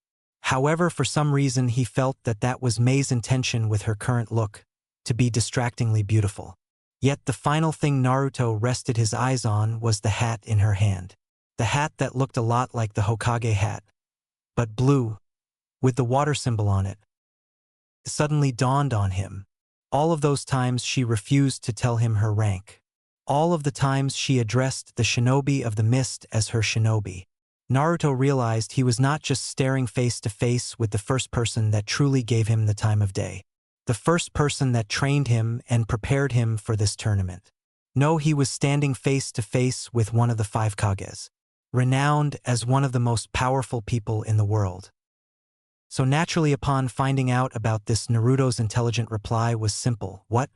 A: However, for some reason he felt that that was Mei's intention with her current look, to be distractingly beautiful. Yet the final thing Naruto rested his eyes on was the hat in her hand. The hat that looked a lot like the Hokage hat, but blue, with the water symbol on it. It suddenly dawned on him. All of those times she refused to tell him her rank. All of the times she addressed the shinobi of the mist as her shinobi. Naruto realized he was not just staring face to face with the first person that truly gave him the time of day. The first person that trained him and prepared him for this tournament. No, he was standing face to face with one of the 5 Kages, renowned as one of the most powerful people in the world. So naturally, upon finding out about this, Naruto's intelligent reply was simple. "What?"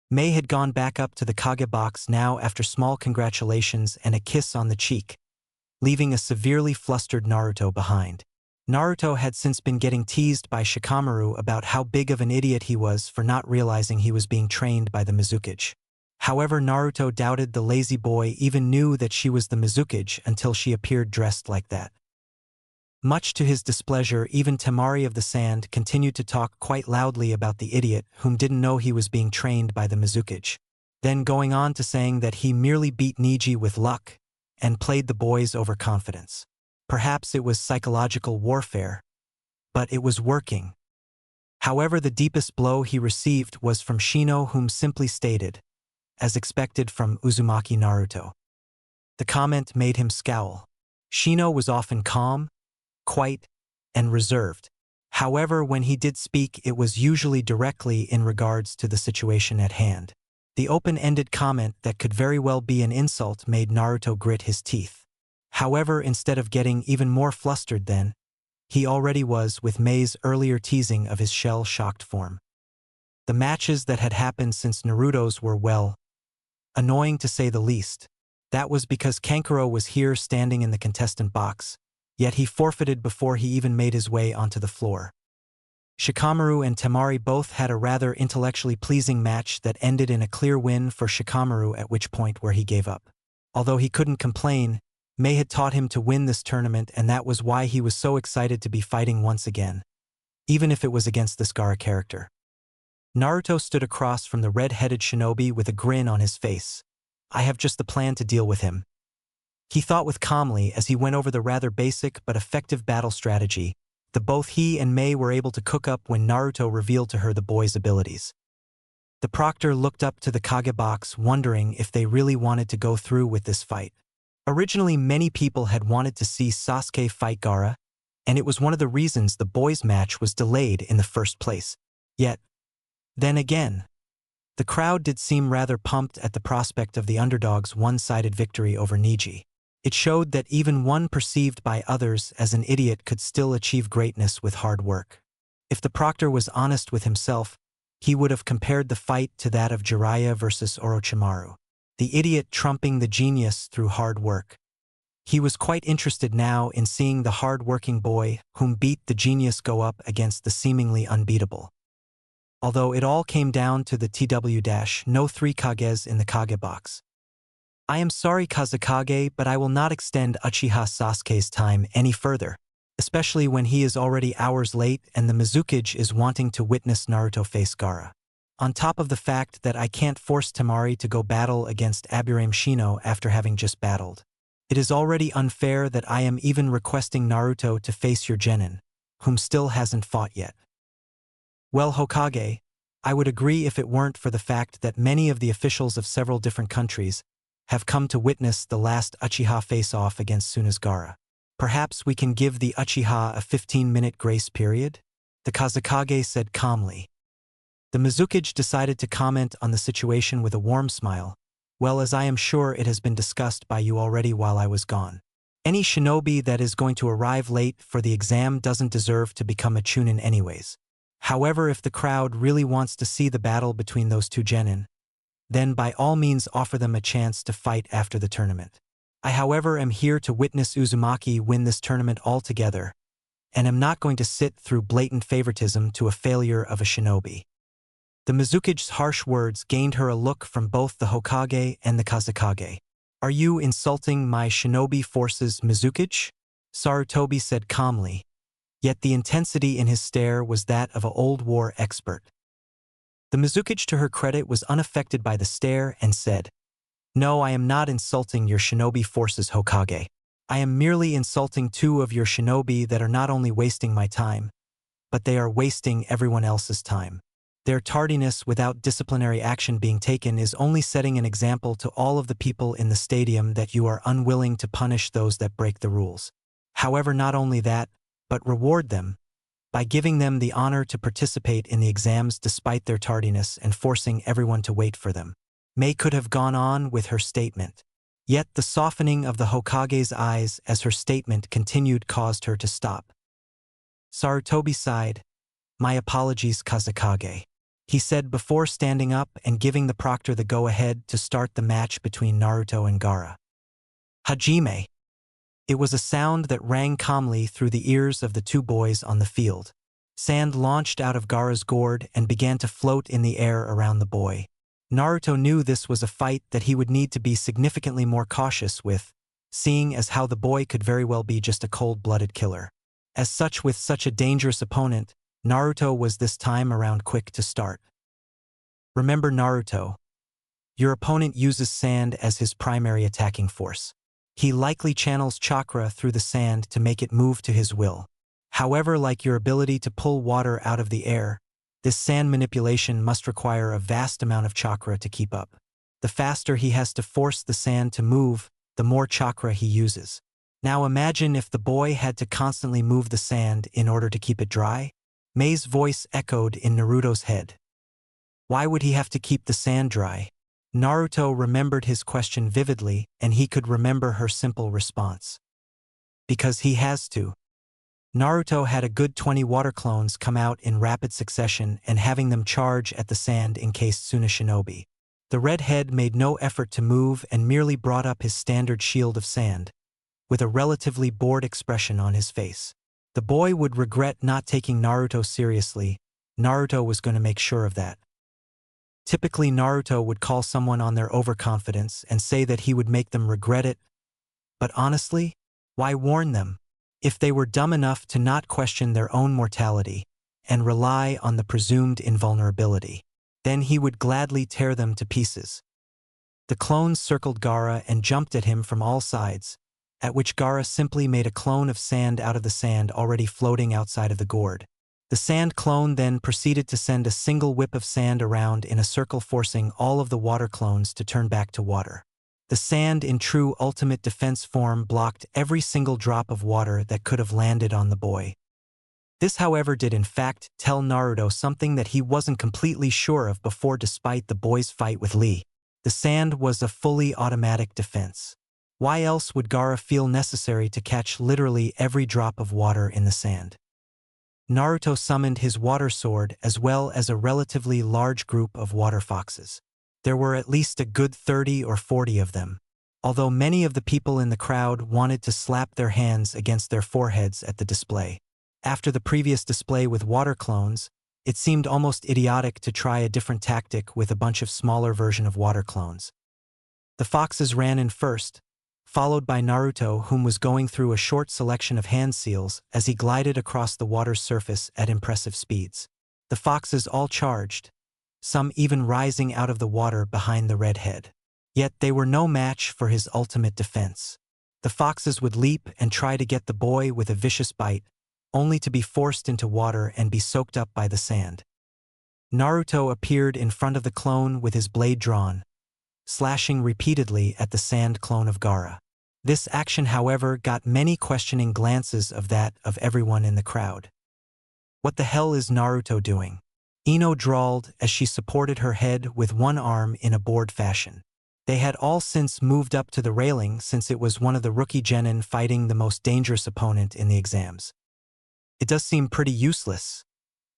A: Mei had gone back up to the Kage box now after small congratulations and a kiss on the cheek, leaving a severely flustered Naruto behind. Naruto had since been getting teased by Shikamaru about how big of an idiot he was for not realizing he was being trained by the Mizukage. However, Naruto doubted the lazy boy even knew that she was the Mizukage until she appeared dressed like that. Much to his displeasure, even Temari of the Sand continued to talk quite loudly about the idiot whom didn't know he was being trained by the Mizukage, then going on to saying that he merely beat Neji with luck and played the boy's overconfidence. Perhaps it was psychological warfare, but it was working. However, the deepest blow he received was from Shino, whom simply stated, as expected from Uzumaki Naruto. The comment made him scowl. Shino was often calm, quiet, and reserved. However, when he did speak, it was usually directly in regards to the situation at hand. The open-ended comment that could very well be an insult made Naruto grit his teeth. However, instead of getting even more flustered than he already was with Mei's earlier teasing of his shell-shocked form. The matches that had happened since Naruto's were, well, annoying to say the least. That was because Kankuro was here standing in the contestant box, yet he forfeited before he even made his way onto the floor. Shikamaru and Temari both had a rather intellectually pleasing match that ended in a clear win for Shikamaru, at which point where he gave up. Although he couldn't complain, Mei had taught him to win this tournament, and that was why he was so excited to be fighting once again, even if it was against this Gaara character. Naruto stood across from the red-headed shinobi with a grin on his face. I have just the plan to deal with him, he thought with calmly as he went over the rather basic but effective battle strategy that both he and Mei were able to cook up when Naruto revealed to her the boy's abilities. The proctor looked up to the Kage box, wondering if they really wanted to go through with this fight. Originally, many people had wanted to see Sasuke fight Gaara, and it was one of the reasons the boys' match was delayed in the first place. Yet, then again, the crowd did seem rather pumped at the prospect of the underdog's one-sided victory over Niji. It showed that even one perceived by others as an idiot could still achieve greatness with hard work. If the proctor was honest with himself, he would have compared the fight to that of Jiraiya versus Orochimaru, the idiot trumping the genius through hard work. He was quite interested now in seeing the hard-working boy whom beat the genius go up against the seemingly unbeatable. Although it all came down to the TW- three Kages in the Kage box. I am sorry, Kazekage, but I will not extend Uchiha Sasuke's time any further, especially when he is already hours late and the Mizukage is wanting to witness Naruto face Gaara. On top of the fact that I can't force Temari to go battle against Aburame Shino after having just battled. It is already unfair that I am even requesting Naruto to face your genin, whom still hasn't fought yet. Well, Hokage, I would agree if it weren't for the fact that many of the officials of several different countries have come to witness the last Uchiha face-off against Tsuna's Gaara. Perhaps we can give the Uchiha a 15-minute grace period? The Kazekage said calmly. The Mizukage decided to comment on the situation with a warm smile. Well, as I am sure it has been discussed by you already while I was gone. Any shinobi that is going to arrive late for the exam doesn't deserve to become a Chunin anyways. However, if the crowd really wants to see the battle between those two genin, then by all means offer them a chance to fight after the tournament. I, however, am here to witness Uzumaki win this tournament altogether, and am not going to sit through blatant favoritism to a failure of a shinobi. The Mizukage's harsh words gained her a look from both the Hokage and the Kazekage. Are you insulting my shinobi forces, Mizukage? Sarutobi said calmly, yet the intensity in his stare was that of an old war expert. The Mizukage, to her credit, was unaffected by the stare and said, No, I am not insulting your shinobi forces, Hokage. I am merely insulting two of your shinobi that are not only wasting my time, but they are wasting everyone else's time. Their tardiness without disciplinary action being taken is only setting an example to all of the people in the stadium that you are unwilling to punish those that break the rules. However, not only that, but reward them by giving them the honor to participate in the exams despite their tardiness and forcing everyone to wait for them. Mei could have gone on with her statement. Yet the softening of the Hokage's eyes as her statement continued caused her to stop. Sarutobi sighed. My apologies, Kazekage, he said before standing up and giving the proctor the go-ahead to start the match between Naruto and Gaara. Hajime. It was a sound that rang calmly through the ears of the two boys on the field. Sand launched out of Gaara's gourd and began to float in the air around the boy. Naruto knew this was a fight that he would need to be significantly more cautious with, seeing as how the boy could very well be just a cold-blooded killer. As such, with such a dangerous opponent, Naruto was this time around quick to start. Remember, Naruto, your opponent uses sand as his primary attacking force. He likely channels chakra through the sand to make it move to his will. However, like your ability to pull water out of the air, This sand manipulation must require a vast amount of chakra to keep up. The faster he has to force the sand to move, the more chakra he uses. Now imagine if the boy had to constantly move the sand in order to keep it dry. Mei's voice echoed in Naruto's head. Why would he have to keep the sand dry? Naruto remembered his question vividly, and he could remember her simple response. Because he has to. Naruto had a good 20 water clones come out in rapid succession and having them charge at the sand encased Suna Shinobi. The redhead made no effort to move and merely brought up his standard shield of sand, with a relatively bored expression on his face. The boy would regret not taking Naruto seriously. Naruto was going to make sure of that. Typically, Naruto would call someone on their overconfidence and say that he would make them regret it. But honestly, why warn them? If they were dumb enough to not question their own mortality and rely on the presumed invulnerability, then he would gladly tear them to pieces. The clones circled Gaara and jumped at him from all sides, at which Gaara simply made a clone of sand out of the sand already floating outside of the gourd. The sand clone then proceeded to send a single whip of sand around in a circle, forcing all of the water clones to turn back to water. The sand in true ultimate defense form blocked every single drop of water that could have landed on the boy. This, however, did in fact tell Naruto something that he wasn't completely sure of before. Despite the boy's fight with Lee, the sand was a fully automatic defense. Why else would Gaara feel necessary to catch literally every drop of water in the sand? Naruto summoned his water sword as well as a relatively large group of water foxes. There were at least a good 30 or 40 of them, although many of the people in the crowd wanted to slap their hands against their foreheads at the display. After the previous display with water clones, it seemed almost idiotic to try a different tactic with a bunch of smaller version of water clones. The foxes ran in first, followed by Naruto, whom was going through a short selection of hand seals as he glided across the water's surface at impressive speeds. The foxes all charged, some even rising out of the water behind the redhead. Yet they were no match for his ultimate defense. The foxes would leap and try to get the boy with a vicious bite, only to be forced into water and be soaked up by the sand. Naruto appeared in front of the clone with his blade drawn, slashing repeatedly at the sand clone of Gaara. This action, however, got many questioning glances of everyone in the crowd. What the hell is Naruto doing? Ino drawled as she supported her head with one arm in a bored fashion. They had all since moved up to the railing since it was one of the rookie genin fighting the most dangerous opponent in the exams. It does seem pretty useless,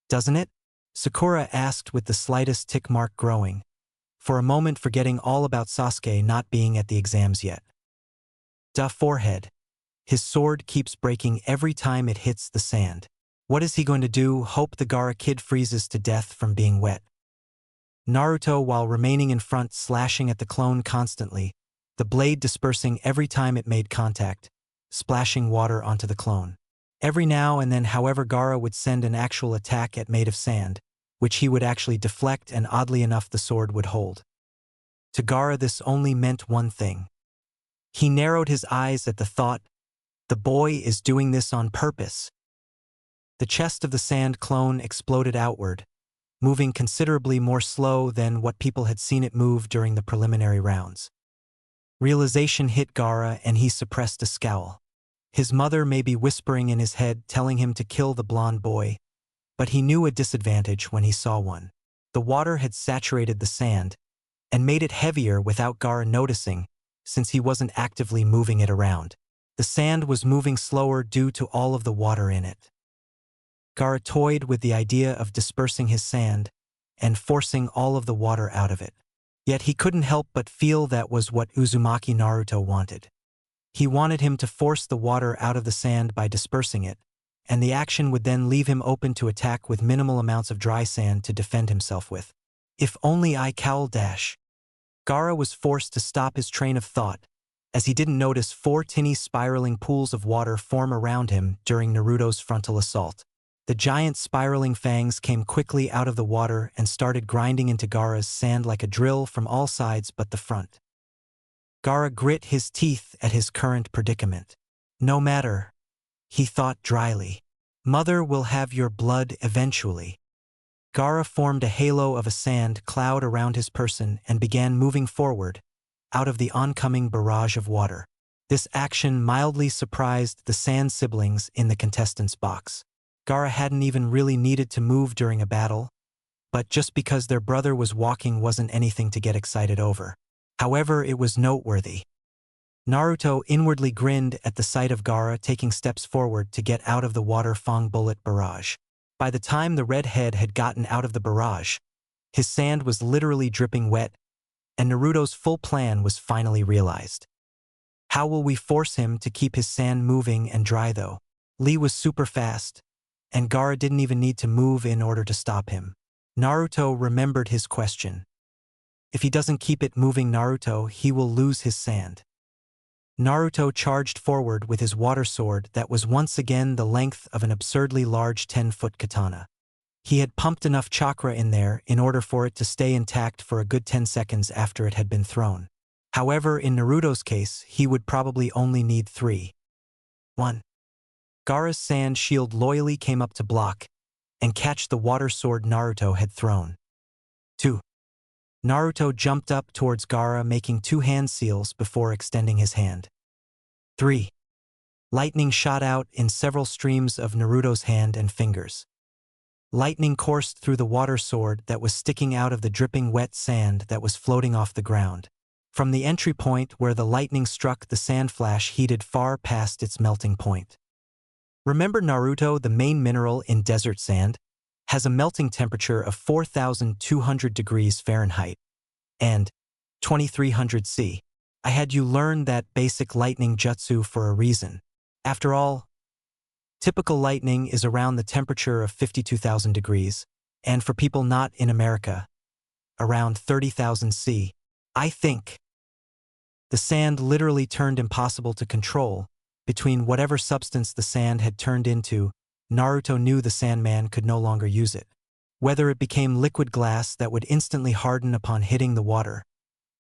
A: doesn't it? Sakura asked with the slightest tick mark growing, for a moment forgetting all about Sasuke not being at the exams yet. Duh, forehead. His sword keeps breaking every time it hits the sand. What is he going to do? Hope the Gaara kid freezes to death from being wet. Naruto, while remaining in front, slashing at the clone constantly, the blade dispersing every time it made contact, splashing water onto the clone. Every now and then, however, Gaara would send an actual attack at made of sand, which he would actually deflect, and oddly enough the sword would hold. To Gaara this only meant one thing. He narrowed his eyes at the thought, the boy is doing this on purpose. The chest of the sand clone exploded outward, moving considerably more slow than what people had seen it move during the preliminary rounds. Realization hit Gaara and he suppressed a scowl. His mother may be whispering in his head telling him to kill the blonde boy, but he knew a disadvantage when he saw one. The water had saturated the sand and made it heavier without Gaara noticing, since he wasn't actively moving it around. The sand was moving slower due to all of the water in it. Gaara toyed with the idea of dispersing his sand and forcing all of the water out of it. Yet he couldn't help but feel that was what Uzumaki Naruto wanted. He wanted him to force the water out of the sand by dispersing it, and the action would then leave him open to attack with minimal amounts of dry sand to defend himself with. If only I cowl dash. Gaara was forced to stop his train of thought, as he didn't notice 4 tiny spiraling pools of water form around him during Naruto's frontal assault. The giant spiraling fangs came quickly out of the water and started grinding into Gaara's sand like a drill from all sides but the front. Gaara grit his teeth at his current predicament. No matter, he thought dryly. Mother will have your blood eventually. Gaara formed a halo of a sand cloud around his person and began moving forward, out of the oncoming barrage of water. This action mildly surprised the sand siblings in the contestants' box. Gaara hadn't even really needed to move during a battle, but just because their brother was walking wasn't anything to get excited over. However, it was noteworthy. Naruto inwardly grinned at the sight of Gaara taking steps forward to get out of the water Fang bullet barrage. By the time the redhead had gotten out of the barrage, his sand was literally dripping wet, and Naruto's full plan was finally realized. How will we force him to keep his sand moving and dry though? Lee was super fast, and Gaara didn't even need to move in order to stop him. Naruto remembered his question. If he doesn't keep it moving Naruto, he will lose his sand. Naruto charged forward with his water sword that was once again the length of an absurdly large 10-foot katana. He had pumped enough chakra in there in order for it to stay intact for a good 10 seconds after it had been thrown. However, in Naruto's case, he would probably only need 3. 1. Gaara's sand shield loyally came up to block and catch the water sword Naruto had thrown. 2. Naruto jumped up towards Gaara, making 2 hand seals before extending his hand. 3. Lightning shot out in several streams of Naruto's hand and fingers. Lightning coursed through the water sword that was sticking out of the dripping wet sand that was floating off the ground. From the entry point where the lightning struck, the sand flash heated far past its melting point. Remember Naruto, the main mineral in desert sand, has a melting temperature of 4,200 degrees Fahrenheit and 2,300 C. I had you learn that basic lightning jutsu for a reason. After all, typical lightning is around the temperature of 52,000 degrees, and for people not in America, around 30,000 C. I think the sand literally turned impossible to control. Between whatever substance the sand had turned into, Naruto knew the Sandman could no longer use it. Whether it became liquid glass that would instantly harden upon hitting the water,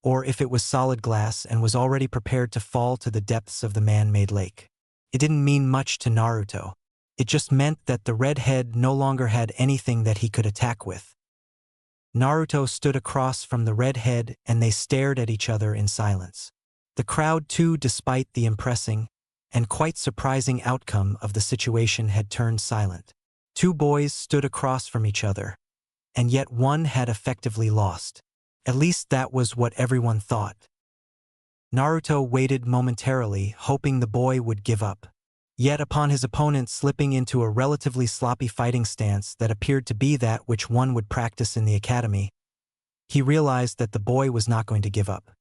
A: or if it was solid glass and was already prepared to fall to the depths of the man-made lake. It didn't mean much to Naruto. It just meant that the redhead no longer had anything that he could attack with. Naruto stood across from the redhead and they stared at each other in silence. The crowd too, despite the impressing and quite surprising outcome of the situation, had turned silent. 2 boys stood across from each other, and yet one had effectively lost. At least that was what everyone thought. Naruto waited momentarily, hoping the boy would give up. Yet upon his opponent slipping into a relatively sloppy fighting stance that appeared to be that which one would practice in the academy, he realized that the boy was not going to give up.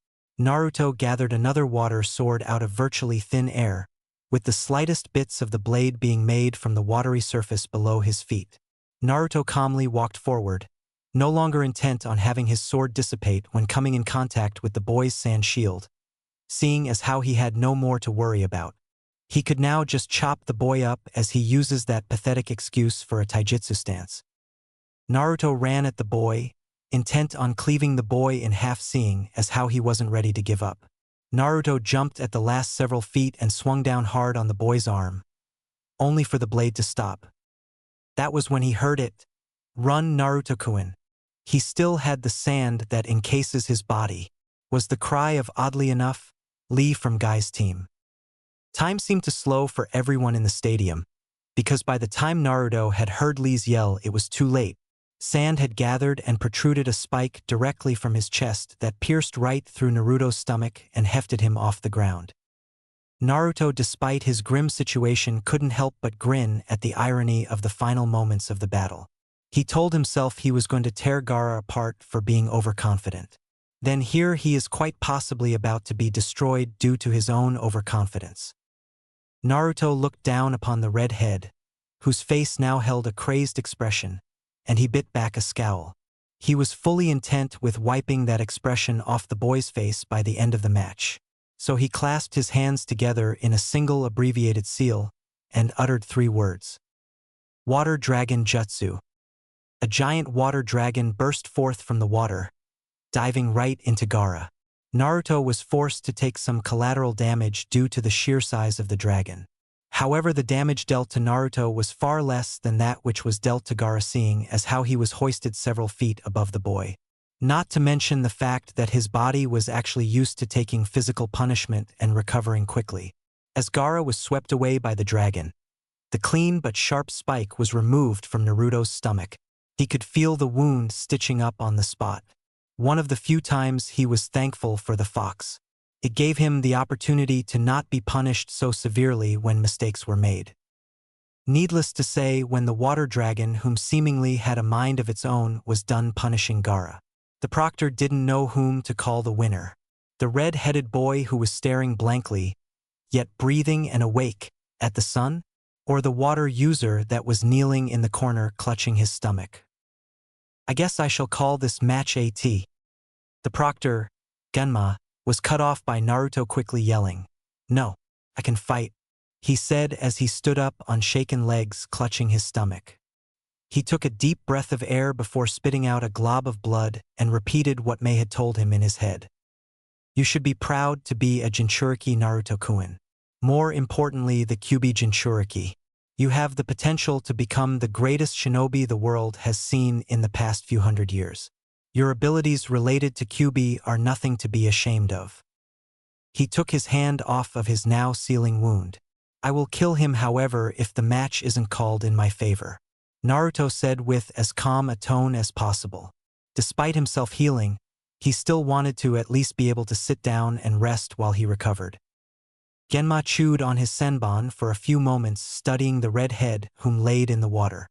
A: Naruto gathered another water sword out of virtually thin air, with the slightest bits of the blade being made from the watery surface below his feet. Naruto calmly walked forward, no longer intent on having his sword dissipate when coming in contact with the boy's sand shield, seeing as how he had no more to worry about. He could now just chop the boy up as he uses that pathetic excuse for a taijutsu stance. Naruto ran at the boy, intent on cleaving the boy in half, seeing as how he wasn't ready to give up. Naruto jumped at the last several feet and swung down hard on the boy's arm, only for the blade to stop. That was when he heard it. "Run, Naruto-kun. He still had the sand that encases his body," was the cry of, oddly enough, Lee from Guy's team. Time seemed to slow for everyone in the stadium, because by the time Naruto had heard Lee's yell, it was too late. Sand had gathered and protruded a spike directly from his chest that pierced right through Naruto's stomach and hefted him off the ground. Naruto, despite his grim situation, couldn't help but grin at the irony of the final moments of the battle. He told himself he was going to tear Gaara apart for being overconfident. Then here he is quite possibly about to be destroyed due to his own overconfidence. Naruto looked down upon the redhead, whose face now held a crazed expression, and he bit back a scowl. He was fully intent with wiping that expression off the boy's face by the end of the match. So he clasped his hands together in a single abbreviated seal and uttered 3 words. Water Dragon Jutsu. A giant water dragon burst forth from the water, diving right into Gaara. Naruto was forced to take some collateral damage due to the sheer size of the dragon. However, the damage dealt to Naruto was far less than that which was dealt to Gaara, seeing as how he was hoisted several feet above the boy. Not to mention the fact that his body was actually used to taking physical punishment and recovering quickly. As Gaara was swept away by the dragon, the clean but sharp spike was removed from Naruto's stomach. He could feel the wound stitching up on the spot. One of the few times he was thankful for the fox. It gave him the opportunity to not be punished so severely when mistakes were made. Needless to say, when the water dragon, whom seemingly had a mind of its own, was done punishing Gaara, the proctor didn't know whom to call the winner. The red-headed boy who was staring blankly, yet breathing and awake, at the sun, or the water user that was kneeling in the corner clutching his stomach. I guess I shall call this match AT. The proctor, Genma, was cut off by Naruto quickly yelling, "No, I can fight," he said as he stood up on shaken legs clutching his stomach. He took a deep breath of air before spitting out a glob of blood and repeated what Mei had told him in his head. "You should be proud to be a Jinchuriki Naruto-kun. More importantly, the Kyuubi Jinchuriki. You have the potential to become the greatest shinobi the world has seen in the past few hundred years. Your abilities related to Kyuubi are nothing to be ashamed of." He took his hand off of his now sealing wound. "I will kill him, however, if the match isn't called in my favor," Naruto said with as calm a tone as possible. Despite himself healing, he still wanted to at least be able to sit down and rest while he recovered. Genma chewed on his senbon for a few moments, studying the red head whom laid in the water.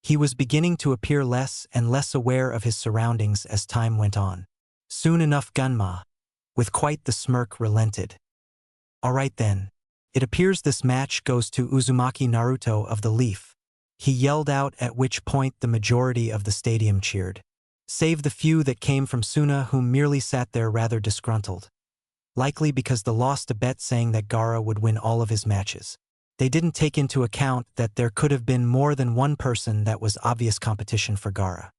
A: He was beginning to appear less and less aware of his surroundings as time went on. Soon enough Genma, with quite the smirk, relented. "All right then. It appears this match goes to Uzumaki Naruto of the Leaf," he yelled out, at which point the majority of the stadium cheered. Save the few that came from Suna, who merely sat there rather disgruntled. Likely because they lost a bet saying that Gaara would win all of his matches. They didn't take into account that there could have been more than one person that was obvious competition for Gaara.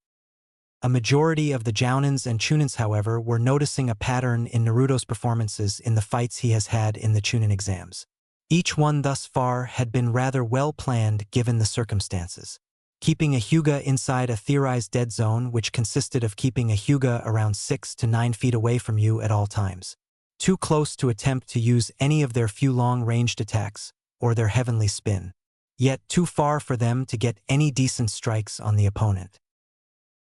A: A majority of the Jounins and Chunins, however, were noticing a pattern in Naruto's performances in the fights he has had in the Chunin Exams. Each one thus far had been rather well planned given the circumstances. Keeping a Hyuga inside a theorized dead zone, which consisted of keeping a Hyuga around 6 to 9 feet away from you at all times. Too close to attempt to use any of their few long-ranged attacks, or their heavenly spin. Yet too far for them to get any decent strikes on the opponent.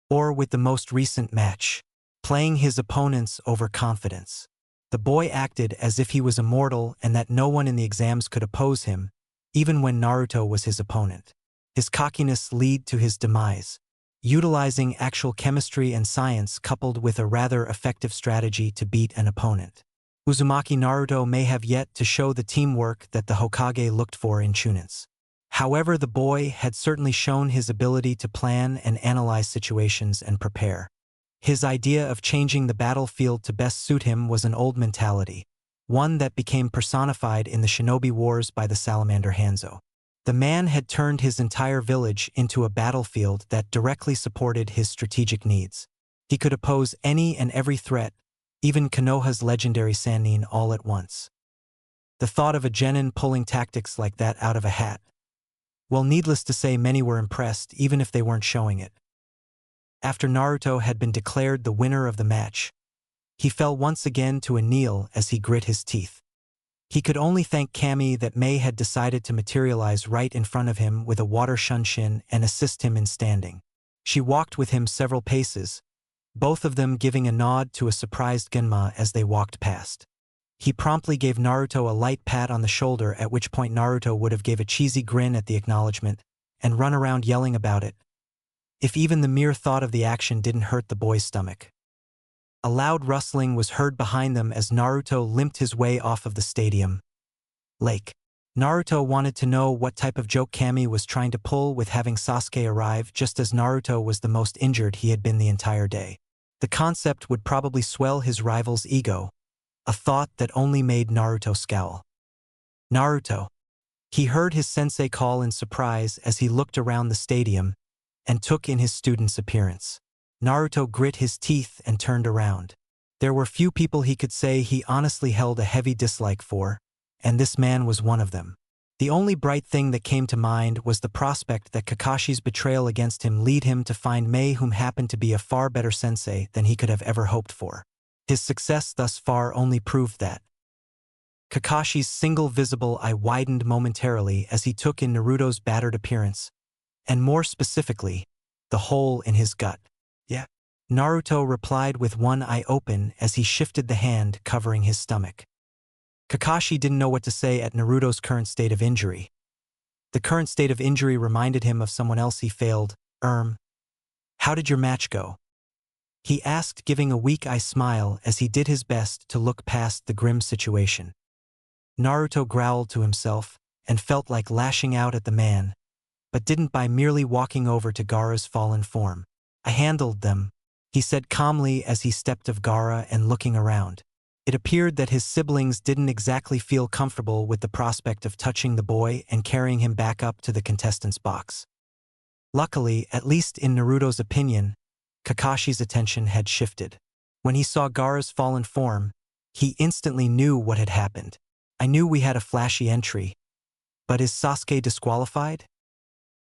A: Or with the most recent match, playing his opponents over confidence. The boy acted as if he was immortal and that no one in the exams could oppose him, even when Naruto was his opponent. His cockiness led to his demise. Utilizing actual chemistry and science coupled with a rather effective strategy to beat an opponent. Uzumaki Naruto may have yet to show the teamwork that the Hokage looked for in Chunins. However, the boy had certainly shown his ability to plan and analyze situations and prepare. His idea of changing the battlefield to best suit him was an old mentality, one that became personified in the Shinobi Wars by the salamander Hanzo. The man had turned his entire village into a battlefield that directly supported his strategic needs. He could oppose any and every threat, even Konoha's legendary Sannin, all at once. The thought of a genin pulling tactics like that out of a hat. Well, needless to say, many were impressed, even if they weren't showing it. After Naruto had been declared the winner of the match, he fell once again to a kneel as he grit his teeth. He could only thank Kami that Mei had decided to materialize right in front of him with a water shunshin and assist him in standing. She walked with him several paces, both of them giving a nod to a surprised Genma as they walked past. He promptly gave Naruto a light pat on the shoulder, at which point Naruto would have gave a cheesy grin at the acknowledgement and run around yelling about it, if even the mere thought of the action didn't hurt the boy's stomach. A loud rustling was heard behind them as Naruto limped his way off of the stadium lake. Naruto wanted to know what type of joke Kami was trying to pull with having Sasuke arrive just as Naruto was the most injured he had been the entire day. The concept would probably swell his rival's ego, a thought that only made Naruto scowl. "Naruto." He heard his sensei call in surprise as he looked around the stadium and took in his student's appearance. Naruto grit his teeth and turned around. There were few people he could say he honestly held a heavy dislike for, and this man was one of them. The only bright thing that came to mind was the prospect that Kakashi's betrayal against him lead him to find Mei, whom happened to be a far better sensei than he could have ever hoped for. His success thus far only proved that. Kakashi's single visible eye widened momentarily as he took in Naruto's battered appearance, and more specifically, the hole in his gut. Yeah. Naruto replied with one eye open as he shifted the hand covering his stomach. Kakashi didn't know what to say at Naruto's current state of injury. The current state of injury reminded him of someone else he failed. How did your match go? He asked, giving a weak-eye smile as he did his best to look past the grim situation. Naruto growled to himself and felt like lashing out at the man, but didn't by merely walking over to Gaara's fallen form. I handled them, he said calmly as he stepped of Gaara and looking around. It appeared that his siblings didn't exactly feel comfortable with the prospect of touching the boy and carrying him back up to the contestants' box. Luckily, at least in Naruto's opinion, Kakashi's attention had shifted. When he saw Gaara's fallen form, he instantly knew what had happened. I knew we had a flashy entry. But is Sasuke disqualified?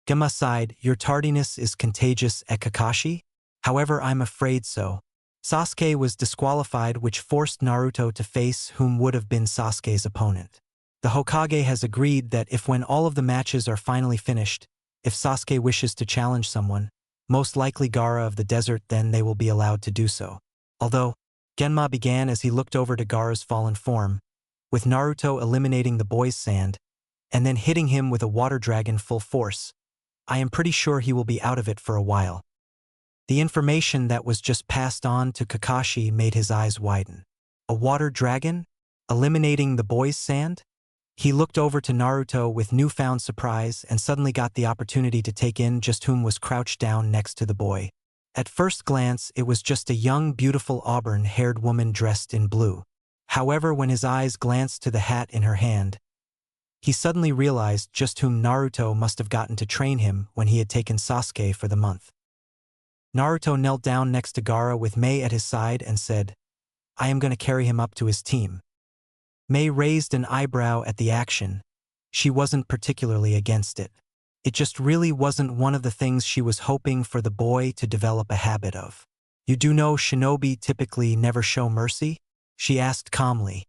A: Gamma sighed, your tardiness is contagious at Kakashi? However, I'm afraid so. Sasuke was disqualified, which forced Naruto to face whom would have been Sasuke's opponent. The Hokage has agreed that if when all of the matches are finally finished, if Sasuke wishes to challenge someone, most likely Gaara of the desert, then they will be allowed to do so. Although, Genma began as he looked over to Gaara's fallen form, with Naruto eliminating the boy's sand, and then hitting him with a water dragon full force. I am pretty sure he will be out of it for a while. The information that was just passed on to Kakashi made his eyes widen. A water dragon? Eliminating the boy's sand? He looked over to Naruto with newfound surprise and suddenly got the opportunity to take in just whom was crouched down next to the boy. At first glance, it was just a young, beautiful auburn-haired woman dressed in blue. However, when his eyes glanced to the hat in her hand, he suddenly realized just whom Naruto must have gotten to train him when he had taken Sasuke for the month. Naruto knelt down next to Gaara with Mei at his side and said, I am going to carry him up to his team. Mei raised an eyebrow at the action. She wasn't particularly against it. It just really wasn't one of the things she was hoping for the boy to develop a habit of. You do know shinobi typically never show mercy? She asked calmly.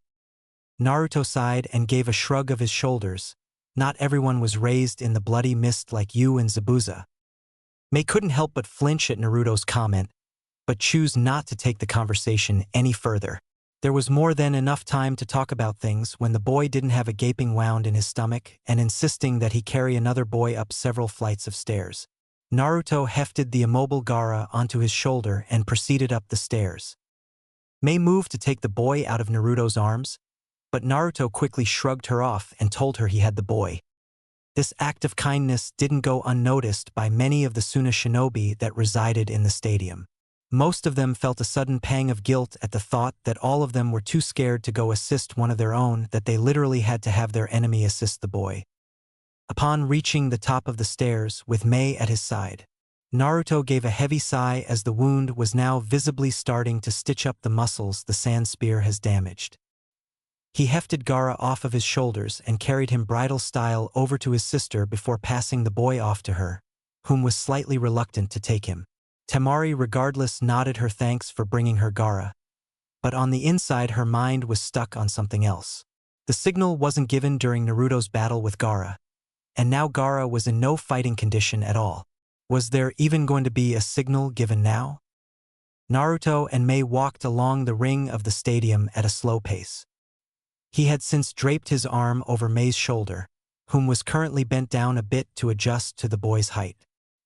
A: Naruto sighed and gave a shrug of his shoulders. Not everyone was raised in the bloody mist like you and Zabuza. Mei couldn't help but flinch at Naruto's comment, but choose not to take the conversation any further. There was more than enough time to talk about things when the boy didn't have a gaping wound in his stomach and insisting that he carry another boy up several flights of stairs. Naruto hefted the immobile Gaara onto his shoulder and proceeded up the stairs. Mei moved to take the boy out of Naruto's arms, but Naruto quickly shrugged her off and told her he had the boy. This act of kindness didn't go unnoticed by many of the Suna shinobi that resided in the stadium. Most of them felt a sudden pang of guilt at the thought that all of them were too scared to go assist one of their own, that they literally had to have their enemy assist the boy. Upon reaching the top of the stairs with Mei at his side, Naruto gave a heavy sigh as the wound was now visibly starting to stitch up the muscles the sand spear has damaged. He hefted Gaara off of his shoulders and carried him bridal style over to his sister before passing the boy off to her, whom was slightly reluctant to take him. Temari regardless nodded her thanks for bringing her Gaara, but on the inside her mind was stuck on something else. The signal wasn't given during Naruto's battle with Gaara, and now Gaara was in no fighting condition at all. Was there even going to be a signal given now? Naruto and Mei walked along the ring of the stadium at a slow pace. He had since draped his arm over Mei's shoulder, whom was currently bent down a bit to adjust to the boy's height.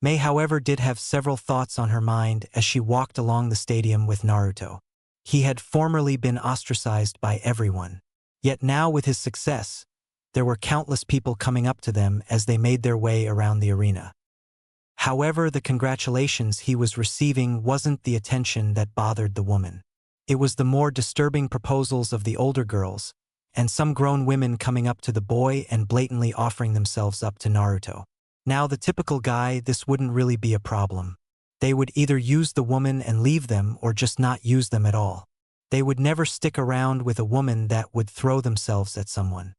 A: Mei, however, did have several thoughts on her mind as she walked along the stadium with Naruto. He had formerly been ostracized by everyone. Yet now with his success, there were countless people coming up to them as they made their way around the arena. However, the congratulations he was receiving wasn't the attention that bothered the woman. It was the more disturbing proposals of the older girls, and some grown women coming up to the boy and blatantly offering themselves up to Naruto. Now the typical guy, this wouldn't really be a problem. They would either use the woman and leave them or just not use them at all. They would never stick around with a woman that would throw themselves at someone.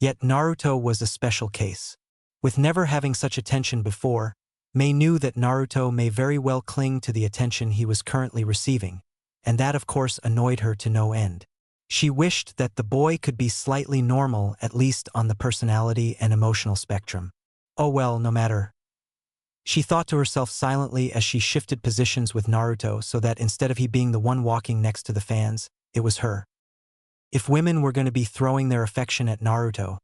A: Yet Naruto was a special case. With never having such attention before, Mei knew that Naruto may very well cling to the attention he was currently receiving, and that of course annoyed her to no end. She wished that the boy could be slightly normal, at least on the personality and emotional spectrum. Oh well, no matter. She thought to herself silently as she shifted positions with Naruto so that instead of he being the one walking next to the fans, it was her. If women were going to be throwing their affection at Naruto,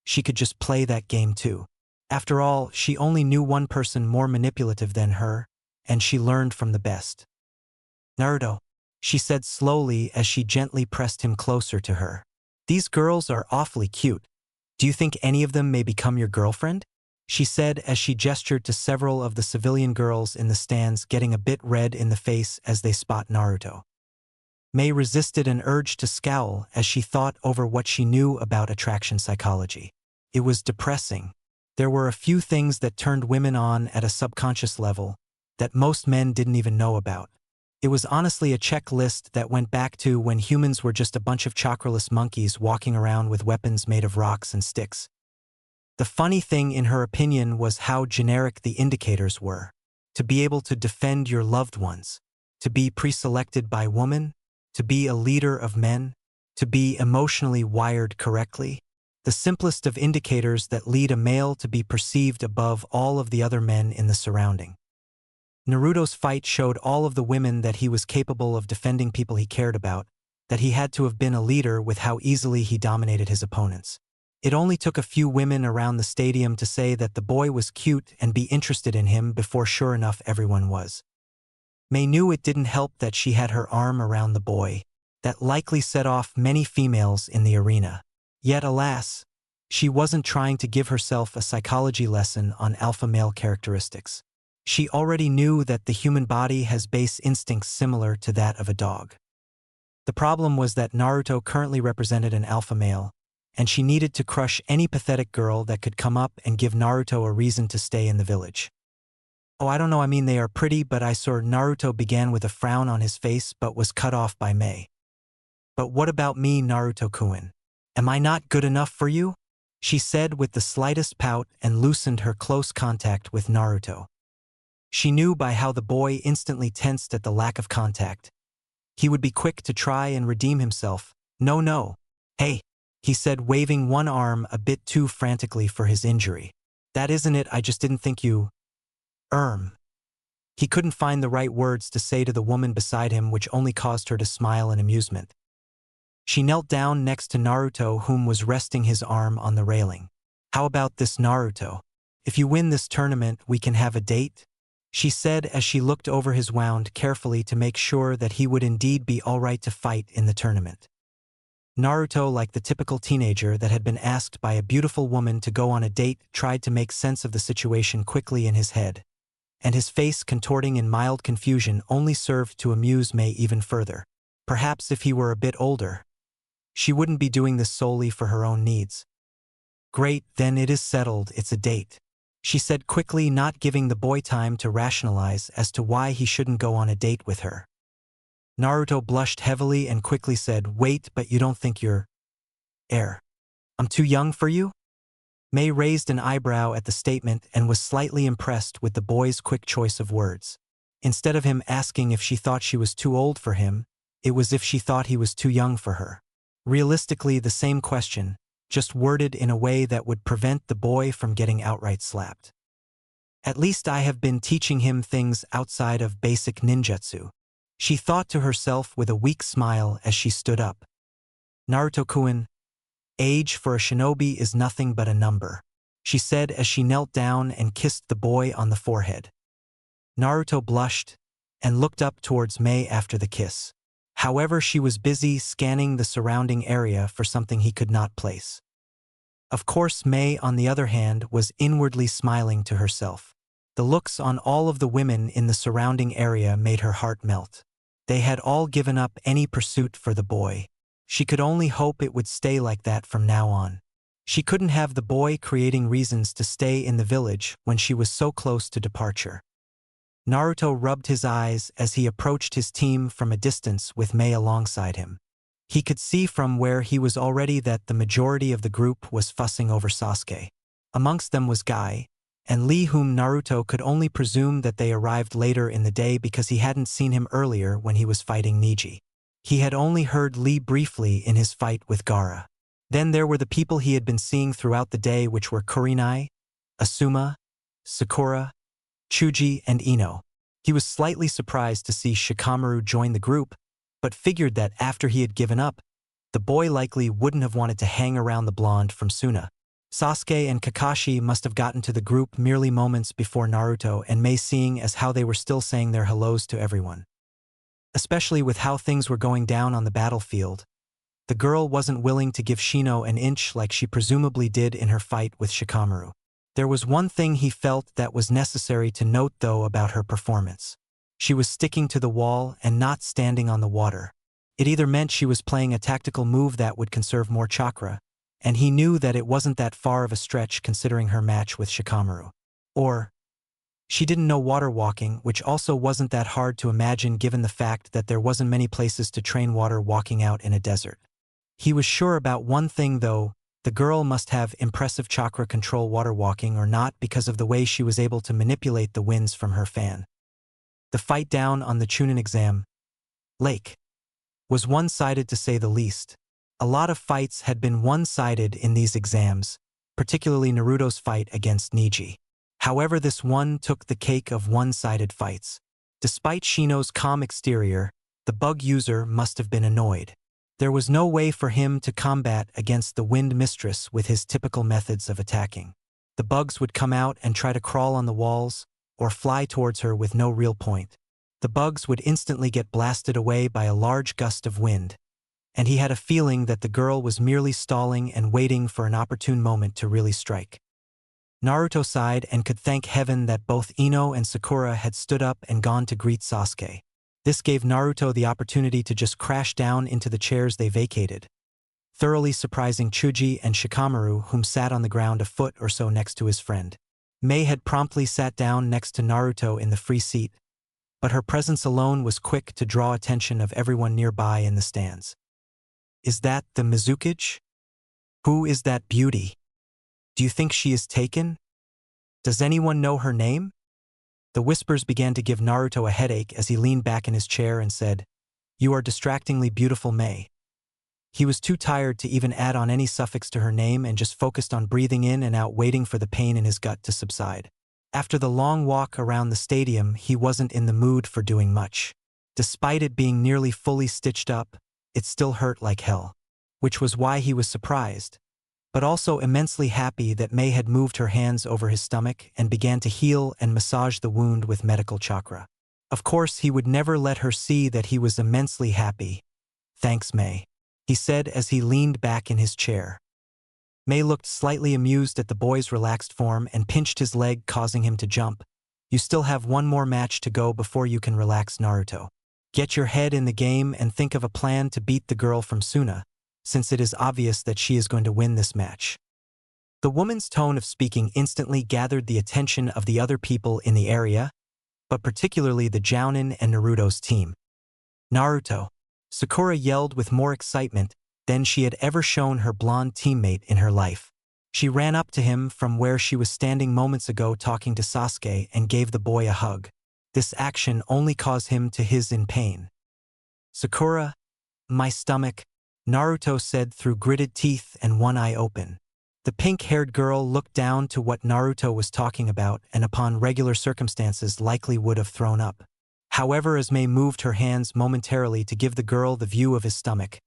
A: she could just play that game too. After all, she only knew one person more manipulative than her, and she learned from the best. Naruto, she said slowly as she gently pressed him closer to her. These girls are awfully cute. Do you think any of them may become your girlfriend? She said as she gestured to several of the civilian girls in the stands getting a bit red in the face as they spot Naruto. Mei resisted an urge to scowl as she thought over what she knew about attraction psychology. It was depressing. There were a few things that turned women on at a subconscious level that most men didn't even know about. It was honestly a checklist that went back to when humans were just a bunch of chakraless monkeys walking around with weapons made of rocks and sticks. The funny thing, in her opinion, was how generic the indicators were. To be able to defend your loved ones, to be preselected by women, to be a leader of men, to be emotionally wired correctly. The simplest of indicators that lead a male to be perceived above all of the other men in the surrounding. Naruto's fight showed all of the women that he was capable of defending people he cared about, that he had to have been a leader with how easily he dominated his opponents. It only took a few women around the stadium to say that the boy was cute and be interested in him before sure enough everyone was. Mei knew it didn't help that she had her arm around the boy. That likely set off many females in the arena. Yet alas, she wasn't trying to give herself a psychology lesson on alpha male characteristics. She already knew that the human body has base instincts similar to that of a dog. The problem was that Naruto currently represented an alpha male, and she needed to crush any pathetic girl that could come up and give Naruto a reason to stay in the village. Oh, I don't know, I mean they are pretty, but I saw. Naruto began with a frown on his face but was cut off by Mei. But what about me, Naruto-kun? Am I not good enough for you? She said with the slightest pout and loosened her close contact with Naruto. She knew by how the boy instantly tensed at the lack of contact. He would be quick to try and redeem himself. No. Hey, he said, waving one arm a bit too frantically for his injury. That isn't it, I just didn't think you… He couldn't find the right words to say to the woman beside him, which only caused her to smile in amusement. She knelt down next to Naruto, whom was resting his arm on the railing. How about this, Naruto? If you win this tournament, we can have a date? She said as she looked over his wound carefully to make sure that he would indeed be all right to fight in the tournament. Naruto, like the typical teenager that had been asked by a beautiful woman to go on a date, tried to make sense of the situation quickly in his head, and his face contorting in mild confusion only served to amuse Mei even further. Perhaps if he were a bit older, she wouldn't be doing this solely for her own needs. Great, then it is settled, it's a date, she said quickly, not giving the boy time to rationalize as to why he shouldn't go on a date with her. Naruto blushed heavily and quickly said, wait, but you don't think you're… I'm too young for you? Mei raised an eyebrow at the statement and was slightly impressed with the boy's quick choice of words. Instead of him asking if she thought she was too old for him, it was if she thought he was too young for her. Realistically, the same question, just worded in a way that would prevent the boy from getting outright slapped. At least I have been teaching him things outside of basic ninjutsu, she thought to herself with a weak smile as she stood up. Naruto-kun, age for a shinobi is nothing but a number, she said as she knelt down and kissed the boy on the forehead. Naruto blushed and looked up towards Mei after the kiss. However, she was busy scanning the surrounding area for something he could not place. Of course, Mei, on the other hand, was inwardly smiling to herself. The looks on all of the women in the surrounding area made her heart melt. They had all given up any pursuit for the boy. She could only hope it would stay like that from now on. She couldn't have the boy creating reasons to stay in the village when she was so close to departure. Naruto rubbed his eyes as he approached his team from a distance with Mei alongside him. He could see from where he was already that the majority of the group was fussing over Sasuke. Amongst them was Guy and Lee, whom Naruto could only presume that they arrived later in the day because he hadn't seen him earlier when he was fighting Neji. He had only heard Lee briefly in his fight with Gaara. Then there were the people he had been seeing throughout the day, which were Kurenai, Asuma, Sakura, Chuji, and Ino. He was slightly surprised to see Shikamaru join the group, but figured that after he had given up, the boy likely wouldn't have wanted to hang around the blonde from Suna. Sasuke and Kakashi must have gotten to the group merely moments before Naruto and Mei, seeing as how they were still saying their hellos to everyone. Especially with how things were going down on the battlefield, the girl wasn't willing to give Shino an inch like she presumably did in her fight with Shikamaru. There was one thing he felt that was necessary to note though about her performance. She was sticking to the wall and not standing on the water. It either meant she was playing a tactical move that would conserve more chakra, and he knew that it wasn't that far of a stretch considering her match with Shikamaru. Or she didn't know water walking, which also wasn't that hard to imagine given the fact that there wasn't many places to train water walking out in a desert. He was sure about one thing though: the girl must have impressive chakra control water walking or not, because of the way she was able to manipulate the winds from her fan. The fight down on the Chunin exam lake was one-sided to say the least. A lot of fights had been one-sided in these exams, particularly Naruto's fight against Neji. However, this one took the cake of one-sided fights. Despite Shino's calm exterior, the bug user must have been annoyed. There was no way for him to combat against the Wind Mistress with his typical methods of attacking. The bugs would come out and try to crawl on the walls, or fly towards her with no real point. The bugs would instantly get blasted away by a large gust of wind, and he had a feeling that the girl was merely stalling and waiting for an opportune moment to really strike. Naruto sighed and could thank heaven that both Ino and Sakura had stood up and gone to greet Sasuke. This gave Naruto the opportunity to just crash down into the chairs they vacated, thoroughly surprising Chuji and Shikamaru, whom sat on the ground a foot or so next to his friend. Mei had promptly sat down next to Naruto in the free seat, but her presence alone was quick to draw attention of everyone nearby in the stands. "Is that the Mizukage? Who is that beauty? Do you think she is taken? Does anyone know her name?" The whispers began to give Naruto a headache as he leaned back in his chair and said, "You are distractingly beautiful, Mei." He was too tired to even add on any suffix to her name and just focused on breathing in and out, waiting for the pain in his gut to subside. After the long walk around the stadium, he wasn't in the mood for doing much. Despite it being nearly fully stitched up, it still hurt like hell, which was why he was surprised, but also immensely happy that Mei had moved her hands over his stomach and began to heal and massage the wound with medical chakra. Of course, he would never let her see that he was immensely happy. "Thanks, Mei," he said as he leaned back in his chair. Mei looked slightly amused at the boy's relaxed form and pinched his leg, causing him to jump. "You still have one more match to go before you can relax, Naruto. Get your head in the game and think of a plan to beat the girl from Suna, since it is obvious that she is going to win this match." The woman's tone of speaking instantly gathered the attention of the other people in the area, but particularly the Jounin and Naruto's team. "Naruto!" Sakura yelled with more excitement than she had ever shown her blonde teammate in her life. She ran up to him from where she was standing moments ago talking to Sasuke and gave the boy a hug. This action only caused him to hiss in pain. "Sakura, my stomach," Naruto said through gritted teeth and one eye open. The pink-haired girl looked down to what Naruto was talking about and upon regular circumstances likely would have thrown up. However, as Mei moved her hands momentarily to give the girl the view of his stomach,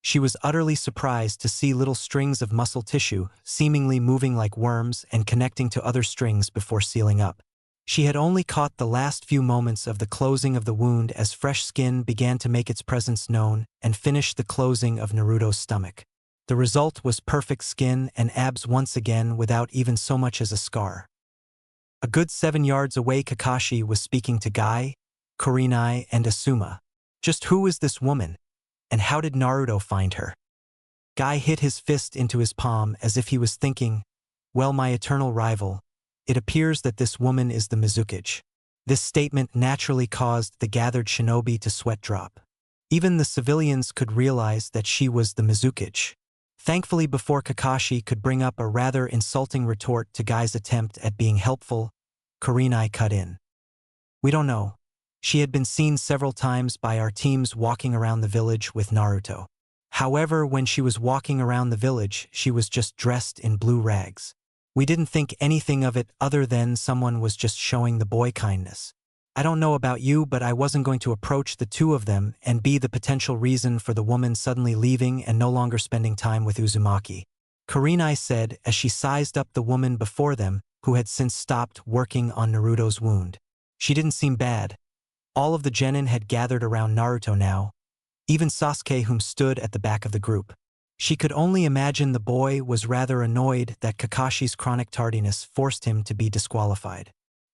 A: she was utterly surprised to see little strings of muscle tissue seemingly moving like worms and connecting to other strings before sealing up. She had only caught the last few moments of the closing of the wound as fresh skin began to make its presence known and finished the closing of Naruto's stomach. The result was perfect skin and abs once again without even so much as a scar. A good 7 yards away, Kakashi was speaking to Guy, Kurenai, and Asuma. Just who is this woman? And how did Naruto find her? Guy hit his fist into his palm as if he was thinking, "Well, my eternal rival, it appears that this woman is the Mizukage." This statement naturally caused the gathered shinobi to sweat drop. Even the civilians could realize that she was the Mizukage. Thankfully, before Kakashi could bring up a rather insulting retort to Guy's attempt at being helpful, Kurenai cut in. We don't know. She had been seen several times by our teams walking around the village with Naruto. However, when she was walking around the village, she was just dressed in blue rags. We didn't think anything of it other than someone was just showing the boy kindness. I don't know about you, but I wasn't going to approach the two of them and be the potential reason for the woman suddenly leaving and no longer spending time with Uzumaki. Kurenai said as she sized up the woman before them, who had since stopped working on Naruto's wound. She didn't seem bad. All of the genin had gathered around Naruto now, even Sasuke, whom stood at the back of the group. She could only imagine the boy was rather annoyed that Kakashi's chronic tardiness forced him to be disqualified.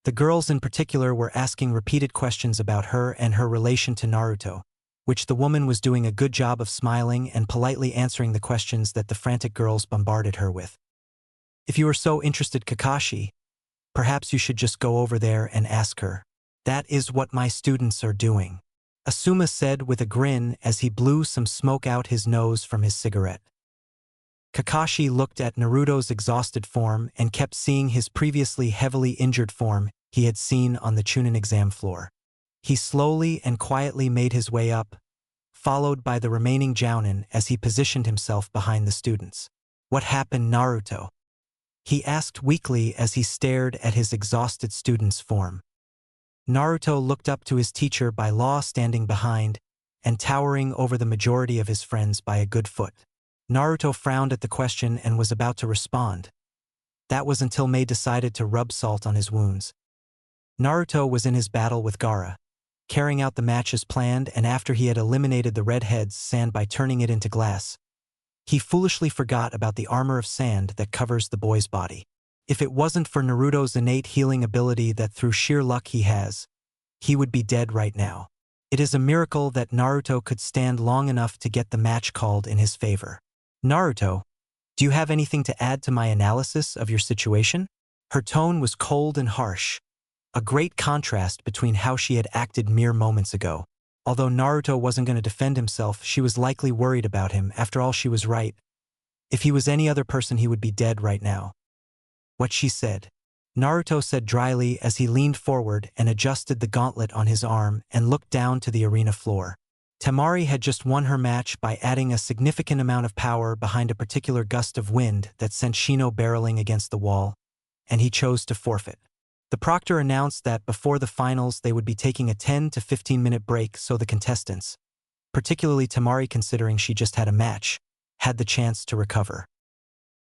A: The girls in particular were asking repeated questions about her and her relation to Naruto, which the woman was doing a good job of smiling and politely answering the questions that the frantic girls bombarded her with. If you are so interested, Kakashi, perhaps you should just go over there and ask her. That is what my students are doing, Asuma said with a grin as he blew some smoke out his nose from his cigarette. Kakashi looked at Naruto's exhausted form and kept seeing his previously heavily injured form he had seen on the Chunin exam floor. He slowly and quietly made his way up, followed by the remaining jounin as he positioned himself behind the students. What happened, Naruto? He asked weakly as he stared at his exhausted student's form. Naruto looked up to his teacher by law standing behind and towering over the majority of his friends by a good foot. Naruto frowned at the question and was about to respond. That was until Mei decided to rub salt on his wounds. Naruto was in his battle with Gaara, carrying out the match as planned, and after he had eliminated the red head's sand by turning it into glass, he foolishly forgot about the armor of sand that covers the boy's body. If it wasn't for Naruto's innate healing ability that through sheer luck he has, he would be dead right now. It is a miracle that Naruto could stand long enough to get the match called in his favor. Naruto, do you have anything to add to my analysis of your situation? Her tone was cold and harsh, a great contrast between how she had acted mere moments ago. Although Naruto wasn't going to defend himself, she was likely worried about him. After all, she was right. If he was any other person, he would be dead right now. What she said. Naruto said dryly as he leaned forward and adjusted the gauntlet on his arm and looked down to the arena floor. Temari had just won her match by adding a significant amount of power behind a particular gust of wind that sent Shino barreling against the wall, and he chose to forfeit. The proctor announced that before the finals they would be taking a 10 to 15-minute break so the contestants, particularly Temari considering she just had a match, had the chance to recover.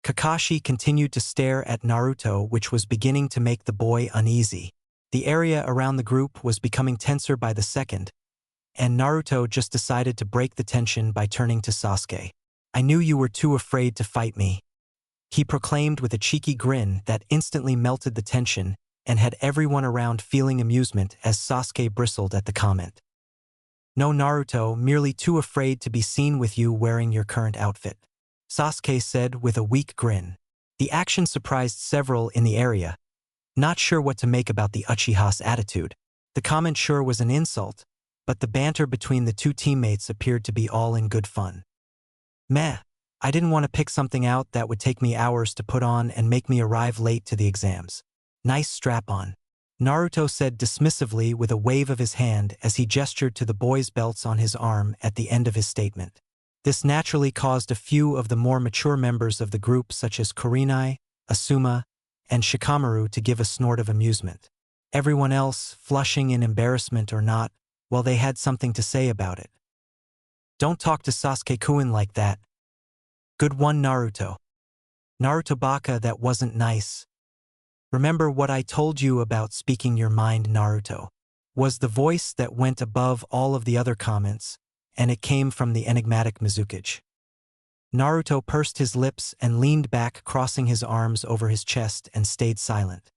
A: Kakashi continued to stare at Naruto, which was beginning to make the boy uneasy. The area around the group was becoming tenser by the second, and Naruto just decided to break the tension by turning to Sasuke. I knew you were too afraid to fight me, he proclaimed with a cheeky grin that instantly melted the tension and had everyone around feeling amusement as Sasuke bristled at the comment. No, Naruto, merely too afraid to be seen with you wearing your current outfit, Sasuke said with a weak grin. The action surprised several in the area, not sure what to make about the Uchiha's attitude. The comment sure was an insult, but the banter between the two teammates appeared to be all in good fun. Meh, I didn't want to pick something out that would take me hours to put on and make me arrive late to the exams. Nice strap-on, Naruto said dismissively with a wave of his hand as he gestured to the boys' belts on his arm at the end of his statement. This naturally caused a few of the more mature members of the group such as Kurenai, Asuma, and Shikamaru to give a snort of amusement. Everyone else, flushing in embarrassment or not, well, they had something to say about it. Don't talk to Sasuke-kun like that. Good one, Naruto. Naruto baka, that wasn't nice. Remember what I told you about speaking your mind, Naruto, was the voice that went above all of the other comments, and it came from the enigmatic Mizukage. Naruto pursed his lips and leaned back, crossing his arms over his chest, and stayed silent.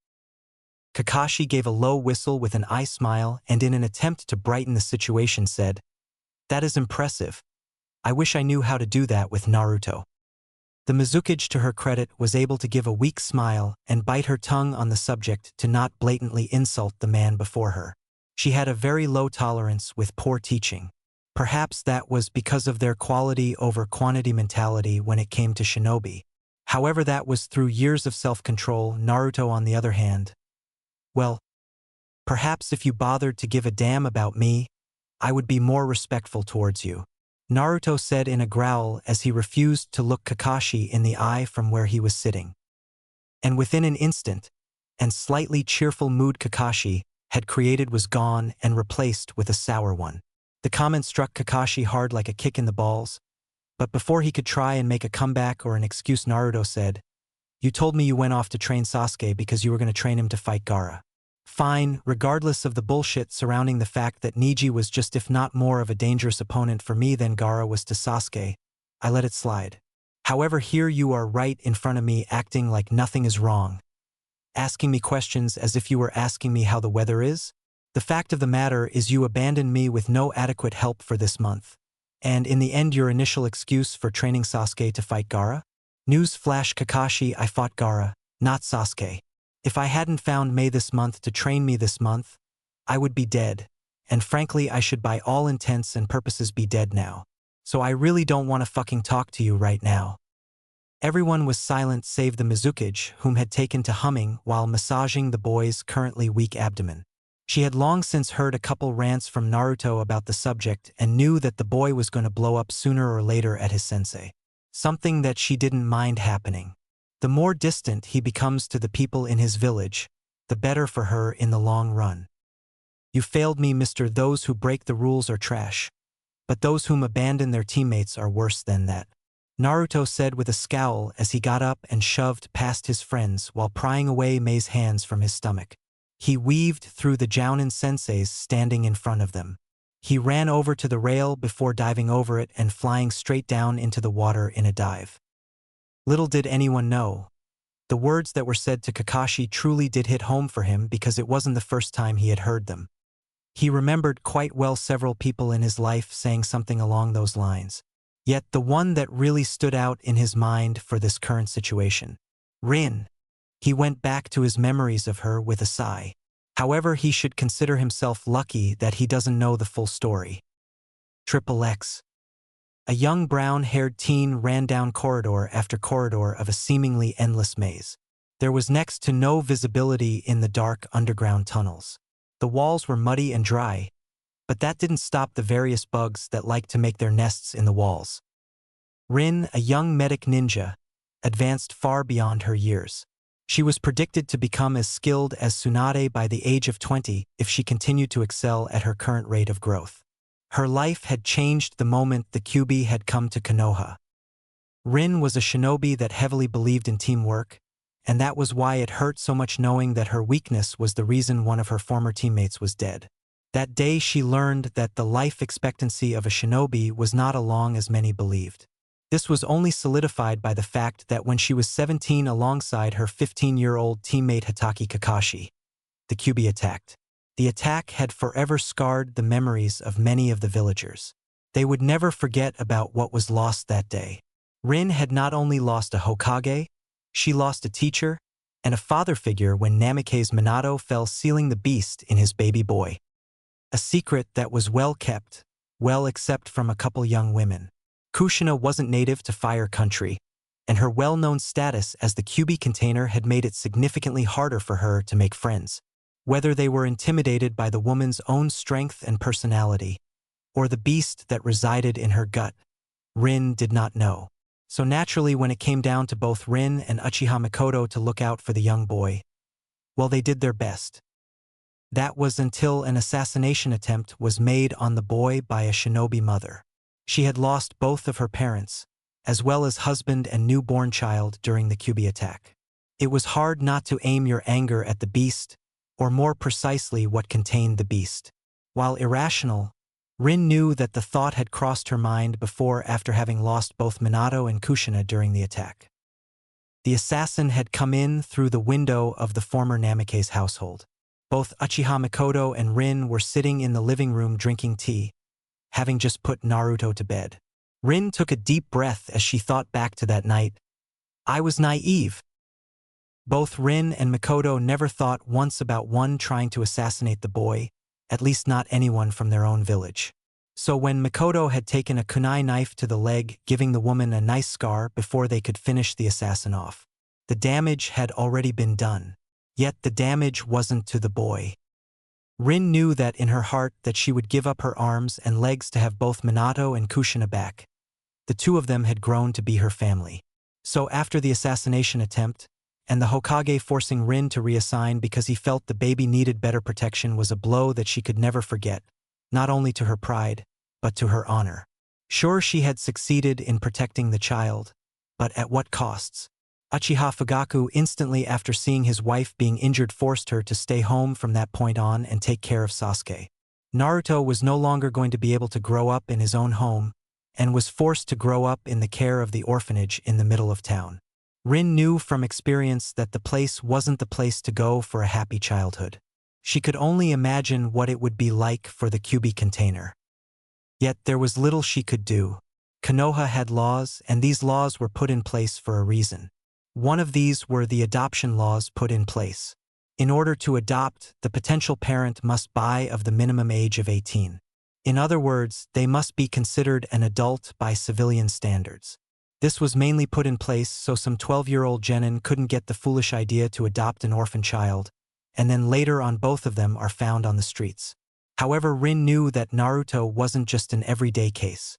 A: Kakashi gave a low whistle with an eye smile and in an attempt to brighten the situation said, "That is impressive. I wish I knew how to do that with Naruto." The Mizukage, to her credit, was able to give a weak smile and bite her tongue on the subject to not blatantly insult the man before her. She had a very low tolerance with poor teaching. Perhaps that was because of their quality over quantity mentality when it came to shinobi. However, that was through years of self-control. Naruto, on the other hand, well, perhaps if you bothered to give a damn about me, I would be more respectful towards you. Naruto said in a growl as he refused to look Kakashi in the eye from where he was sitting. And within an instant, and slightly cheerful mood Kakashi had created was gone and replaced with a sour one. The comment struck Kakashi hard like a kick in the balls, but before he could try and make a comeback or an excuse, Naruto said, "You told me you went off to train Sasuke because you were going to train him to fight Gaara. Fine, regardless of the bullshit surrounding the fact that Neji was just if not more of a dangerous opponent for me than Gaara was to Sasuke, I let it slide. However, here you are right in front of me acting like nothing is wrong, asking me questions as if you were asking me how the weather is. The fact of the matter is you abandoned me with no adequate help for this month. And in the end, your initial excuse for training Sasuke to fight Gaara? News flash Kakashi, I fought Gaara, not Sasuke. If I hadn't found May this month to train me this month, I would be dead. And frankly, I should by all intents and purposes be dead now. So I really don't want to fucking talk to you right now." Everyone was silent save the Mizukage, whom had taken to humming while massaging the boy's currently weak abdomen. She had long since heard a couple rants from Naruto about the subject and knew that the boy was going to blow up sooner or later at his sensei. Something that she didn't mind happening. The more distant he becomes to the people in his village, the better for her in the long run. "You failed me, mister. Those who break the rules are trash. But those whom abandon their teammates are worse than that," Naruto said with a scowl as he got up and shoved past his friends while prying away Mei's hands from his stomach. He weaved through the Jounin senseis standing in front of them. He ran over to the rail before diving over it and flying straight down into the water in a dive. Little did anyone know, the words that were said to Kakashi truly did hit home for him because it wasn't the first time he had heard them. He remembered quite well several people in his life saying something along those lines. Yet the one that really stood out in his mind for this current situation. Rin. He went back to his memories of her with a sigh. However, he should consider himself lucky that he doesn't know the full story. XXX. A young brown-haired teen ran down corridor after corridor of a seemingly endless maze. There was next to no visibility in the dark underground tunnels. The walls were muddy and dry, but that didn't stop the various bugs that liked to make their nests in the walls. Rin, a young medic ninja, advanced far beyond her years. She was predicted to become as skilled as Tsunade by the age of 20 if she continued to excel at her current rate of growth. Her life had changed the moment the Kyuubi had come to Konoha. Rin was a shinobi that heavily believed in teamwork, and that was why it hurt so much knowing that her weakness was the reason one of her former teammates was dead. That day she learned that the life expectancy of a shinobi was not as long as many believed. This was only solidified by the fact that when she was 17 alongside her 15-year-old teammate Hatake Kakashi, the Kyuubi attacked. The attack had forever scarred the memories of many of the villagers. They would never forget about what was lost that day. Rin had not only lost a Hokage, she lost a teacher and a father figure when Namikaze Minato fell sealing the beast in his baby boy. A secret that was well kept, well except from a couple young women. Kushina wasn't native to Fire Country, and her well-known status as the Kyuubi container had made it significantly harder for her to make friends. Whether they were intimidated by the woman's own strength and personality, or the beast that resided in her gut, Rin did not know. So naturally, when it came down to both Rin and Uchiha Mikoto to look out for the young boy, well, they did their best. That was until an assassination attempt was made on the boy by a shinobi mother. She had lost both of her parents, as well as husband and newborn child during the Kyuubi attack. It was hard not to aim your anger at the beast, or more precisely what contained the beast. While irrational, Rin knew that the thought had crossed her mind before after having lost both Minato and Kushina during the attack. The assassin had come in through the window of the former Namikaze household. Both Uchiha Mikoto and Rin were sitting in the living room drinking tea, having just put Naruto to bed. Rin took a deep breath as she thought back to that night. I was naive. Both Rin and Mikoto never thought once about one trying to assassinate the boy, at least not anyone from their own village. So when Makoto had taken a kunai knife to the leg, giving the woman a nice scar before they could finish the assassin off, the damage had already been done. Yet the damage wasn't to the boy. Rin knew that in her heart that she would give up her arms and legs to have both Minato and Kushina back. The two of them had grown to be her family. So after the assassination attempt, and the Hokage forcing Rin to reassign because he felt the baby needed better protection was a blow that she could never forget, not only to her pride, but to her honor. Sure, she had succeeded in protecting the child, but at what costs? Uchiha Fugaku, instantly after seeing his wife being injured, forced her to stay home from that point on and take care of Sasuke. Naruto was no longer going to be able to grow up in his own home, and was forced to grow up in the care of the orphanage in the middle of town. Rin knew from experience that the place wasn't the place to go for a happy childhood. She could only imagine what it would be like for the Kyuubi container. Yet there was little she could do. Konoha had laws, and these laws were put in place for a reason. One of these were the adoption laws put in place. In order to adopt, the potential parent must be of the minimum age of 18. In other words, they must be considered an adult by civilian standards. This was mainly put in place so some 12-year-old genin couldn't get the foolish idea to adopt an orphan child, and then later on both of them are found on the streets. However, Rin knew that Naruto wasn't just an everyday case.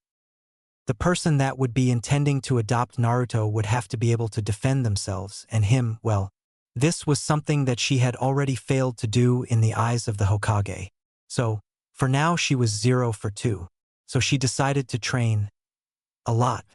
A: The person that would be intending to adopt Naruto would have to be able to defend themselves, and him, well, this was something that she had already failed to do in the eyes of the Hokage. So, for now she was 0 for 2. So she decided to train a lot.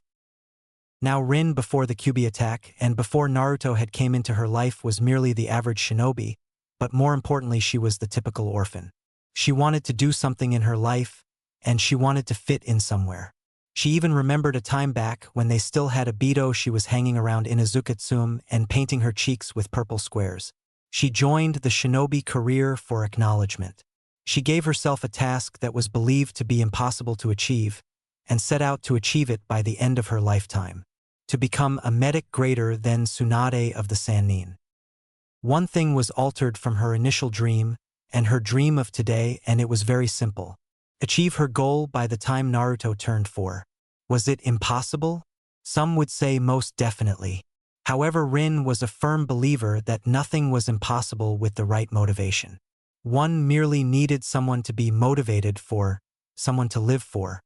A: Now Rin, before the Kyuubi attack and before Naruto had came into her life, was merely the average shinobi, but more importantly she was the typical orphan. She wanted to do something in her life, and she wanted to fit in somewhere. She even remembered a time back when they still had a Bido. She was hanging around Inazukatsume and painting her cheeks with purple squares. She joined the shinobi career for acknowledgement. She gave herself a task that was believed to be impossible to achieve, and set out to achieve it by the end of her lifetime. To become a medic greater than Tsunade of the Sannin. One thing was altered from her initial dream, and her dream of today, and it was very simple. Achieve her goal by the time Naruto turned 4. Was it impossible? Some would say most definitely. However, Rin was a firm believer that nothing was impossible with the right motivation. One merely needed someone to be motivated for, someone to live for.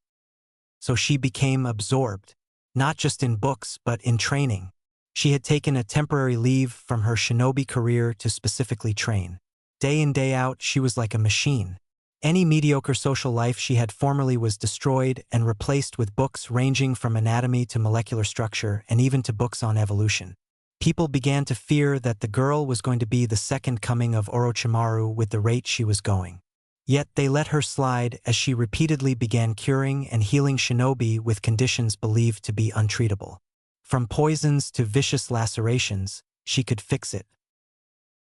A: So she became absorbed, not just in books but in training. She had taken a temporary leave from her shinobi career to specifically train. Day in, day out, she was like a machine. Any mediocre social life she had formerly was destroyed and replaced with books ranging from anatomy to molecular structure and even to books on evolution. People began to fear that the girl was going to be the second coming of Orochimaru with the rate she was going. Yet they let her slide as she repeatedly began curing and healing shinobi with conditions believed to be untreatable. From poisons to vicious lacerations, she could fix it.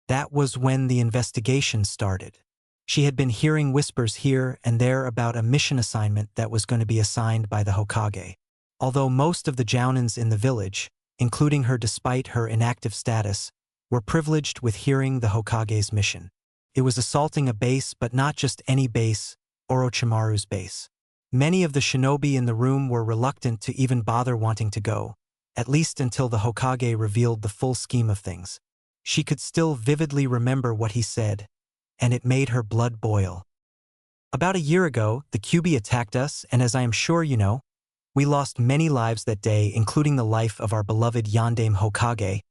A: That was when the investigation started. She had been hearing whispers here and there about a mission assignment that was going to be assigned by the Hokage. Although most of the Jounins in the village, including her despite her inactive status, were privileged with hearing the Hokage's mission. It was assaulting a base, but not just any base, Orochimaru's base. Many of the shinobi in the room were reluctant to even bother wanting to go, at least until the Hokage revealed the full scheme of things. She could still vividly remember what he said, and it made her blood boil. About a year ago, the Kyuubi attacked us, and as I am sure you know, we lost many lives that day, including the life of our beloved Yondaime Hokage,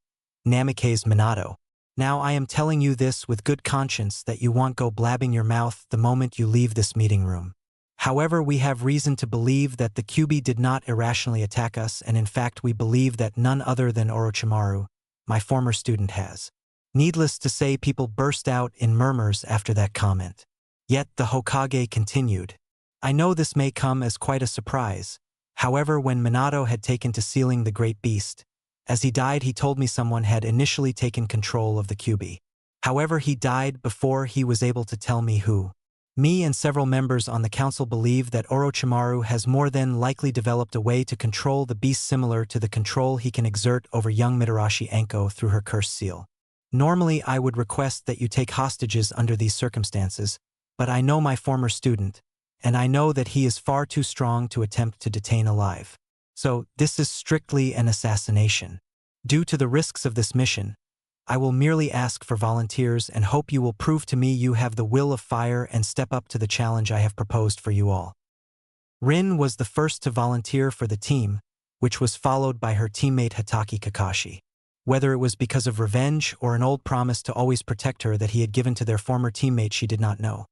A: Namikaze Minato. Now I am telling you this with good conscience that you won't go blabbing your mouth the moment you leave this meeting room. However, we have reason to believe that the Kyuubi did not irrationally attack us, and in fact we believe that none other than Orochimaru, my former student, has. Needless to say, people burst out in murmurs after that comment. Yet the Hokage continued. I know this may come as quite a surprise. However, when Minato had taken to sealing the great beast, as he died he told me someone had initially taken control of the Kyuubi. However, he died before he was able to tell me who. Me and several members on the council believe that Orochimaru has more than likely developed a way to control the beast similar to the control he can exert over young Mitarashi Anko through her cursed seal. Normally I would request that you take hostages under these circumstances, but I know my former student, and I know that he is far too strong to attempt to detain alive. So, this is strictly an assassination. Due to the risks of this mission, I will merely ask for volunteers and hope you will prove to me you have the will of fire and step up to the challenge I have proposed for you all. Rin was the first to volunteer for the team, which was followed by her teammate Hitaki Kakashi. Whether it was because of revenge or an old promise to always protect her that he had given to their former teammate, she did not know.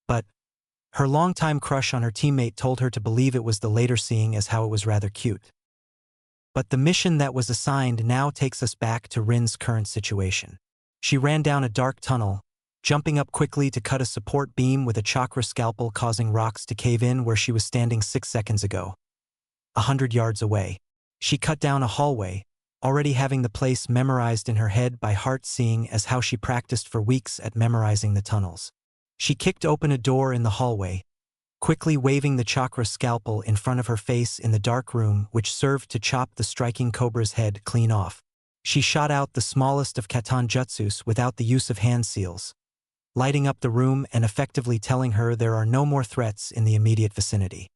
A: But her longtime crush on her teammate told her to believe it was the later, seeing as how it was rather cute. But the mission that was assigned now takes us back to Rin's current situation. She ran down a dark tunnel, jumping up quickly to cut a support beam with a chakra scalpel, causing rocks to cave in where she was standing 6 seconds ago. 100 yards away. She cut down a hallway, already having the place memorized in her head by heart, seeing as how she practiced for weeks at memorizing the tunnels. She kicked open a door in the hallway, quickly waving the chakra scalpel in front of her face in the dark room, which served to chop the striking cobra's head clean off. She shot out the smallest of katan jutsus without the use of hand seals, lighting up the room and effectively telling her there are no more threats in the immediate vicinity.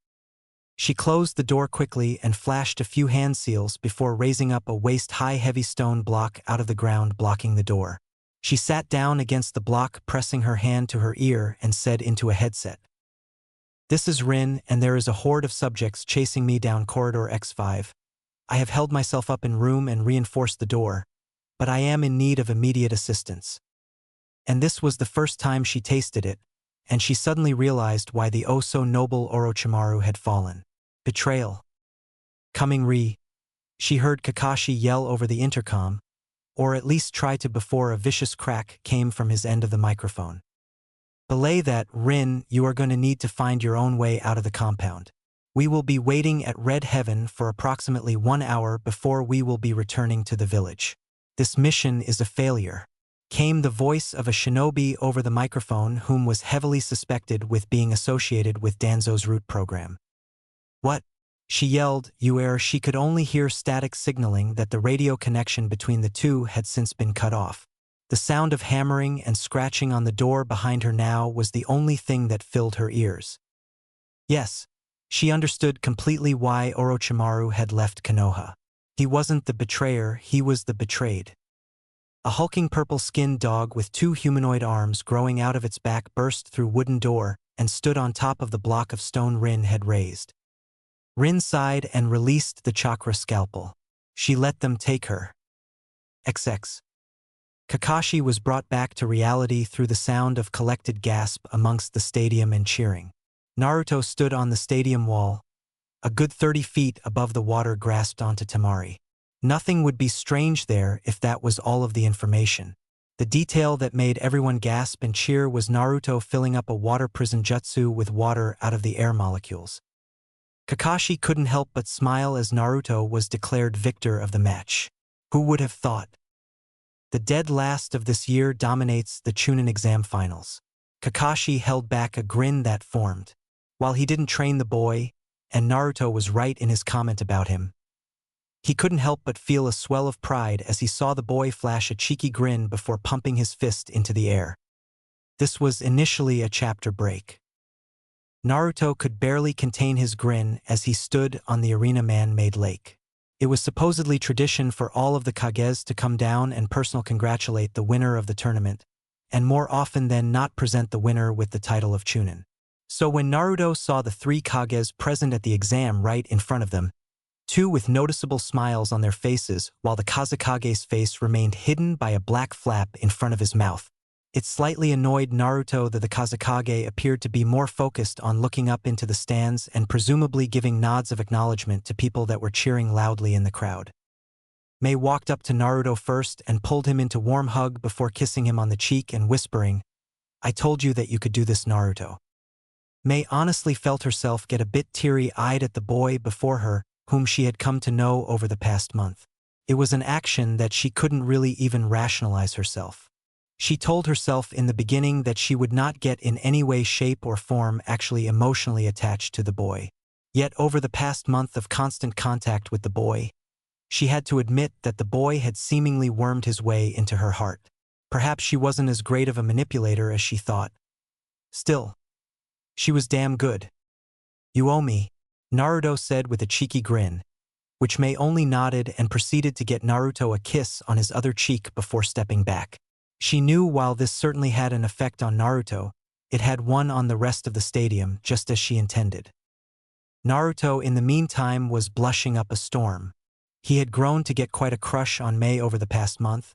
A: She closed the door quickly and flashed a few hand seals before raising up a waist-high heavy stone block out of the ground, blocking the door. She sat down against the block, pressing her hand to her ear, and said into a headset, "This is Rin, and there is a horde of subjects chasing me down corridor X5. I have held myself up in room and reinforced the door, but I am in need of immediate assistance." And this was the first time she tasted it, and she suddenly realized why the oh-so-noble Orochimaru had fallen. Betrayal. Coming re. She heard Kakashi yell over the intercom, or at least try to, before a vicious crack came from his end of the microphone. "Belay that, Rin, you are going to need to find your own way out of the compound. We will be waiting at Red Heaven for approximately 1 hour before we will be returning to the village. This mission is a failure," came the voice of a shinobi over the microphone, whom was heavily suspected with being associated with Danzo's root program. "What?" she yelled. She could only hear static signaling that the radio connection between the two had since been cut off. The sound of hammering and scratching on the door behind her now was the only thing that filled her ears. Yes, she understood completely why Orochimaru had left Konoha. He wasn't the betrayer, he was the betrayed. A hulking purple-skinned dog with 2 humanoid arms growing out of its back burst through wooden door and stood on top of the block of stone Rin had raised. Rin sighed and released the chakra scalpel. She let them take her. XX. Kakashi was brought back to reality through the sound of collected gasp amongst the stadium and cheering. Naruto stood on the stadium wall, a good 30 feet above the water, grasped onto Temari. Nothing would be strange there if that was all of the information. The detail that made everyone gasp and cheer was Naruto filling up a water prison jutsu with water out of the air molecules. Kakashi couldn't help but smile as Naruto was declared victor of the match. Who would have thought? The dead last of this year dominates the Chunin exam finals. Kakashi held back a grin that formed. While he didn't train the boy, and Naruto was right in his comment about him, he couldn't help but feel a swell of pride as he saw the boy flash a cheeky grin before pumping his fist into the air. This was initially a chapter break. Naruto could barely contain his grin as he stood on the arena man-made lake. It was supposedly tradition for all of the Kages to come down and personally congratulate the winner of the tournament, and more often than not present the winner with the title of Chunin. So when Naruto saw the 3 Kages present at the exam right in front of them, 2 with noticeable smiles on their faces while the Kazekage's face remained hidden by a black flap in front of his mouth, it slightly annoyed Naruto that the Kazekage appeared to be more focused on looking up into the stands and presumably giving nods of acknowledgement to people that were cheering loudly in the crowd. Mei walked up to Naruto first and pulled him into a warm hug before kissing him on the cheek and whispering, "I told you that you could do this, Naruto." Mei honestly felt herself get a bit teary-eyed at the boy before her, whom she had come to know over the past month. It was an action that she couldn't really even rationalize herself. She told herself in the beginning that she would not get in any way, shape, or form actually emotionally attached to the boy. Yet over the past month of constant contact with the boy, she had to admit that the boy had seemingly wormed his way into her heart. Perhaps she wasn't as great of a manipulator as she thought. Still, She was damn good. You owe me, Naruto said with a cheeky grin, which Mei only nodded and proceeded to get Naruto a kiss on his other cheek before stepping back. She knew while this certainly had an effect on Naruto, it had one on the rest of the stadium just as she intended. Naruto in the meantime was blushing up a storm. He had grown to get quite a crush on Mei over the past month,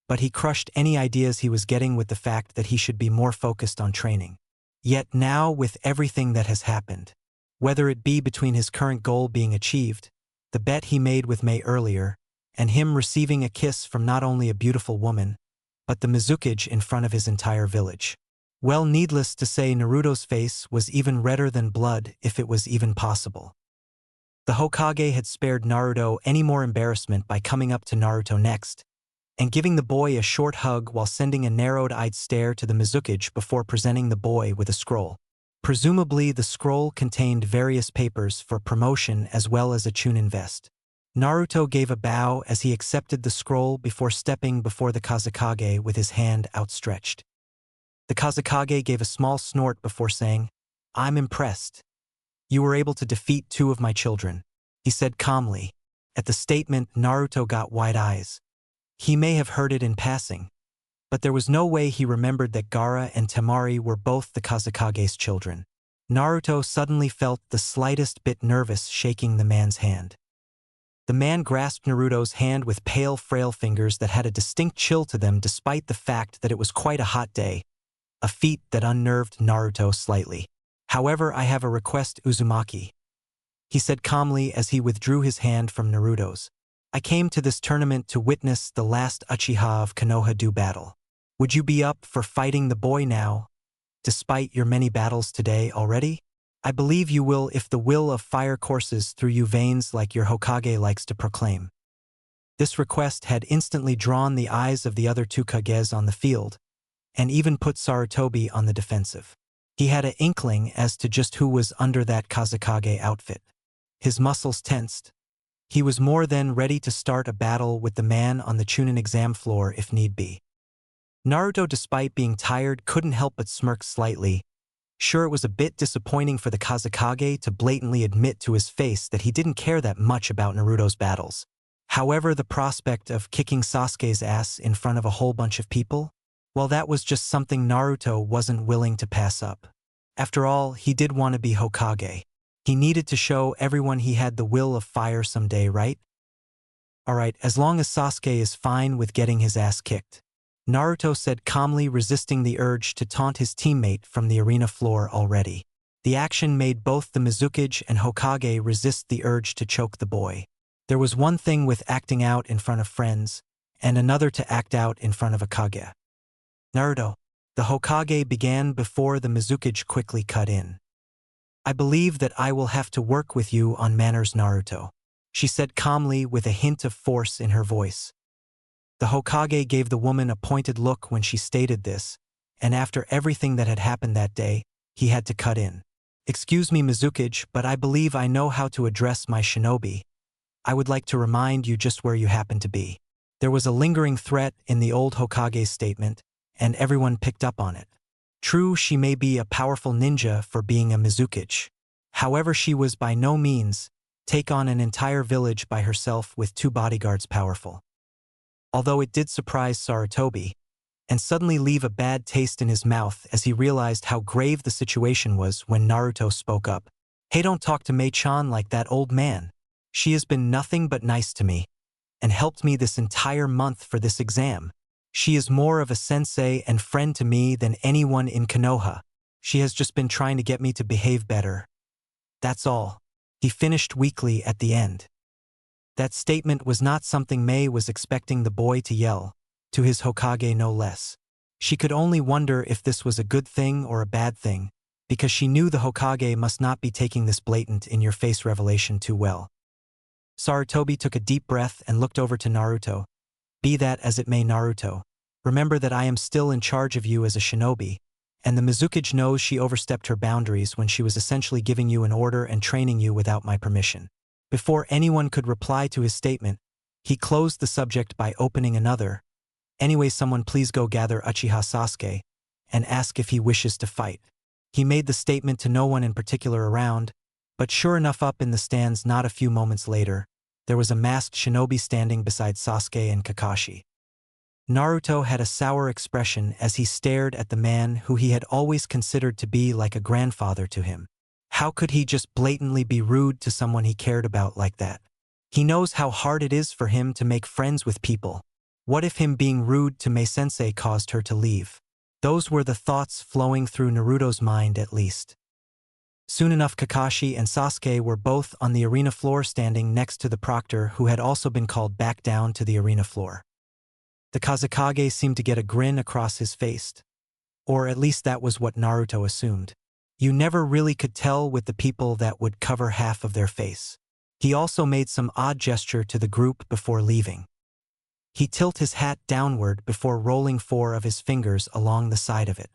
A: but he crushed any ideas he was getting with the fact that he should be more focused on training. Yet now with everything that has happened, whether it be between his current goal being achieved, the bet he made with Mei earlier, and him receiving a kiss from not only a beautiful woman, but the Mizukage in front of his entire village. Well, needless to say, Naruto's face was even redder than blood if it was even possible. The Hokage had spared Naruto any more embarrassment by coming up to Naruto next, and giving the boy a short hug while sending a narrowed-eyed stare to the Mizukage before presenting the boy with a scroll. Presumably, the scroll contained various papers for promotion as well as a Chunin vest. Naruto gave a bow as he accepted the scroll before stepping before the Kazekage with his hand outstretched. The Kazekage gave a small snort before saying, "I'm impressed. You were able to defeat 2 of my children," he said calmly. At the statement, Naruto got wide eyes. He may have heard it in passing, but there was no way he remembered that Gaara and Temari were both the Kazekage's children. Naruto suddenly felt the slightest bit nervous shaking the man's hand. The man grasped Naruto's hand with pale, frail fingers that had a distinct chill to them despite the fact that it was quite a hot day, a feat that unnerved Naruto slightly. "However, I have a request, Uzumaki," he said calmly as he withdrew his hand from Naruto's. "I came to this tournament to witness the last Uchiha of Konoha do battle. Would you be up for fighting the boy now, despite your many battles today already? I believe you will if the will of fire courses through you veins like your Hokage likes to proclaim." This request had instantly drawn the eyes of the other 2 Kages on the field, and even put Sarutobi on the defensive. He had an inkling as to just who was under that Kazekage outfit. His muscles tensed. He was more than ready to start a battle with the man on the Chunin exam floor if need be. Naruto, despite being tired, couldn't help but smirk slightly. Sure, it was a bit disappointing for the Kazekage to blatantly admit to his face that he didn't care that much about Naruto's battles. However, the prospect of kicking Sasuke's ass in front of a whole bunch of people, well, that was just something Naruto wasn't willing to pass up. After all, he did want to be Hokage. He needed to show everyone he had the will of fire someday, right? Alright, as long as Sasuke is fine with getting his ass kicked, Naruto said calmly, resisting the urge to taunt his teammate from the arena floor already. The action made both the Mizukage and Hokage resist the urge to choke the boy. There was one thing with acting out in front of friends, and another to act out in front of a Kage. "Naruto," the Hokage began before the Mizukage quickly cut in. "I believe that I will have to work with you on manners, Naruto," she said calmly with a hint of force in her voice. The Hokage gave the woman a pointed look when she stated this, and after everything that had happened that day, he had to cut in. "Excuse me, Mizukage, but I believe I know how to address my shinobi. I would like to remind you just where you happen to be." There was a lingering threat in the old Hokage's statement, and everyone picked up on it. True, she may be a powerful ninja for being a Mizukage. However, she was by no means take on an entire village by herself with 2 bodyguards powerful. Although it did surprise Sarutobi, and suddenly leave a bad taste in his mouth as he realized how grave the situation was when Naruto spoke up. "Hey, don't talk to Mei-chan like that, old man. She has been nothing but nice to me, and helped me this entire month for this exam. She is more of a sensei and friend to me than anyone in Konoha. She has just been trying to get me to behave better. That's all," he finished weakly at the end. That statement was not something Mei was expecting the boy to yell, to his Hokage no less. She could only wonder if this was a good thing or a bad thing, because she knew the Hokage must not be taking this blatant in-your-face revelation too well. Sarutobi took a deep breath and looked over to Naruto. "Be that as it may, Naruto, remember that I am still in charge of you as a shinobi, and the Mizukage knows she overstepped her boundaries when she was essentially giving you an order and training you without my permission." Before anyone could reply to his statement, he closed the subject by opening another. "Anyway, someone please go gather Uchiha Sasuke and ask if he wishes to fight." He made the statement to no one in particular around, but sure enough, up in the stands not a few moments later, there was a masked shinobi standing beside Sasuke and Kakashi. Naruto had a sour expression as he stared at the man who he had always considered to be like a grandfather to him. How could he just blatantly be rude to someone he cared about like that? He knows how hard it is for him to make friends with people. What if him being rude to Mei-sensei caused her to leave? Those were the thoughts flowing through Naruto's mind at least. Soon enough, Kakashi and Sasuke were both on the arena floor standing next to the proctor who had also been called back down to the arena floor. The Kazekage seemed to get a grin across his face. Or at least that was what Naruto assumed. You never really could tell with the people that would cover half of their face. He also made some odd gesture to the group before leaving. He tilted his hat downward before rolling 4 of his fingers along the side of it.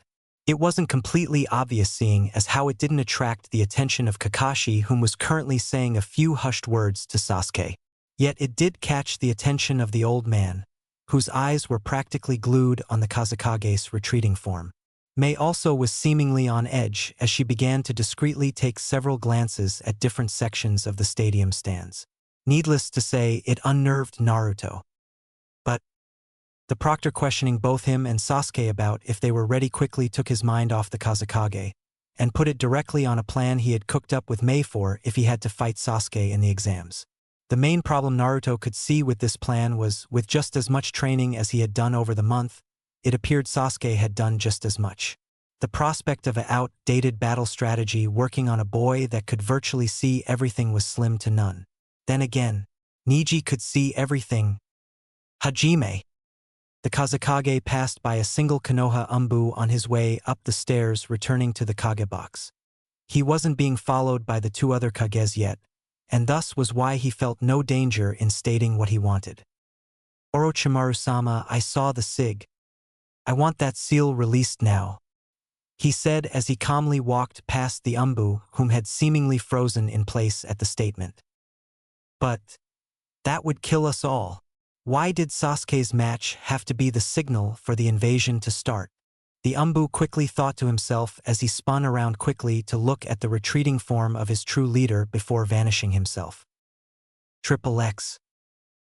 A: It wasn't completely obvious seeing as how it didn't attract the attention of Kakashi, whom was currently saying a few hushed words to Sasuke. Yet it did catch the attention of the old man, whose eyes were practically glued on the Kazekage's retreating form. Mei also was seemingly on edge as she began to discreetly take several glances at different sections of the stadium stands. Needless to say, it unnerved Naruto. But the proctor, questioning both him and Sasuke about if they were ready, quickly took his mind off the Kazekage and put it directly on a plan he had cooked up with Mei for if he had to fight Sasuke in the exams. The main problem Naruto could see with this plan was, with just as much training as he had done over the month, it appeared Sasuke had done just as much. The prospect of an outdated battle strategy working on a boy that could virtually see everything was slim to none. Then again, Niji could see everything. Hajime. The Kazekage passed by a single Konoha Umbu on his way up the stairs returning to the Kage box. He wasn't being followed by the 2 other Kages yet, and thus was why he felt no danger in stating what he wanted. Orochimaru-sama, I saw the SIG. I want that seal released now, he said as he calmly walked past the Umbu, whom had seemingly frozen in place at the statement. But that would kill us all. Why did Sasuke's match have to be the signal for the invasion to start? The Umbu quickly thought to himself as he spun around quickly to look at the retreating form of his true leader before vanishing himself. Triple X.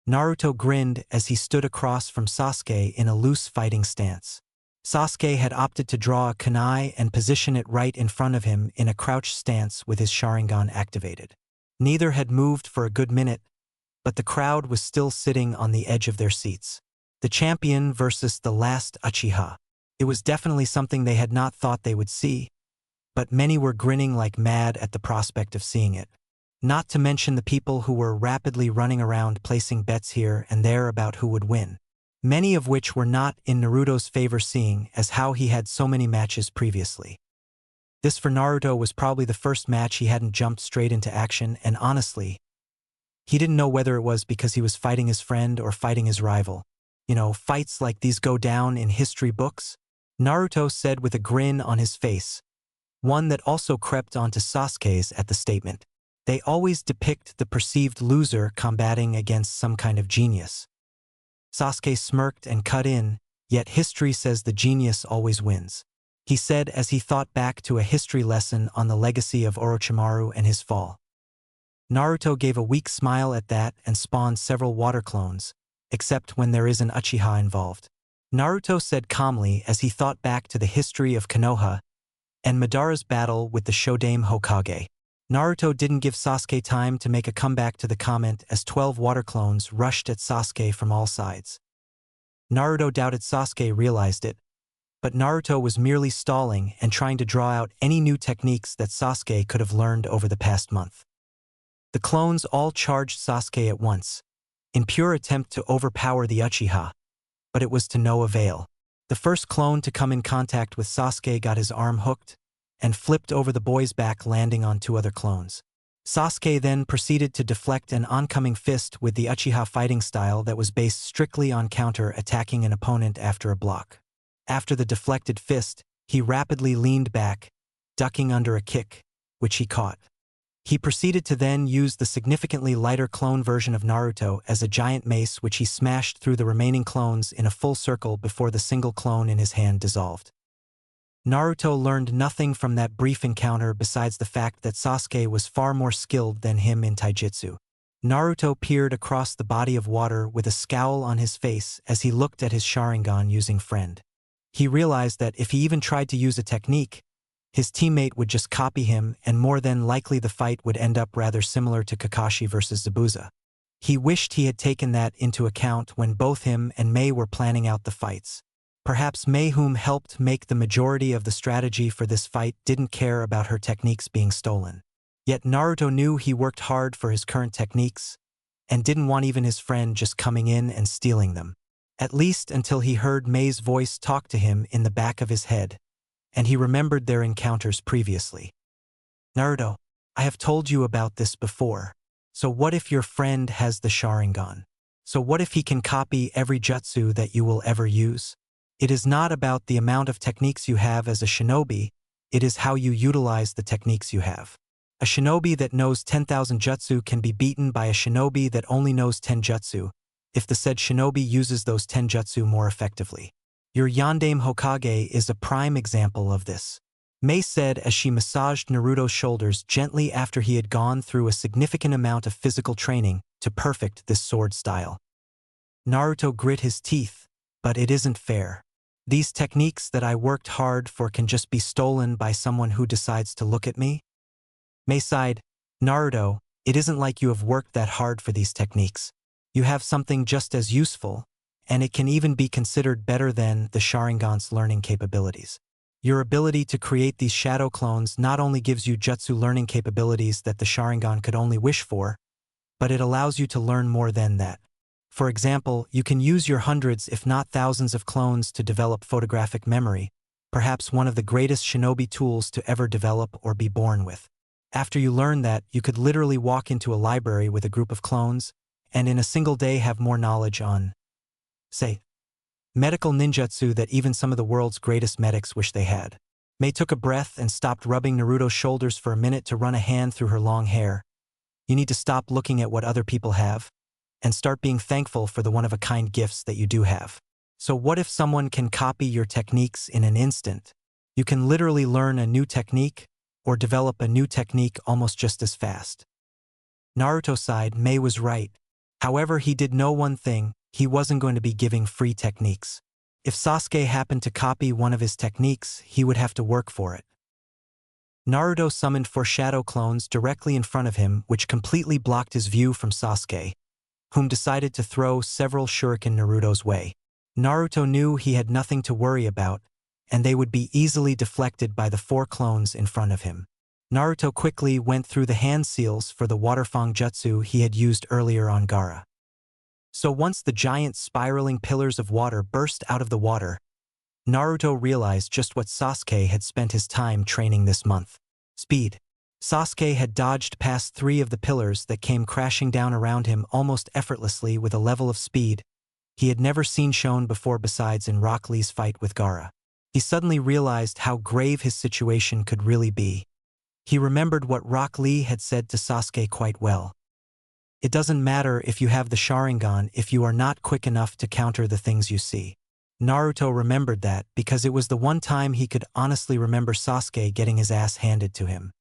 A: Naruto grinned as he stood across from Sasuke in a loose fighting stance. Sasuke had opted to draw a kunai and position it right in front of him in a crouched stance with his Sharingan activated. Neither had moved for a good minute, but the crowd was still sitting on the edge of their seats. The champion versus the last Uchiha. It was definitely something they had not thought they would see, but many were grinning like mad at the prospect of seeing it. Not to mention the people who were rapidly running around placing bets here and there about who would win, many of which were not in Naruto's favor, seeing as how he had so many matches previously. This for Naruto was probably the first match he hadn't jumped straight into action, and honestly, he didn't know whether it was because he was fighting his friend or fighting his rival. You know, fights like these go down in history books, Naruto said with a grin on his face, one that also crept onto Sasuke's at the statement. They always depict the perceived loser combating against some kind of genius. Sasuke smirked and cut in, yet history says the genius always wins, he said as he thought back to a history lesson on the legacy of Orochimaru and his fall. Naruto gave a weak smile at that and spawned several water clones, except when there is an Uchiha involved. Naruto said calmly as he thought back to the history of Konoha and Madara's battle with the Shodame Hokage. Naruto didn't give Sasuke time to make a comeback to the comment as 12 water clones rushed at Sasuke from all sides. Naruto doubted Sasuke realized it, but Naruto was merely stalling and trying to draw out any new techniques that Sasuke could have learned over the past month. The clones all charged Sasuke at once, in pure attempt to overpower the Uchiha, but it was to no avail. The first clone to come in contact with Sasuke got his arm hooked and flipped over the boy's back, landing on 2 other clones. Sasuke then proceeded to deflect an oncoming fist with the Uchiha fighting style that was based strictly on counter-attacking an opponent after a block. After the deflected fist, he rapidly leaned back, ducking under a kick, which he caught. He proceeded to then use the significantly lighter clone version of Naruto as a giant mace, which he smashed through the remaining clones in a full circle before the single clone in his hand dissolved. Naruto learned nothing from that brief encounter besides the fact that Sasuke was far more skilled than him in taijutsu. Naruto peered across the body of water with a scowl on his face as he looked at his Sharingan using friend. He realized that if he even tried to use a technique, his teammate would just copy him, and more than likely the fight would end up rather similar to Kakashi versus Zabuza. He wished he had taken that into account when both him and Mei were planning out the fights. Perhaps Mei, whom helped make the majority of the strategy for this fight, didn't care about her techniques being stolen. Yet Naruto knew he worked hard for his current techniques, and didn't want even his friend just coming in and stealing them. At least until he heard Mei's voice talk to him in the back of his head, and he remembered their encounters previously. Naruto, I have told you about this before. So what if your friend has the Sharingan? So what if he can copy every jutsu that you will ever use? It is not about the amount of techniques you have as a shinobi, it is how you utilize the techniques you have. A shinobi that knows 10,000 jutsu can be beaten by a shinobi that only knows 10 jutsu, if the said shinobi uses those 10 jutsu more effectively. Your Yondaime Hokage is a prime example of this. Mei said as she massaged Naruto's shoulders gently after he had gone through a significant amount of physical training to perfect this sword style. Naruto grit his teeth, but it isn't fair. These techniques that I worked hard for can just be stolen by someone who decides to look at me? Mei sighed, Naruto, it isn't like you have worked that hard for these techniques. You have something just as useful, and it can even be considered better than the Sharingan's learning capabilities. Your ability to create these shadow clones not only gives you jutsu learning capabilities that the Sharingan could only wish for, but it allows you to learn more than that. For example, you can use your hundreds if not thousands of clones to develop photographic memory, perhaps one of the greatest shinobi tools to ever develop or be born with. After you learn that, you could literally walk into a library with a group of clones, and in a single day have more knowledge on, say, medical ninjutsu that even some of the world's greatest medics wish they had. Mei took a breath and stopped rubbing Naruto's shoulders for a minute to run a hand through her long hair. You need to stop looking at what other people have, and start being thankful for the one-of-a-kind gifts that you do have. So what if someone can copy your techniques in an instant? You can literally learn a new technique, or develop a new technique almost just as fast. Naruto sighed. Mei was right. However, he did know one thing. He wasn't going to be giving free techniques. If Sasuke happened to copy one of his techniques, he would have to work for it. Naruto summoned 4 shadow clones directly in front of him, which completely blocked his view from Sasuke, whom decided to throw several shuriken Naruto's way. Naruto knew he had nothing to worry about, and they would be easily deflected by the 4 clones in front of him. Naruto quickly went through the hand seals for the waterfang jutsu he had used earlier on Gaara. So once the giant spiraling pillars of water burst out of the water, Naruto realized just what Sasuke had spent his time training this month. Speed. Sasuke had dodged past 3 of the pillars that came crashing down around him almost effortlessly with a level of speed he had never seen shown before besides in Rock Lee's fight with Gaara. He suddenly realized how grave his situation could really be. He remembered what Rock Lee had said to Sasuke quite well. It doesn't matter if you have the Sharingan if you are not quick enough to counter the things you see. Naruto remembered that because it was the one time he could honestly remember Sasuke getting his ass handed to him.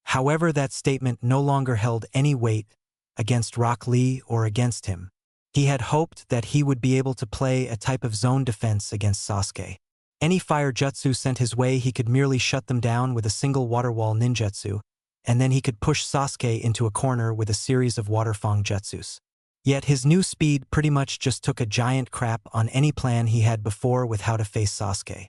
A: However, that statement no longer held any weight against Rock Lee or against him. He had hoped that he would be able to play a type of zone defense against Sasuke. Any fire jutsu sent his way, he could merely shut them down with a single water wall ninjutsu, and then he could push Sasuke into a corner with a series of waterfang jutsus. Yet his new speed pretty much just took a giant crap on any plan he had before with how to face Sasuke.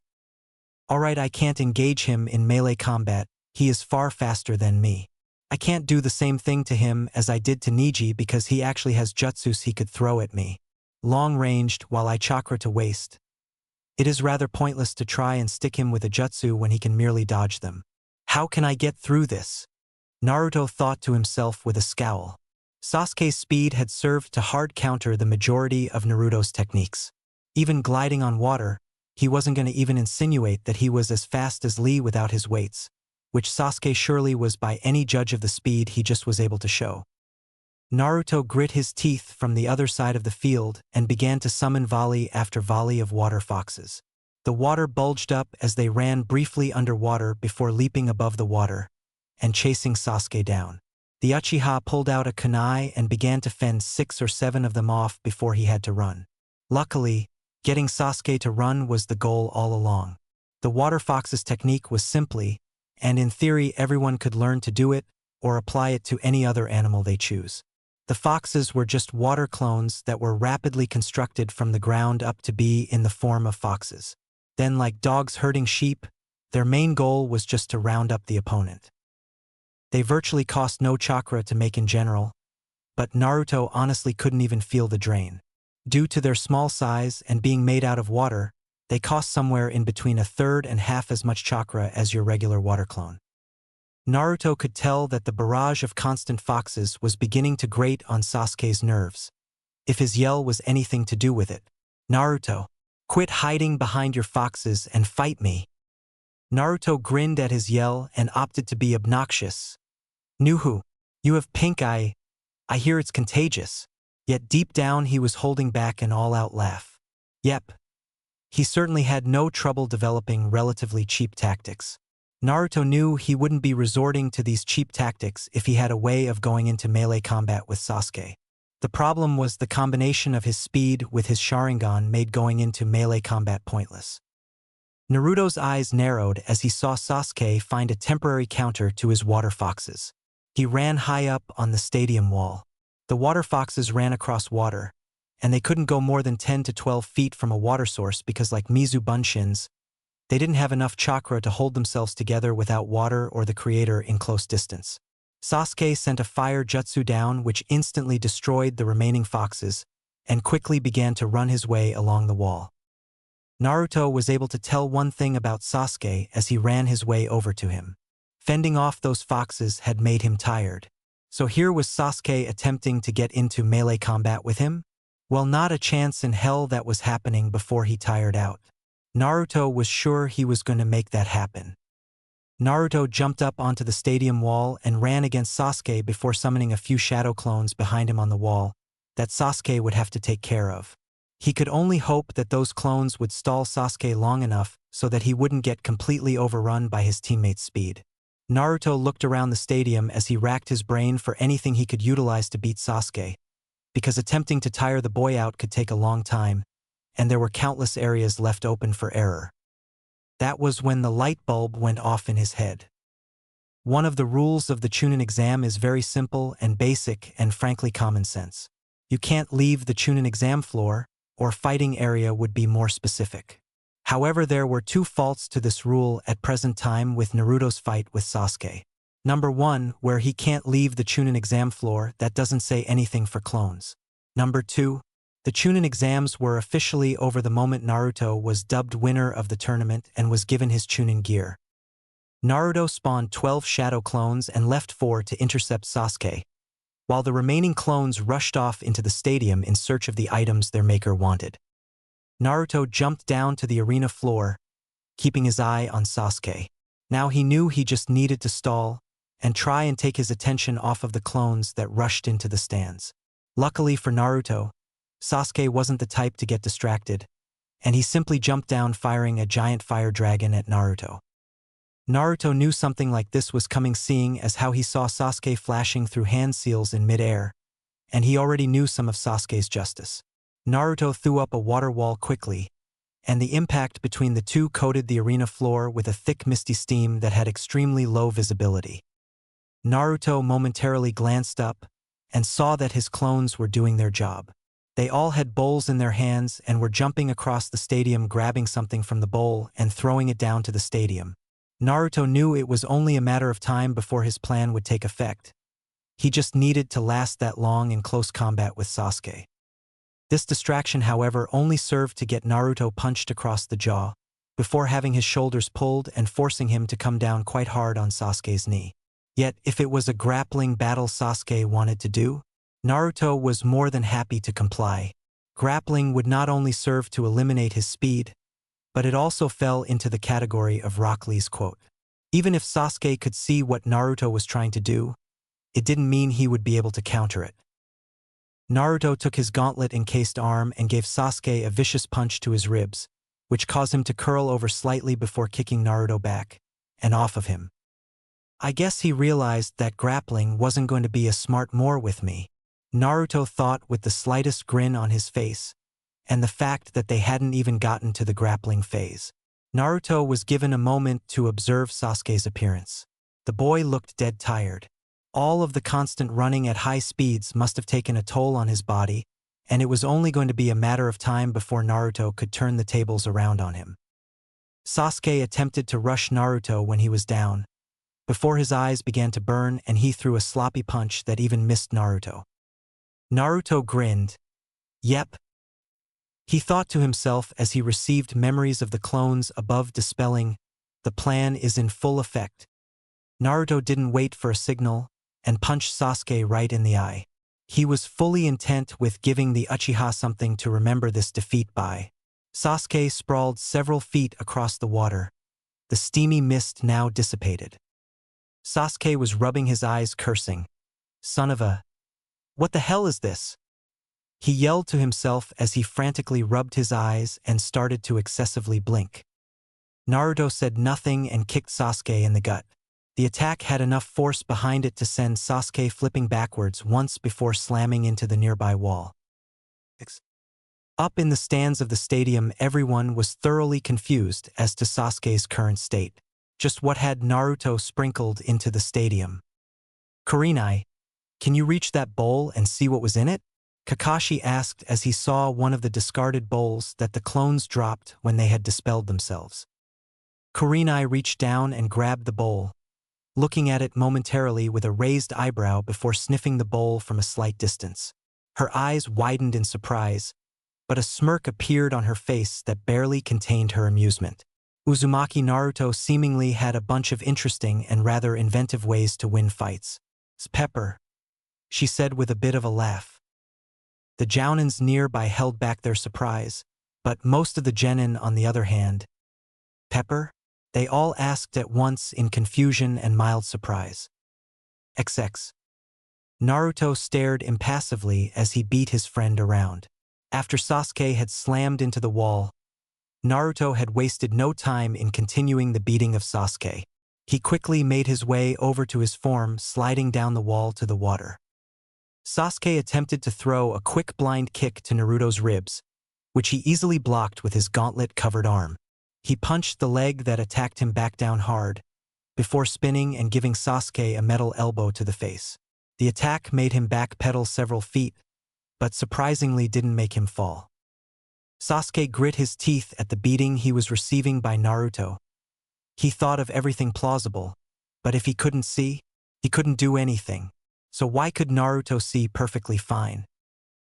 A: Alright, I can't engage him in melee combat, he is far faster than me. I can't do the same thing to him as I did to Neji because he actually has jutsus he could throw at me. Long-ranged while I chakra to waste. It is rather pointless to try and stick him with a jutsu when he can merely dodge them. How can I get through this? Naruto thought to himself with a scowl. Sasuke's speed had served to hard counter the majority of Naruto's techniques. Even gliding on water, he wasn't going to even insinuate that he was as fast as Lee without his weights, which Sasuke surely was by any judge of the speed he just was able to show. Naruto grit his teeth from the other side of the field and began to summon volley after volley of water foxes. The water bulged up as they ran briefly underwater before leaping above the water and chasing Sasuke down. The Uchiha pulled out a kunai and began to fend 6 or 7 of them off before he had to run. Luckily, getting Sasuke to run was the goal all along. The water fox's technique was simply, and in theory everyone could learn to do it or apply it to any other animal they choose. The foxes were just water clones that were rapidly constructed from the ground up to be in the form of foxes. Then, like dogs herding sheep, their main goal was just to round up the opponent. They virtually cost no chakra to make in general, but Naruto honestly couldn't even feel the drain. Due to their small size and being made out of water, they cost somewhere in between 1/3 and half as much chakra as your regular water clone. Naruto could tell that the barrage of constant foxes was beginning to grate on Sasuke's nerves. If his yell was anything to do with it. "Naruto, quit hiding behind your foxes and fight me." Naruto grinned at his yell and opted to be obnoxious. "Nuhu, you have pink eye. I hear it's contagious." Yet deep down he was holding back an all-out laugh. Yep. He certainly had no trouble developing relatively cheap tactics. Naruto knew he wouldn't be resorting to these cheap tactics if he had a way of going into melee combat with Sasuke. The problem was the combination of his speed with his Sharingan made going into melee combat pointless. Naruto's eyes narrowed as he saw Sasuke find a temporary counter to his water foxes. He ran high up on the stadium wall. The water foxes ran across water, and they couldn't go more than 10 to 12 feet from a water source because, like Mizu Bunshins, they didn't have enough chakra to hold themselves together without water or the creator in close distance. Sasuke sent a fire jutsu down which instantly destroyed the remaining foxes and quickly began to run his way along the wall. Naruto was able to tell one thing about Sasuke as he ran his way over to him. Fending off those foxes had made him tired. So here was Sasuke attempting to get into melee combat with him? Well, not a chance in hell that was happening before he tired out. Naruto was sure he was going to make that happen. Naruto jumped up onto the stadium wall and ran against Sasuke before summoning a few shadow clones behind him on the wall that Sasuke would have to take care of. He could only hope that those clones would stall Sasuke long enough so that he wouldn't get completely overrun by his teammates' speed. Naruto looked around the stadium as he racked his brain for anything he could utilize to beat Sasuke, because attempting to tire the boy out could take a long time, and there were countless areas left open for error. That was when the light bulb went off in his head. One of the rules of the Chunin exam is very simple and basic and frankly common sense. You can't leave the Chunin exam floor, or fighting area would be more specific. However, there were 2 faults to this rule at present time with Naruto's fight with Sasuke. Number 1, where he can't leave the Chunin exam floor, that doesn't say anything for clones. Number 2, the Chunin exams were officially over the moment Naruto was dubbed winner of the tournament and was given his Chunin gear. Naruto spawned 12 shadow clones and left 4 to intercept Sasuke, while the remaining clones rushed off into the stadium in search of the items their maker wanted. Naruto jumped down to the arena floor, keeping his eye on Sasuke. Now he knew he just needed to stall and try and take his attention off of the clones that rushed into the stands. Luckily for Naruto, Sasuke wasn't the type to get distracted, and he simply jumped down firing a giant fire dragon at Naruto. Naruto knew something like this was coming, seeing as how he saw Sasuke flashing through hand seals in mid-air, and he already knew some of Sasuke's justice. Naruto threw up a water wall quickly, and the impact between the two coated the arena floor with a thick misty steam that had extremely low visibility. Naruto momentarily glanced up and saw that his clones were doing their job. They all had bowls in their hands and were jumping across the stadium, grabbing something from the bowl and throwing it down to the stadium. Naruto knew it was only a matter of time before his plan would take effect. He just needed to last that long in close combat with Sasuke. This distraction, however, only served to get Naruto punched across the jaw, before having his shoulders pulled and forcing him to come down quite hard on Sasuke's knee. Yet, if it was a grappling battle Sasuke wanted to do, Naruto was more than happy to comply. Grappling would not only serve to eliminate his speed, but it also fell into the category of Rock Lee's quote. Even if Sasuke could see what Naruto was trying to do, it didn't mean he would be able to counter it. Naruto took his gauntlet-encased arm and gave Sasuke a vicious punch to his ribs, which caused him to curl over slightly before kicking Naruto back and off of him. I guess he realized that grappling wasn't going to be a smart move with me, Naruto thought with the slightest grin on his face, and the fact that they hadn't even gotten to the grappling phase. Naruto was given a moment to observe Sasuke's appearance. The boy looked dead tired. All of the constant running at high speeds must have taken a toll on his body, and it was only going to be a matter of time before Naruto could turn the tables around on him. Sasuke attempted to rush Naruto when he was down, before his eyes began to burn and he threw a sloppy punch that even missed Naruto. Naruto grinned. Yep. He thought to himself as he received memories of the clones above dispelling, the plan is in full effect. Naruto didn't wait for a signal and punched Sasuke right in the eye. He was fully intent with giving the Uchiha something to remember this defeat by. Sasuke sprawled several feet across the water. The steamy mist now dissipated. Sasuke was rubbing his eyes cursing. Son of a… What the hell is this? He yelled to himself as he frantically rubbed his eyes and started to excessively blink. Naruto said nothing and kicked Sasuke in the gut. The attack had enough force behind it to send Sasuke flipping backwards once before slamming into the nearby wall. Up in the stands of the stadium, everyone was thoroughly confused as to Sasuke's current state. Just what had Naruto sprinkled into the stadium? Kurenai, can you reach that bowl and see what was in it? Kakashi asked as he saw one of the discarded bowls that the clones dropped when they had dispelled themselves. Kurenai reached down and grabbed the bowl, looking at it momentarily with a raised eyebrow before sniffing the bowl from a slight distance. Her eyes widened in surprise, but a smirk appeared on her face that barely contained her amusement. Uzumaki Naruto seemingly had a bunch of interesting and rather inventive ways to win fights. Pepper, she said with a bit of a laugh. The Jounins nearby held back their surprise, but most of the genin on the other hand. Pepper? They all asked at once in confusion and mild surprise. XX. Naruto stared impassively as he beat his friend around. After Sasuke had slammed into the wall, Naruto had wasted no time in continuing the beating of Sasuke. He quickly made his way over to his form, sliding down the wall to the water. Sasuke attempted to throw a quick blind kick to Naruto's ribs, which he easily blocked with his gauntlet-covered arm. He punched the leg that attacked him back down hard, before spinning and giving Sasuke a metal elbow to the face. The attack made him backpedal several feet, but surprisingly didn't make him fall. Sasuke grit his teeth at the beating he was receiving by Naruto. He thought of everything plausible, but if he couldn't see, he couldn't do anything. So why could Naruto see perfectly fine?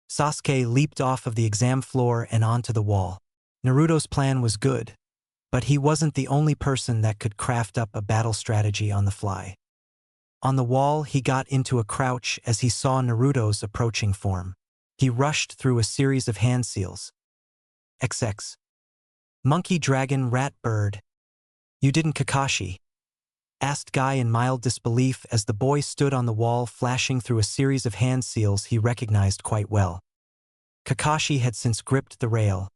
A: Sasuke leaped off of the exam floor and onto the wall. Naruto's plan was good, but he wasn't the only person that could craft up a battle strategy on the fly. On the wall, he got into a crouch as he saw Naruto's approaching form. He rushed through a series of hand seals. XX. Monkey, dragon, rat, bird. You didn't, Kakashi? Asked Guy in mild disbelief as the boy stood on the wall flashing through a series of hand seals he recognized quite well. Kakashi had since gripped the rail,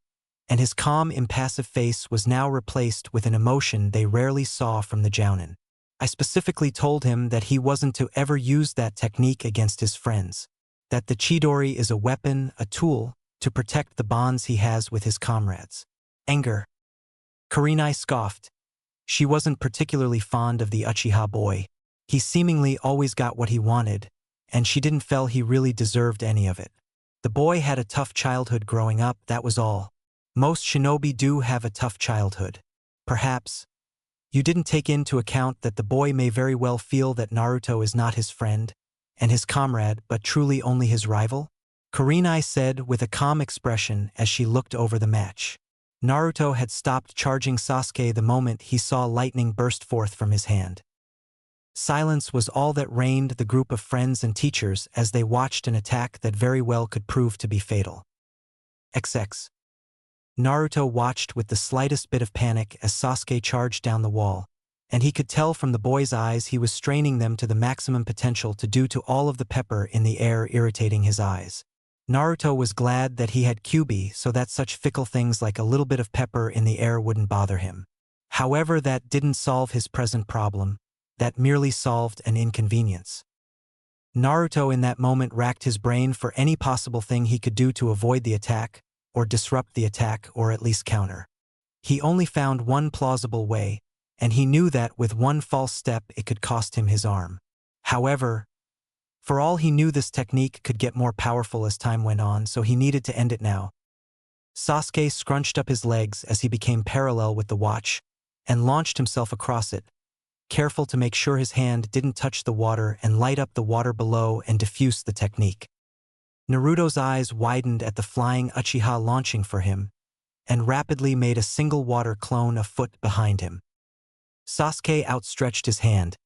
A: and his calm, impassive face was now replaced with an emotion they rarely saw from the Jounin. I specifically told him that he wasn't to ever use that technique against his friends, that the Chidori is a weapon, a tool, to protect the bonds he has with his comrades. Anger. Kurenai scoffed. She wasn't particularly fond of the Uchiha boy. He seemingly always got what he wanted, and she didn't feel he really deserved any of it. The boy had a tough childhood growing up, that was all. Most shinobi do have a tough childhood. Perhaps you didn't take into account that the boy may very well feel that Naruto is not his friend and his comrade, but truly only his rival? Kurenai said with a calm expression as she looked over the match. Naruto had stopped charging Sasuke the moment he saw lightning burst forth from his hand. Silence was all that reigned the group of friends and teachers as they watched an attack that very well could prove to be fatal. XX. Naruto watched with the slightest bit of panic as Sasuke charged down the wall, and he could tell from the boy's eyes he was straining them to the maximum potential to do to all of the pepper in the air irritating his eyes. Naruto was glad that he had Kyuubi so that such fickle things like a little bit of pepper in the air wouldn't bother him. However, that didn't solve his present problem, that merely solved an inconvenience. Naruto in that moment racked his brain for any possible thing he could do to avoid the attack, or disrupt the attack, or at least counter. He only found one plausible way, and he knew that with one false step it could cost him his arm. However, for all he knew, this technique could get more powerful as time went on, so he needed to end it now. Sasuke scrunched up his legs as he became parallel with the watch, and launched himself across it, careful to make sure his hand didn't touch the water and light up the water below and diffuse the technique. Naruto's eyes widened at the flying Uchiha launching for him, and rapidly made a single water clone a foot behind him. Sasuke outstretched his hand,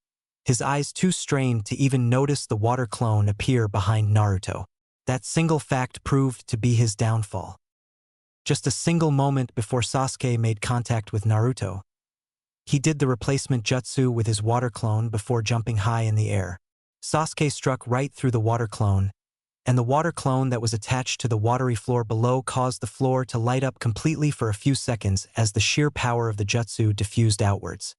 A: his eyes too strained to even notice the water clone appear behind Naruto. That single fact proved to be his downfall. Just a single moment before Sasuke made contact with Naruto, he did the replacement jutsu with his water clone before jumping high in the air. Sasuke struck right through the water clone, and the water clone that was attached to the watery floor below caused the floor to light up completely for a few seconds as the sheer power of the jutsu diffused outwards.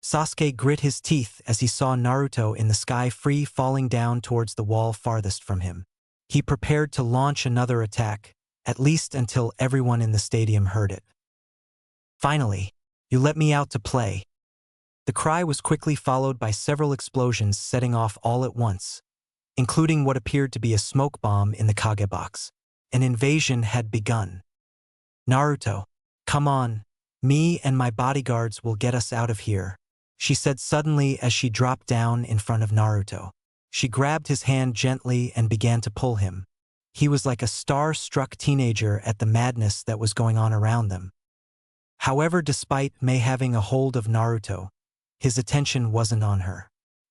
A: Sasuke grit his teeth as he saw Naruto in the sky free falling down towards the wall farthest from him. He prepared to launch another attack, at least until everyone in the stadium heard it. Finally, you let me out to play. The cry was quickly followed by several explosions setting off all at once, including what appeared to be a smoke bomb in the Kage box. An invasion had begun. Naruto, come on, me and my bodyguards will get us out of here, she said suddenly as she dropped down in front of Naruto. She grabbed his hand gently and began to pull him. He was like a star-struck teenager at the madness that was going on around them. However, despite Mei having a hold of Naruto, his attention wasn't on her.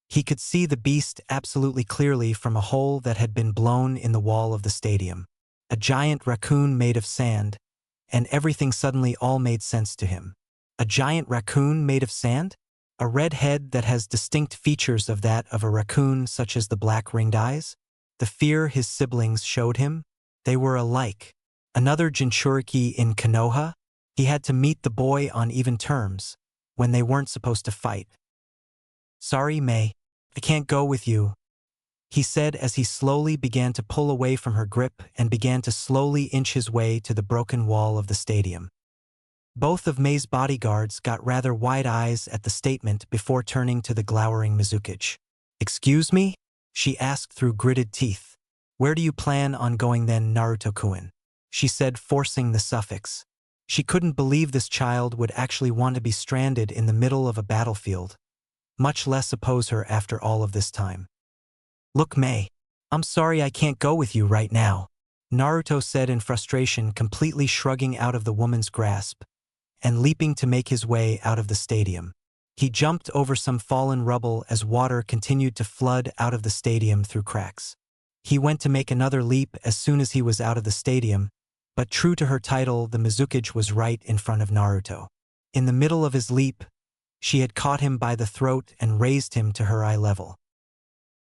A: He could see the beast absolutely clearly from a hole that had been blown in the wall of the stadium. A giant raccoon made of sand, and everything suddenly all made sense to him. A giant raccoon made of sand? A red head that has distinct features of that of a raccoon, such as the black ringed eyes? The fear his siblings showed him? They were alike. Another Jinchuriki in Konoha? He had to meet the boy on even terms, when they weren't supposed to fight. Sorry, Mei, I can't go with you, he said as he slowly began to pull away from her grip and began to slowly inch his way to the broken wall of the stadium. Both of Mei's bodyguards got rather wide eyes at the statement before turning to the glowering Mizukage. Excuse me? She asked through gritted teeth. Where do you plan on going then, Naruto-kun? She said, forcing the suffix. She couldn't believe this child would actually want to be stranded in the middle of a battlefield, much less oppose her after all of this time. Look, Mei, I'm sorry I can't go with you right now, Naruto said in frustration, completely shrugging out of the woman's grasp and leaping to make his way out of the stadium. He jumped over some fallen rubble as water continued to flood out of the stadium through cracks. He went to make another leap as soon as he was out of the stadium, but true to her title, the Mizukage was right in front of Naruto. In the middle of his leap, she had caught him by the throat and raised him to her eye level.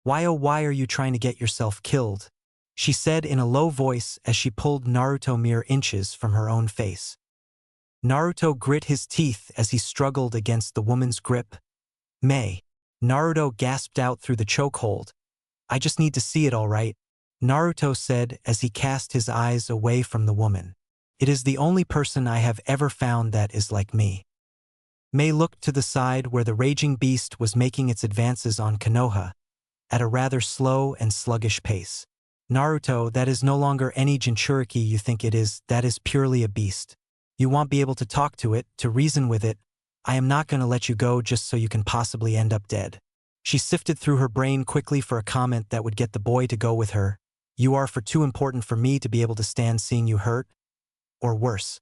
A: Why, oh why are you trying to get yourself killed? She said in a low voice as she pulled Naruto mere inches from her own face. Naruto grit his teeth as he struggled against the woman's grip. Mei, Naruto gasped out through the chokehold. I just need to see it, all right, Naruto said as he cast his eyes away from the woman. It is the only person I have ever found that is like me. Mei looked to the side where the raging beast was making its advances on Konoha, at a rather slow and sluggish pace. Naruto, that is no longer any Jinchuriki you think it is, that is purely a beast. You won't be able to talk to it, to reason with it. I am not going to let you go just so you can possibly end up dead. She sifted through her brain quickly for a comment that would get the boy to go with her. You are for too important for me to be able to stand seeing you hurt? Or worse.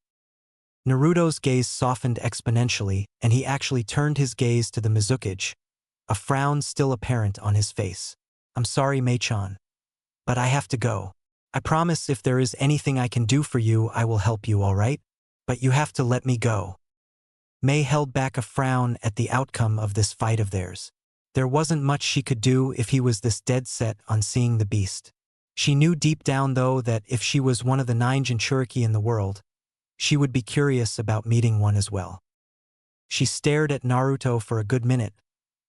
A: Naruto's gaze softened exponentially, and he actually turned his gaze to the Mizukage, a frown still apparent on his face. I'm sorry, Mei-chan, but I have to go. I promise if there is anything I can do for you, I will help you, all right? But you have to let me go. Mei held back a frown at the outcome of this fight of theirs. There wasn't much she could do if he was this dead set on seeing the beast. She knew deep down though that if she was one of the 9 Jinchuriki in the world, she would be curious about meeting one as well. She stared at Naruto for a good minute,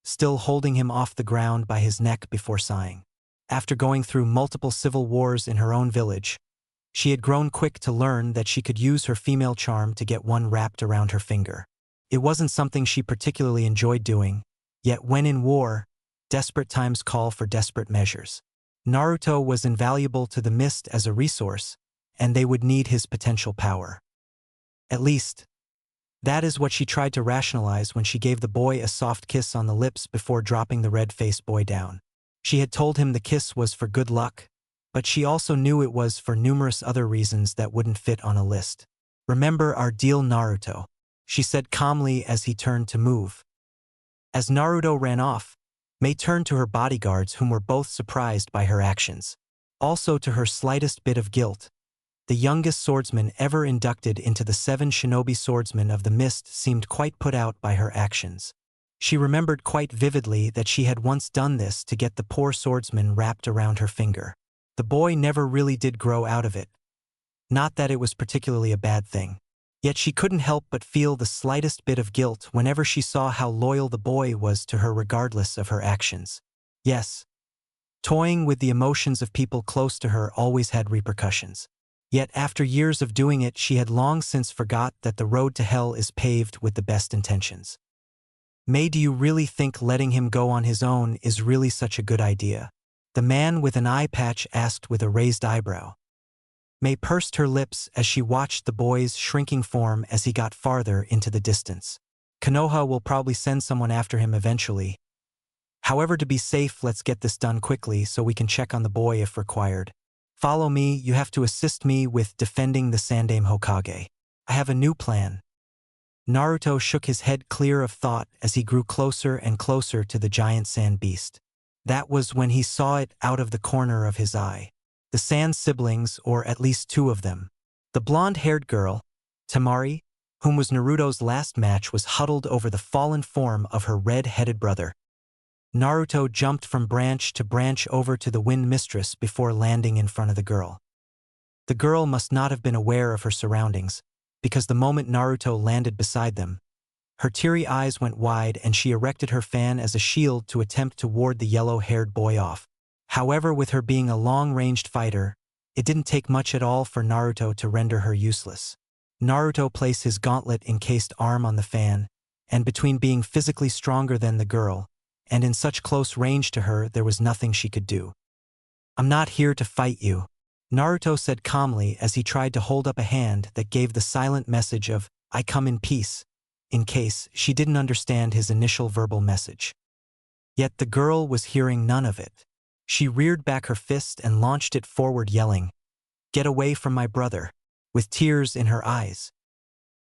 A: still holding him off the ground by his neck before sighing. After going through multiple civil wars in her own village, she had grown quick to learn that she could use her female charm to get one wrapped around her finger. It wasn't something she particularly enjoyed doing, yet when in war, desperate times call for desperate measures. Naruto was invaluable to the Mist as a resource, and they would need his potential power. At least, that is what she tried to rationalize when she gave the boy a soft kiss on the lips before dropping the red-faced boy down. She had told him the kiss was for good luck, but she also knew it was for numerous other reasons that wouldn't fit on a list. "Remember our deal, Naruto," she said calmly as he turned to move. As Naruto ran off, Mei turned to her bodyguards, whom were both surprised by her actions. Also to her slightest bit of guilt, the youngest swordsman ever inducted into the 7 shinobi swordsmen of the Mist seemed quite put out by her actions. She remembered quite vividly that she had once done this to get the poor swordsman wrapped around her finger. The boy never really did grow out of it. Not that it was particularly a bad thing. Yet she couldn't help but feel the slightest bit of guilt whenever she saw how loyal the boy was to her regardless of her actions. Yes, toying with the emotions of people close to her always had repercussions. Yet after years of doing it, she had long since forgot that the road to hell is paved with the best intentions. "Mei, do you really think letting him go on his own is really such a good idea?" the man with an eye patch asked with a raised eyebrow. Mei pursed her lips as she watched the boy's shrinking form as he got farther into the distance. "Konoha will probably send someone after him eventually. However, to be safe, let's get this done quickly so we can check on the boy if required. Follow me, you have to assist me with defending the Sandaime Hokage. I have a new plan." Naruto shook his head clear of thought as he grew closer and closer to the giant sand beast. That was when he saw it out of the corner of his eye. The Sand siblings, or at least 2 of them. The blonde-haired girl, Temari, whom was Naruto's last match, was huddled over the fallen form of her red-headed brother. Naruto jumped from branch to branch over to the Wind Mistress before landing in front of the girl. The girl must not have been aware of her surroundings, because the moment Naruto landed beside them, her teary eyes went wide and she erected her fan as a shield to attempt to ward the yellow-haired boy off. However, with her being a long-ranged fighter, it didn't take much at all for Naruto to render her useless. Naruto placed his gauntlet-encased arm on the fan, and between being physically stronger than the girl, and in such close range to her, there was nothing she could do. "I'm not here to fight you," Naruto said calmly as he tried to hold up a hand that gave the silent message of, "I come in peace," in case she didn't understand his initial verbal message. Yet the girl was hearing none of it. She reared back her fist and launched it forward, yelling, "Get away from my brother," with tears in her eyes.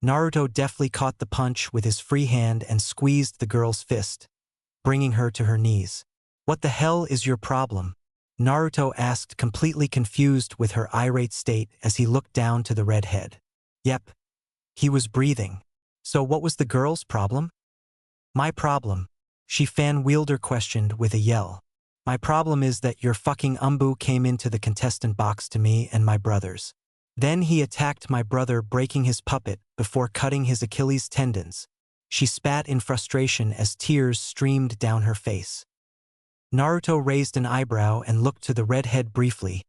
A: Naruto deftly caught the punch with his free hand and squeezed the girl's fist, bringing her to her knees. "What the hell is your problem?" Naruto asked, completely confused with her irate state as he looked down to the redhead. Yep, he was breathing. So what was the girl's problem? "My problem," she fan-wielder questioned with a yell. "My problem is that your fucking Umbu came into the contestant box to me and my brothers. Then he attacked my brother, breaking his puppet before cutting his Achilles tendons." She spat in frustration as tears streamed down her face. Naruto raised an eyebrow and looked to the redhead briefly,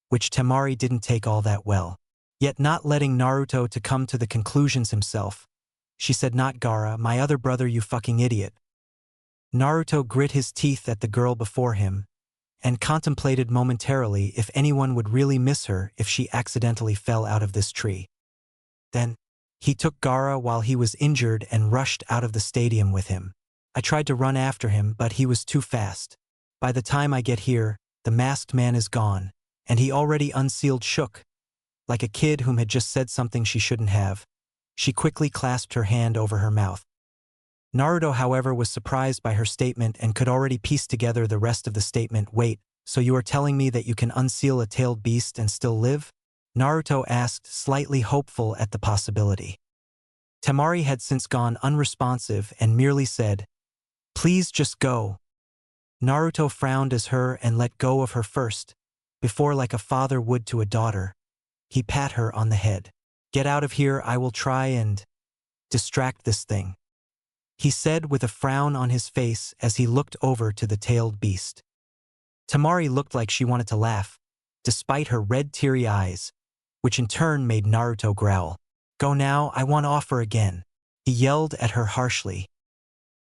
A: which Temari didn't take all that well. Yet not letting Naruto to come to the conclusions himself, she said, "Not Gaara, my other brother, you fucking idiot." Naruto grit his teeth at the girl before him, and contemplated momentarily if anyone would really miss her if she accidentally fell out of this tree. Then, he took Gaara while he was injured and rushed out of the stadium with him. I tried to run after him, but he was too fast. By the time I get here, the masked man is gone, and he already unsealed shook. Like a kid whom had just said something she shouldn't have. She quickly clasped her hand over her mouth. Naruto, however, was surprised by her statement and could already piece together the rest of the statement. "Wait, so you are telling me that you can unseal a tailed beast and still live?" Naruto asked, slightly hopeful at the possibility. Temari had since gone unresponsive and merely said, "Please just go." Naruto frowned as her and let go of her first, Before, like a father would to a daughter, he pat her on the head. "Get out of here, I will try and distract this thing," he said with a frown on his face as he looked over to the tailed beast. Tamari looked like she wanted to laugh, despite her red teary eyes, which in turn made Naruto growl. "Go now, I want to offer again," he yelled at her harshly.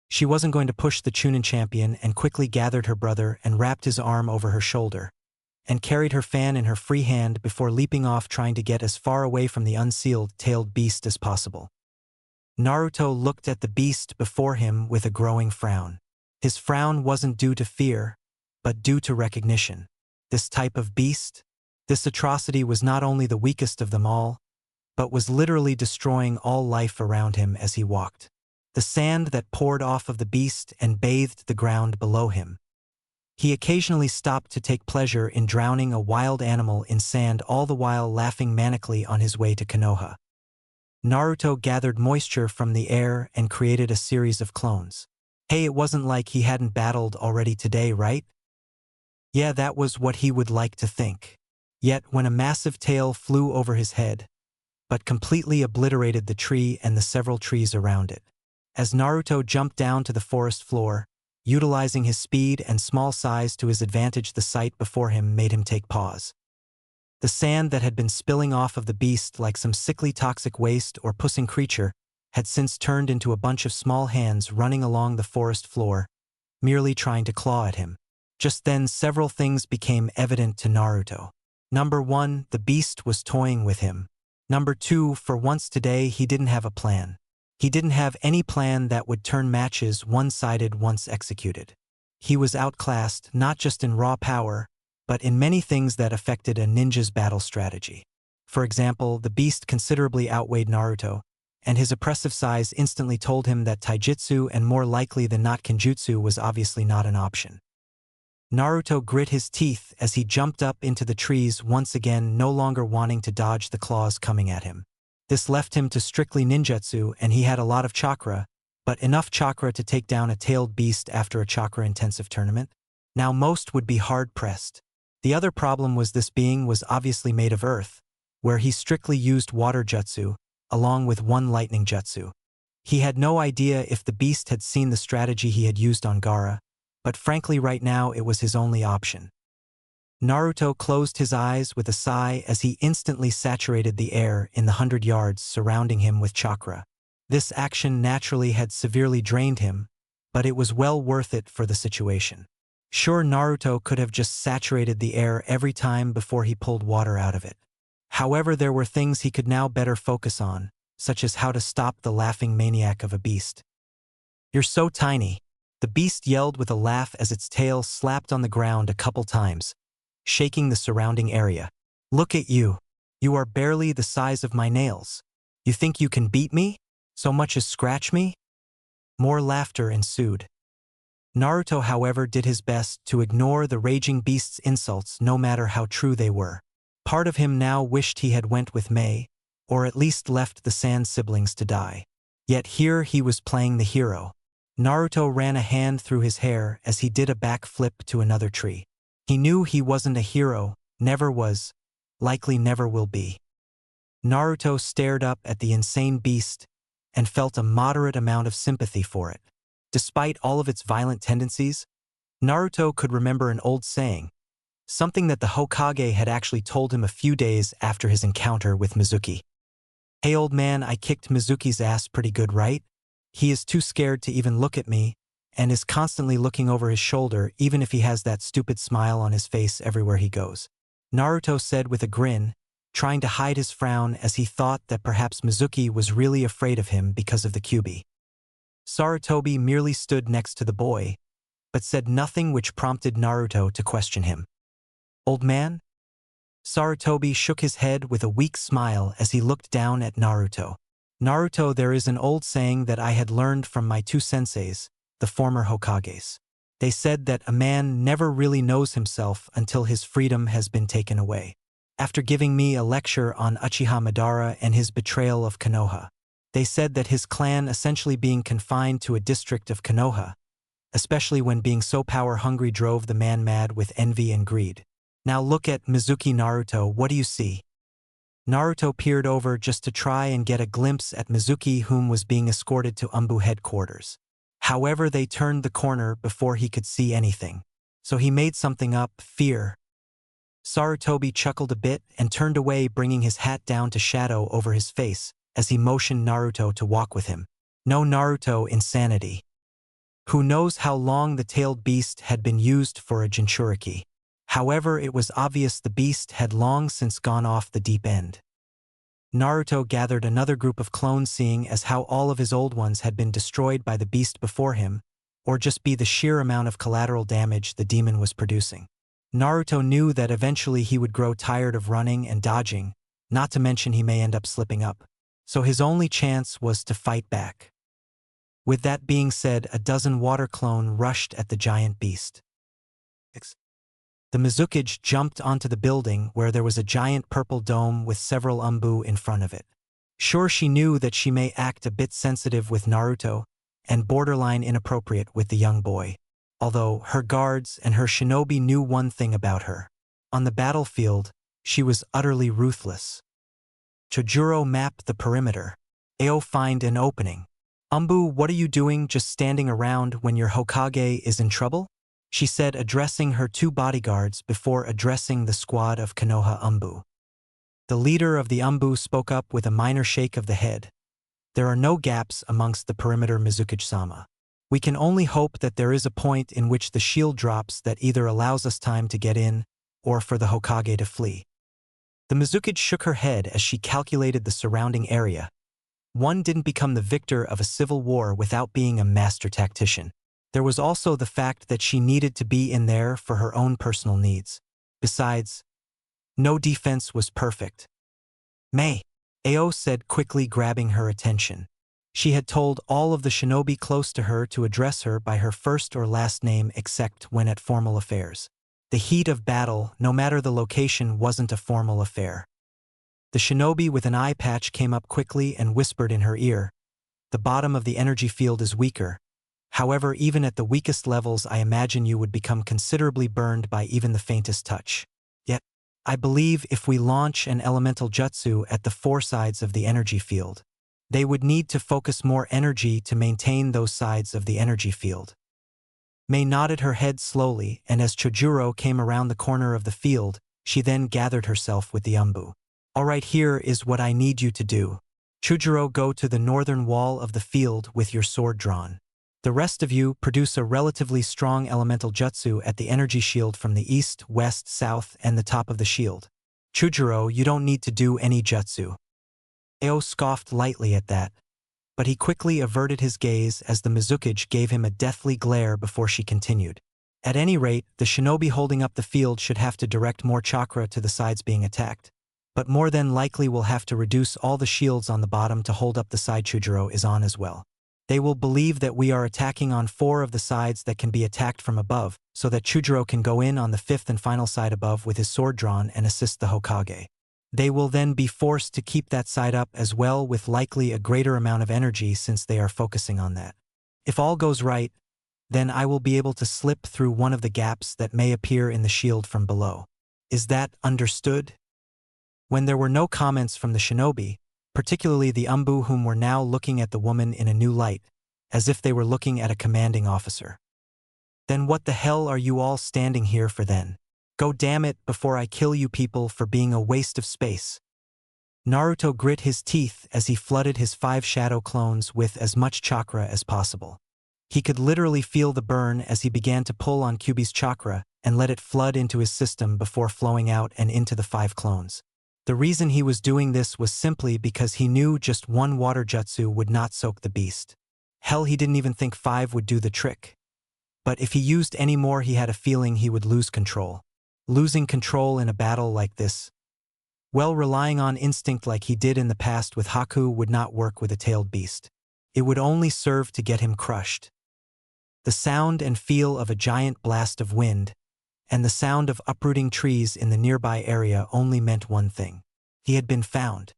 A: She wasn't going to push the Chunin champion and quickly gathered her brother and wrapped his arm over her shoulder, and carried her fan in her free hand before leaping off trying to get as far away from the unsealed tailed beast as possible. Naruto looked at the beast before him with a growing frown. His frown wasn't due to fear, but due to recognition. This type of beast, this atrocity was not only the weakest of them all, but was literally destroying all life around him as he walked. The sand that poured off of the beast and bathed the ground below him. He occasionally stopped to take pleasure in drowning a wild animal in sand, all the while laughing manically on his way to Konoha. Naruto gathered moisture from the air and created a series of clones. Hey, it wasn't like he hadn't battled already today, right? Yeah, that was what he would like to think. Yet when a massive tail flew over his head, but completely obliterated the tree and the several trees around it. As Naruto jumped down to the forest floor, utilizing his speed and small size to his advantage, the sight before him made him take pause. The sand that had been spilling off of the beast like some sickly toxic waste or pussing creature had since turned into a bunch of small hands running along the forest floor, merely trying to claw at him. Just then several things became evident to Naruto. Number 1, the beast was toying with him. Number 2, for once today he didn't have a plan. He didn't have any plan that would turn matches one-sided once executed. He was outclassed not just in raw power, but in many things that affected a ninja's battle strategy. For example, the beast considerably outweighed Naruto, and his oppressive size instantly told him that taijutsu and more likely than not kenjutsu was obviously not an option. Naruto grit his teeth as he jumped up into the trees once again, no longer wanting to dodge the claws coming at him. This left him to strictly ninjutsu, and he had a lot of chakra, but enough chakra to take down a tailed beast after a chakra-intensive tournament? Now most would be hard-pressed. The other problem was this being was obviously made of earth, where he strictly used water jutsu, along with one lightning jutsu. He had no idea if the beast had seen the strategy he had used on Gaara, but frankly right now it was his only option. Naruto closed his eyes with a sigh as he instantly saturated the air in the 100 yards surrounding him with chakra. This action naturally had severely drained him, but it was well worth it for the situation. Sure, Naruto could have just saturated the air every time before he pulled water out of it. However, there were things he could now better focus on, such as how to stop the laughing maniac of a beast. "You're so tiny," the beast yelled with a laugh as its tail slapped on the ground a couple times, shaking the surrounding area. "Look at you. You are barely the size of my nails. You think you can beat me? So much as scratch me?" More laughter ensued. Naruto, however, did his best to ignore the raging beast's insults no matter how true they were. Part of him now wished he had went with Mei, or at least left the Sand siblings to die. Yet here he was playing the hero. Naruto ran a hand through his hair as he did a backflip to another tree. He knew he wasn't a hero, never was, likely never will be. Naruto stared up at the insane beast and felt a moderate amount of sympathy for it. Despite all of its violent tendencies, Naruto could remember an old saying, something that the Hokage had actually told him a few days after his encounter with Mizuki. "Hey old man, I kicked Mizuki's ass pretty good, right? He is too scared to even look at me, and is constantly looking over his shoulder even if he has that stupid smile on his face everywhere he goes," Naruto said with a grin, trying to hide his frown as he thought that perhaps Mizuki was really afraid of him because of the Kyuubi. Sarutobi merely stood next to the boy, but said nothing, which prompted Naruto to question him. "Old man?" Sarutobi shook his head with a weak smile as he looked down at Naruto. "Naruto, there is an old saying that I had learned from my two senseis, the former Hokages. They said that a man never really knows himself until his freedom has been taken away. After giving me a lecture on Uchiha Madara and his betrayal of Konoha, they said that his clan essentially being confined to a district of Konoha, especially when being so power-hungry drove the man mad with envy and greed. Now look at Mizuki Naruto, what do you see? Naruto peered over just to try and get a glimpse at Mizuki, whom was being escorted to Umbu headquarters. However, they turned the corner before he could see anything. So he made something up, fear. Sarutobi chuckled a bit and turned away, bringing his hat down to shadow over his face as he motioned Naruto to walk with him. No, Naruto, insanity. Who knows how long the tailed beast had been used for a Jinchuriki. However, it was obvious the beast had long since gone off the deep end. Naruto gathered another group of clones, seeing as how all of his old ones had been destroyed by the beast before him, or just be the sheer amount of collateral damage the demon was producing. Naruto knew that eventually he would grow tired of running and dodging, not to mention he may end up slipping up. So his only chance was to fight back. With that being said, a dozen water clone rushed at the giant beast. The Mizukage jumped onto the building where there was a giant purple dome with several Umbu in front of it. Sure, she knew that she may act a bit sensitive with Naruto and borderline inappropriate with the young boy. Although her guards and her shinobi knew one thing about her. On the battlefield, she was utterly ruthless. Chojuro mapped the perimeter. Ao, find an opening. Umbu, what are you doing just standing around when your Hokage is in trouble? She said, addressing her two bodyguards before addressing the squad of Konoha Umbu. The leader of the Umbu spoke up with a minor shake of the head. There are no gaps amongst the perimeter, Mizukage-sama. We can only hope that there is a point in which the shield drops that either allows us time to get in, or for the Hokage to flee. The Mizukage shook her head as she calculated the surrounding area. One didn't become the victor of a civil war without being a master tactician. There was also the fact that she needed to be in there for her own personal needs. Besides, no defense was perfect. May, Ao said, quickly grabbing her attention. She had told all of the shinobi close to her to address her by her first or last name except when at formal affairs. The heat of battle, no matter the location, wasn't a formal affair. The shinobi with an eye patch came up quickly and whispered in her ear, "The bottom of the energy field is weaker. However, even at the weakest levels, I imagine you would become considerably burned by even the faintest touch. Yet, I believe if we launch an elemental jutsu at the four sides of the energy field, they would need to focus more energy to maintain those sides of the energy field." May nodded her head slowly, and as Chojuro came around the corner of the field, she then gathered herself with the Umbu. "All right, here is what I need you to do. Chojuro, go to the northern wall of the field with your sword drawn. The rest of you produce a relatively strong elemental jutsu at the energy shield from the east, west, south, and the top of the shield. Chojuro, you don't need to do any jutsu." Ao scoffed lightly at that, but he quickly averted his gaze as the Mizukage gave him a deathly glare before she continued. "At any rate, the shinobi holding up the field should have to direct more chakra to the sides being attacked, but more than likely will have to reduce all the shields on the bottom to hold up the side Chojuro is on as well. They will believe that we are attacking on four of the sides that can be attacked from above, so that Chojuro can go in on the fifth and final side above with his sword drawn and assist the Hokage. They will then be forced to keep that side up as well, with likely a greater amount of energy since they are focusing on that. If all goes right, then I will be able to slip through one of the gaps that may appear in the shield from below. Is that understood?" When there were no comments from the shinobi, particularly the Umbu, whom were now looking at the woman in a new light, as if they were looking at a commanding officer. "Then what the hell are you all standing here for then? Go, damn it, before I kill you people for being a waste of space." Naruto grit his teeth as he flooded his 5 shadow clones with as much chakra as possible. He could literally feel the burn as he began to pull on Kyuubi's chakra and let it flood into his system before flowing out and into the 5 clones. The reason he was doing this was simply because he knew just one water jutsu would not soak the beast. Hell, he didn't even think 5 would do the trick. But if he used any more, he had a feeling he would lose control. Losing control in a battle like this, well, relying on instinct like he did in the past with Haku, would not work with a tailed beast. It would only serve to get him crushed. The sound and feel of a giant blast of wind and the sound of uprooting trees in the nearby area only meant one thing. He had been found.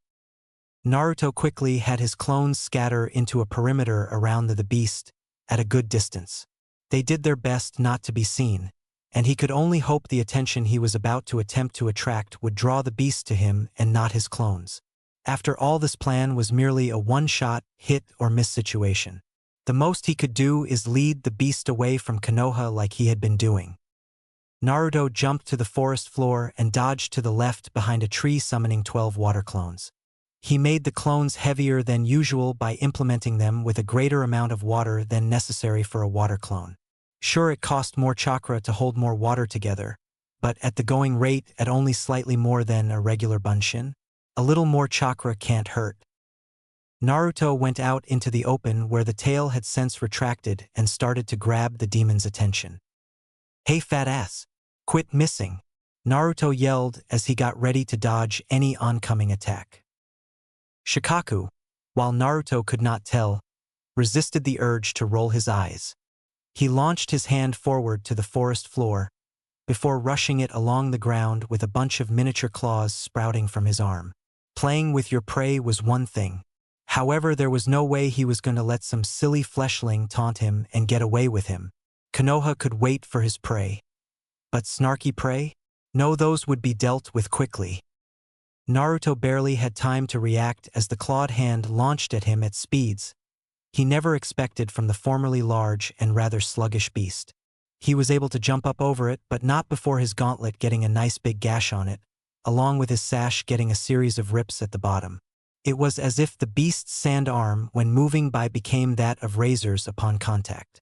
A: Naruto quickly had his clones scatter into a perimeter around the beast at a good distance. They did their best not to be seen, and he could only hope the attention he was about to attempt to attract would draw the beast to him and not his clones. After all, this plan was merely a one-shot, hit-or-miss situation. The most he could do is lead the beast away from Konoha like he had been doing. Naruto jumped to the forest floor and dodged to the left behind a tree, summoning 12 water clones. He made the clones heavier than usual by implementing them with a greater amount of water than necessary for a water clone. Sure, it cost more chakra to hold more water together, but at the going rate at only slightly more than a regular bunshin, a little more chakra can't hurt. Naruto went out into the open where the tail had since retracted and started to grab the demon's attention. "Hey, fat ass! Quit missing!" Naruto yelled as he got ready to dodge any oncoming attack. Shikaku, while Naruto could not tell, resisted the urge to roll his eyes. He launched his hand forward to the forest floor, before rushing it along the ground with a bunch of miniature claws sprouting from his arm. Playing with your prey was one thing. However, there was no way he was going to let some silly fleshling taunt him and get away with him. Konoha could wait for his prey. But snarky prey? No, those would be dealt with quickly. Naruto barely had time to react as the clawed hand launched at him at speeds he never expected from the formerly large and rather sluggish beast. He was able to jump up over it, but not before his gauntlet getting a nice big gash on it, along with his sash getting a series of rips at the bottom. It was as if the beast's sand arm, when moving by, became that of razors upon contact.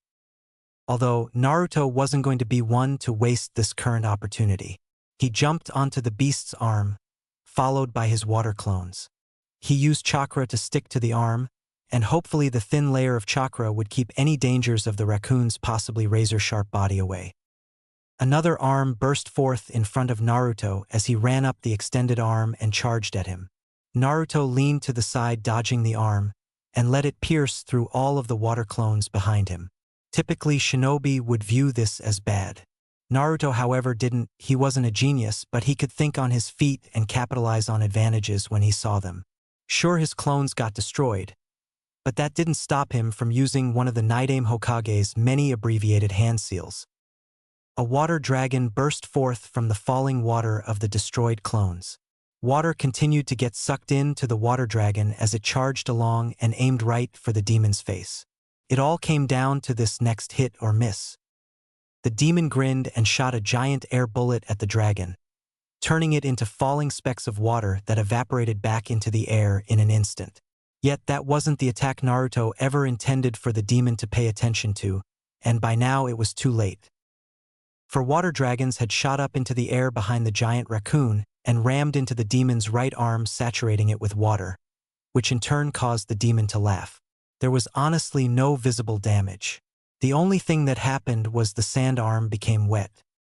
A: Although Naruto wasn't going to be one to waste this current opportunity. He jumped onto the beast's arm, followed by his water clones. He used chakra to stick to the arm, and hopefully the thin layer of chakra would keep any dangers of the raccoon's possibly razor-sharp body away. Another arm burst forth in front of Naruto as he ran up the extended arm and charged at him. Naruto leaned to the side, dodging the arm, and let it pierce through all of the water clones behind him. Typically, shinobi would view this as bad. Naruto, however, didn't. He wasn't a genius, but he could think on his feet and capitalize on advantages when he saw them. Sure, his clones got destroyed, but that didn't stop him from using one of the Nidaime Hokage's many abbreviated hand seals. A water dragon burst forth from the falling water of the destroyed clones. Water continued to get sucked into the water dragon as it charged along and aimed right for the demon's face. It all came down to this next hit or miss. The demon grinned and shot a giant air bullet at the dragon, turning it into falling specks of water that evaporated back into the air in an instant. Yet that wasn't the attack Naruto ever intended for the demon to pay attention to, and by now it was too late. For water dragons had shot up into the air behind the giant raccoon and rammed into the demon's right arm, saturating it with water, which in turn caused the demon to laugh. There was honestly no visible damage. The only thing that happened was the sand arm became wet.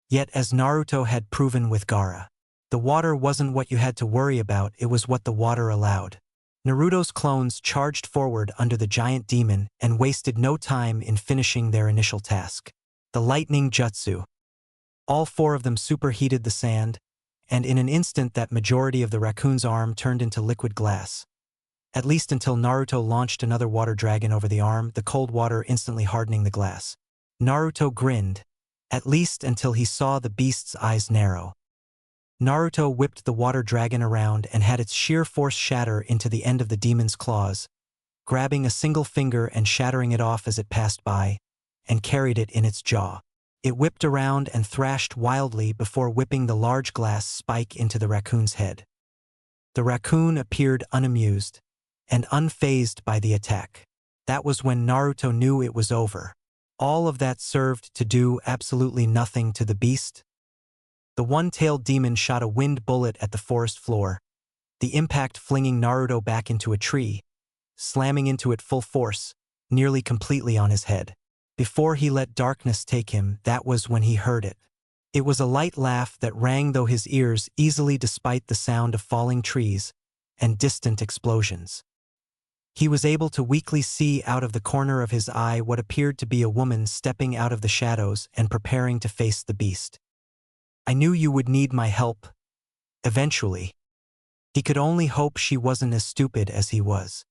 A: Yet, as Naruto had proven with Gaara, the water wasn't what you had to worry about, it was what the water allowed. Naruto's clones charged forward under the giant demon and wasted no time in finishing their initial task. The lightning jutsu. All four of them superheated the sand, and in an instant that majority of the raccoon's arm turned into liquid glass. At least until Naruto launched another water dragon over the arm, the cold water instantly hardening the glass. Naruto grinned, at least until he saw the beast's eyes narrow. Naruto whipped the water dragon around and had its sheer force shatter into the end of the demon's claws, grabbing a single finger and shattering it off as it passed by, and carried it in its jaw. It whipped around and thrashed wildly before whipping the large glass spike into the raccoon's head. The raccoon appeared unamused and unfazed by the attack. That was when Naruto knew it was over. All of that served to do absolutely nothing to the beast. The one-tailed demon shot a wind bullet at the forest floor, the impact flinging Naruto back into a tree, slamming into it full force, nearly completely on his head. Before he let darkness take him, that was when he heard it. It was a light laugh that rang through his ears easily despite the sound of falling trees and distant explosions. He was able to weakly see out of the corner of his eye what appeared to be a woman stepping out of the shadows and preparing to face the beast. "I knew you would need my help. Eventually." He could only hope she wasn't as stupid as he was.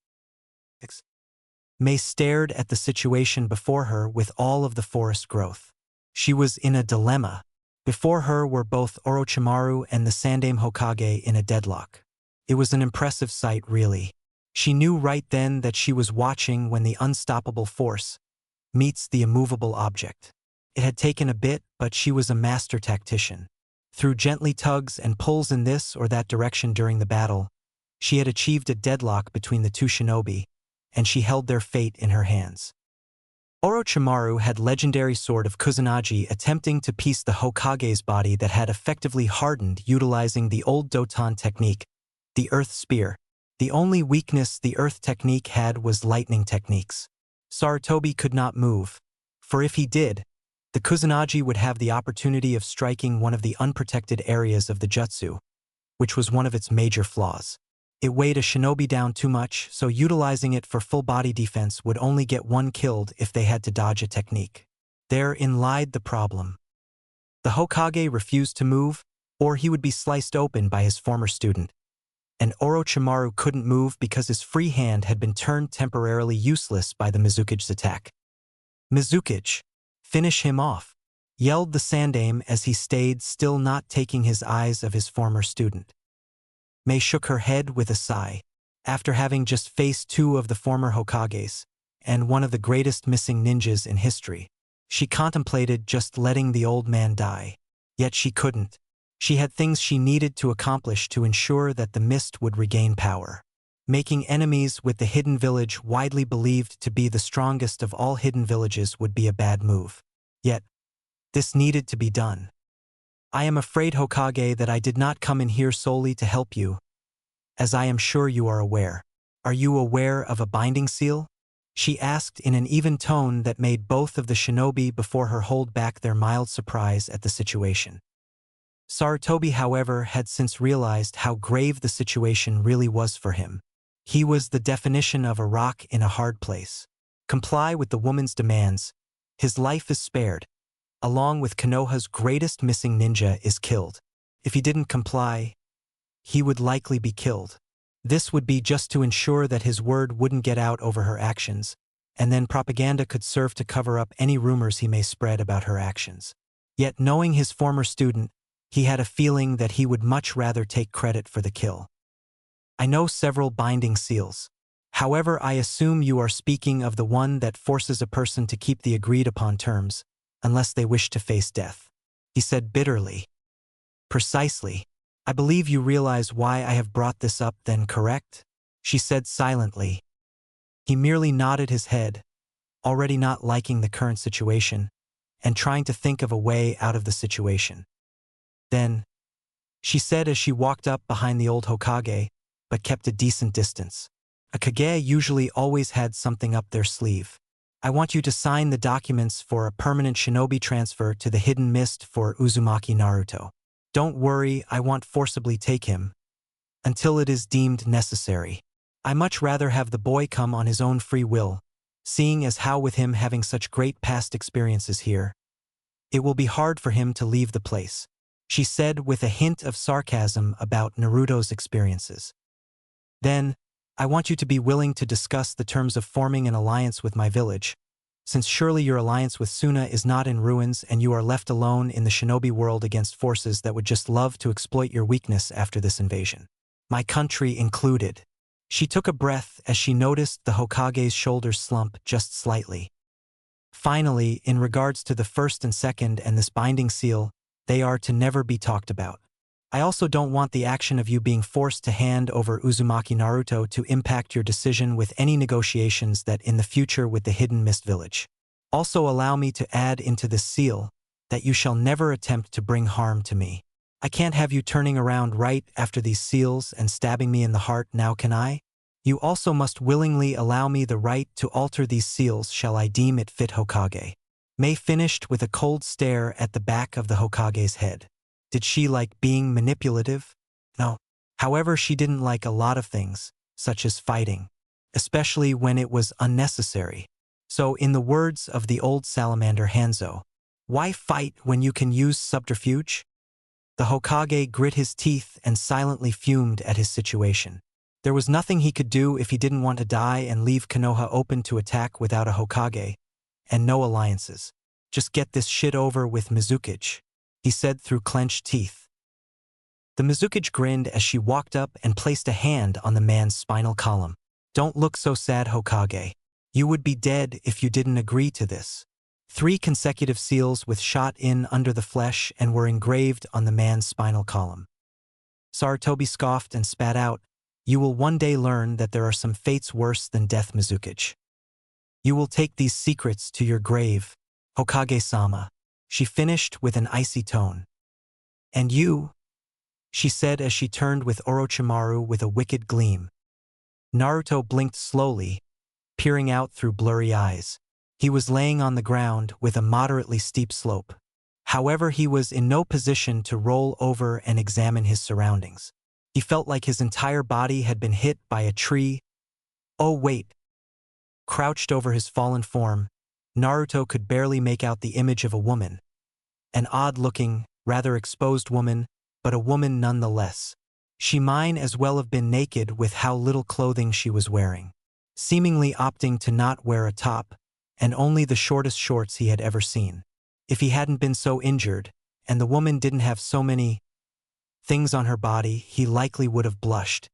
A: Mei stared at the situation before her with all of the forest growth. She was in a dilemma. Before her were both Orochimaru and the Sandaime Hokage in a deadlock. It was an impressive sight, really. She knew right then that she was watching when the unstoppable force meets the immovable object. It had taken a bit, but she was a master tactician. Through gently tugs and pulls in this or that direction during the battle, she had achieved a deadlock between the two shinobi, and she held their fate in her hands. Orochimaru had legendary sword of Kusanagi attempting to piece the Hokage's body that had effectively hardened utilizing the old Doton technique, the earth spear. The only weakness the earth technique had was lightning techniques. Sarutobi could not move, for if he did, the Kusanagi would have the opportunity of striking one of the unprotected areas of the jutsu, which was one of its major flaws. It weighed a shinobi down too much, so utilizing it for full-body defense would only get one killed if they had to dodge a technique. Therein lied the problem. The Hokage refused to move, or he would be sliced open by his former student. And Orochimaru couldn't move because his free hand had been turned temporarily useless by the Mizukige's attack. "Mizukige, finish him off," yelled the Sandaime as he stayed still, not taking his eyes of his former student. Mei shook her head with a sigh. After having just faced two of the former Hokages, and one of the greatest missing ninjas in history, she contemplated just letting the old man die. Yet she couldn't. She had things she needed to accomplish to ensure that the mist would regain power. Making enemies with the hidden village, widely believed to be the strongest of all hidden villages, would be a bad move. Yet, this needed to be done. "I am afraid, Hokage, that I did not come in here solely to help you, as I am sure you are aware. Are you aware of a binding seal?" she asked in an even tone that made both of the shinobi before her hold back their mild surprise at the situation. Sarutobi, however, had since realized how grave the situation really was for him. He was the definition of a rock in a hard place. Comply with the woman's demands, his life is spared. Along with Konoha's greatest missing ninja is killed. If he didn't comply, he would likely be killed. This would be just to ensure that his word wouldn't get out over her actions, and then propaganda could serve to cover up any rumors he may spread about her actions. Yet knowing his former student, he had a feeling that he would much rather take credit for the kill. "I know several binding seals. However, I assume you are speaking of the one that forces a person to keep the agreed-upon terms, unless they wish to face death," he said bitterly. "Precisely. I believe you realize why I have brought this up then, correct?" she said silently. He merely nodded his head, already not liking the current situation, and trying to think of a way out of the situation. "Then," she said as she walked up behind the old Hokage, but kept a decent distance. A Kage usually always had something up their sleeve. "I want you to sign the documents for a permanent shinobi transfer to the Hidden Mist for Uzumaki Naruto. Don't worry, I won't forcibly take him until it is deemed necessary. I much rather have the boy come on his own free will, seeing as how with him having such great past experiences here, it will be hard for him to leave the place," she said with a hint of sarcasm about Naruto's experiences. "Then, I want you to be willing to discuss the terms of forming an alliance with my village, since surely your alliance with Suna is not in ruins and you are left alone in the shinobi world against forces that would just love to exploit your weakness after this invasion. My country included." She took a breath as she noticed the Hokage's shoulders slump just slightly. "Finally, in regards to the first and second and this binding seal, they are to never be talked about. I also don't want the action of you being forced to hand over Uzumaki Naruto to impact your decision with any negotiations that in the future with the Hidden Mist Village. Also allow me to add into this seal that you shall never attempt to bring harm to me. I can't have you turning around right after these seals and stabbing me in the heart, now can I? You also must willingly allow me the right to alter these seals shall I deem it fit, Hokage." Mei finished with a cold stare at the back of the Hokage's head. Did she like being manipulative? No. However, she didn't like a lot of things, such as fighting, especially when it was unnecessary. So in the words of the old salamander Hanzo, why fight when you can use subterfuge? The Hokage grit his teeth and silently fumed at his situation. There was nothing he could do if he didn't want to die and leave Konoha open to attack without a Hokage, and no alliances. Just get this shit over with, Mizukige, he he said through clenched teeth. The Mizukage grinned as she walked up and placed a hand on the man's spinal column. Don't look so sad, Hokage. You would be dead if you didn't agree to this. 3 consecutive seals with shot in under the flesh and were engraved on the man's spinal column. Sarutobi scoffed and spat out, You will one day learn that there are some fates worse than death, Mizukage. You will take these secrets to your grave, Hokage-sama, she finished with an icy tone. And you? She said as she turned with Orochimaru with a wicked gleam. Naruto blinked slowly, peering out through blurry eyes. He was laying on the ground with a moderately steep slope. However, he was in no position to roll over and examine his surroundings. He felt like his entire body had been hit by a tree. Oh wait. Crouched over his fallen form, Naruto could barely make out the image of a woman. An odd-looking, rather exposed woman, but a woman nonetheless. She might as well have been naked with how little clothing she was wearing, seemingly opting to not wear a top, and only the shortest shorts he had ever seen. If he hadn't been so injured, and the woman didn't have so many things on her body, he likely would have blushed.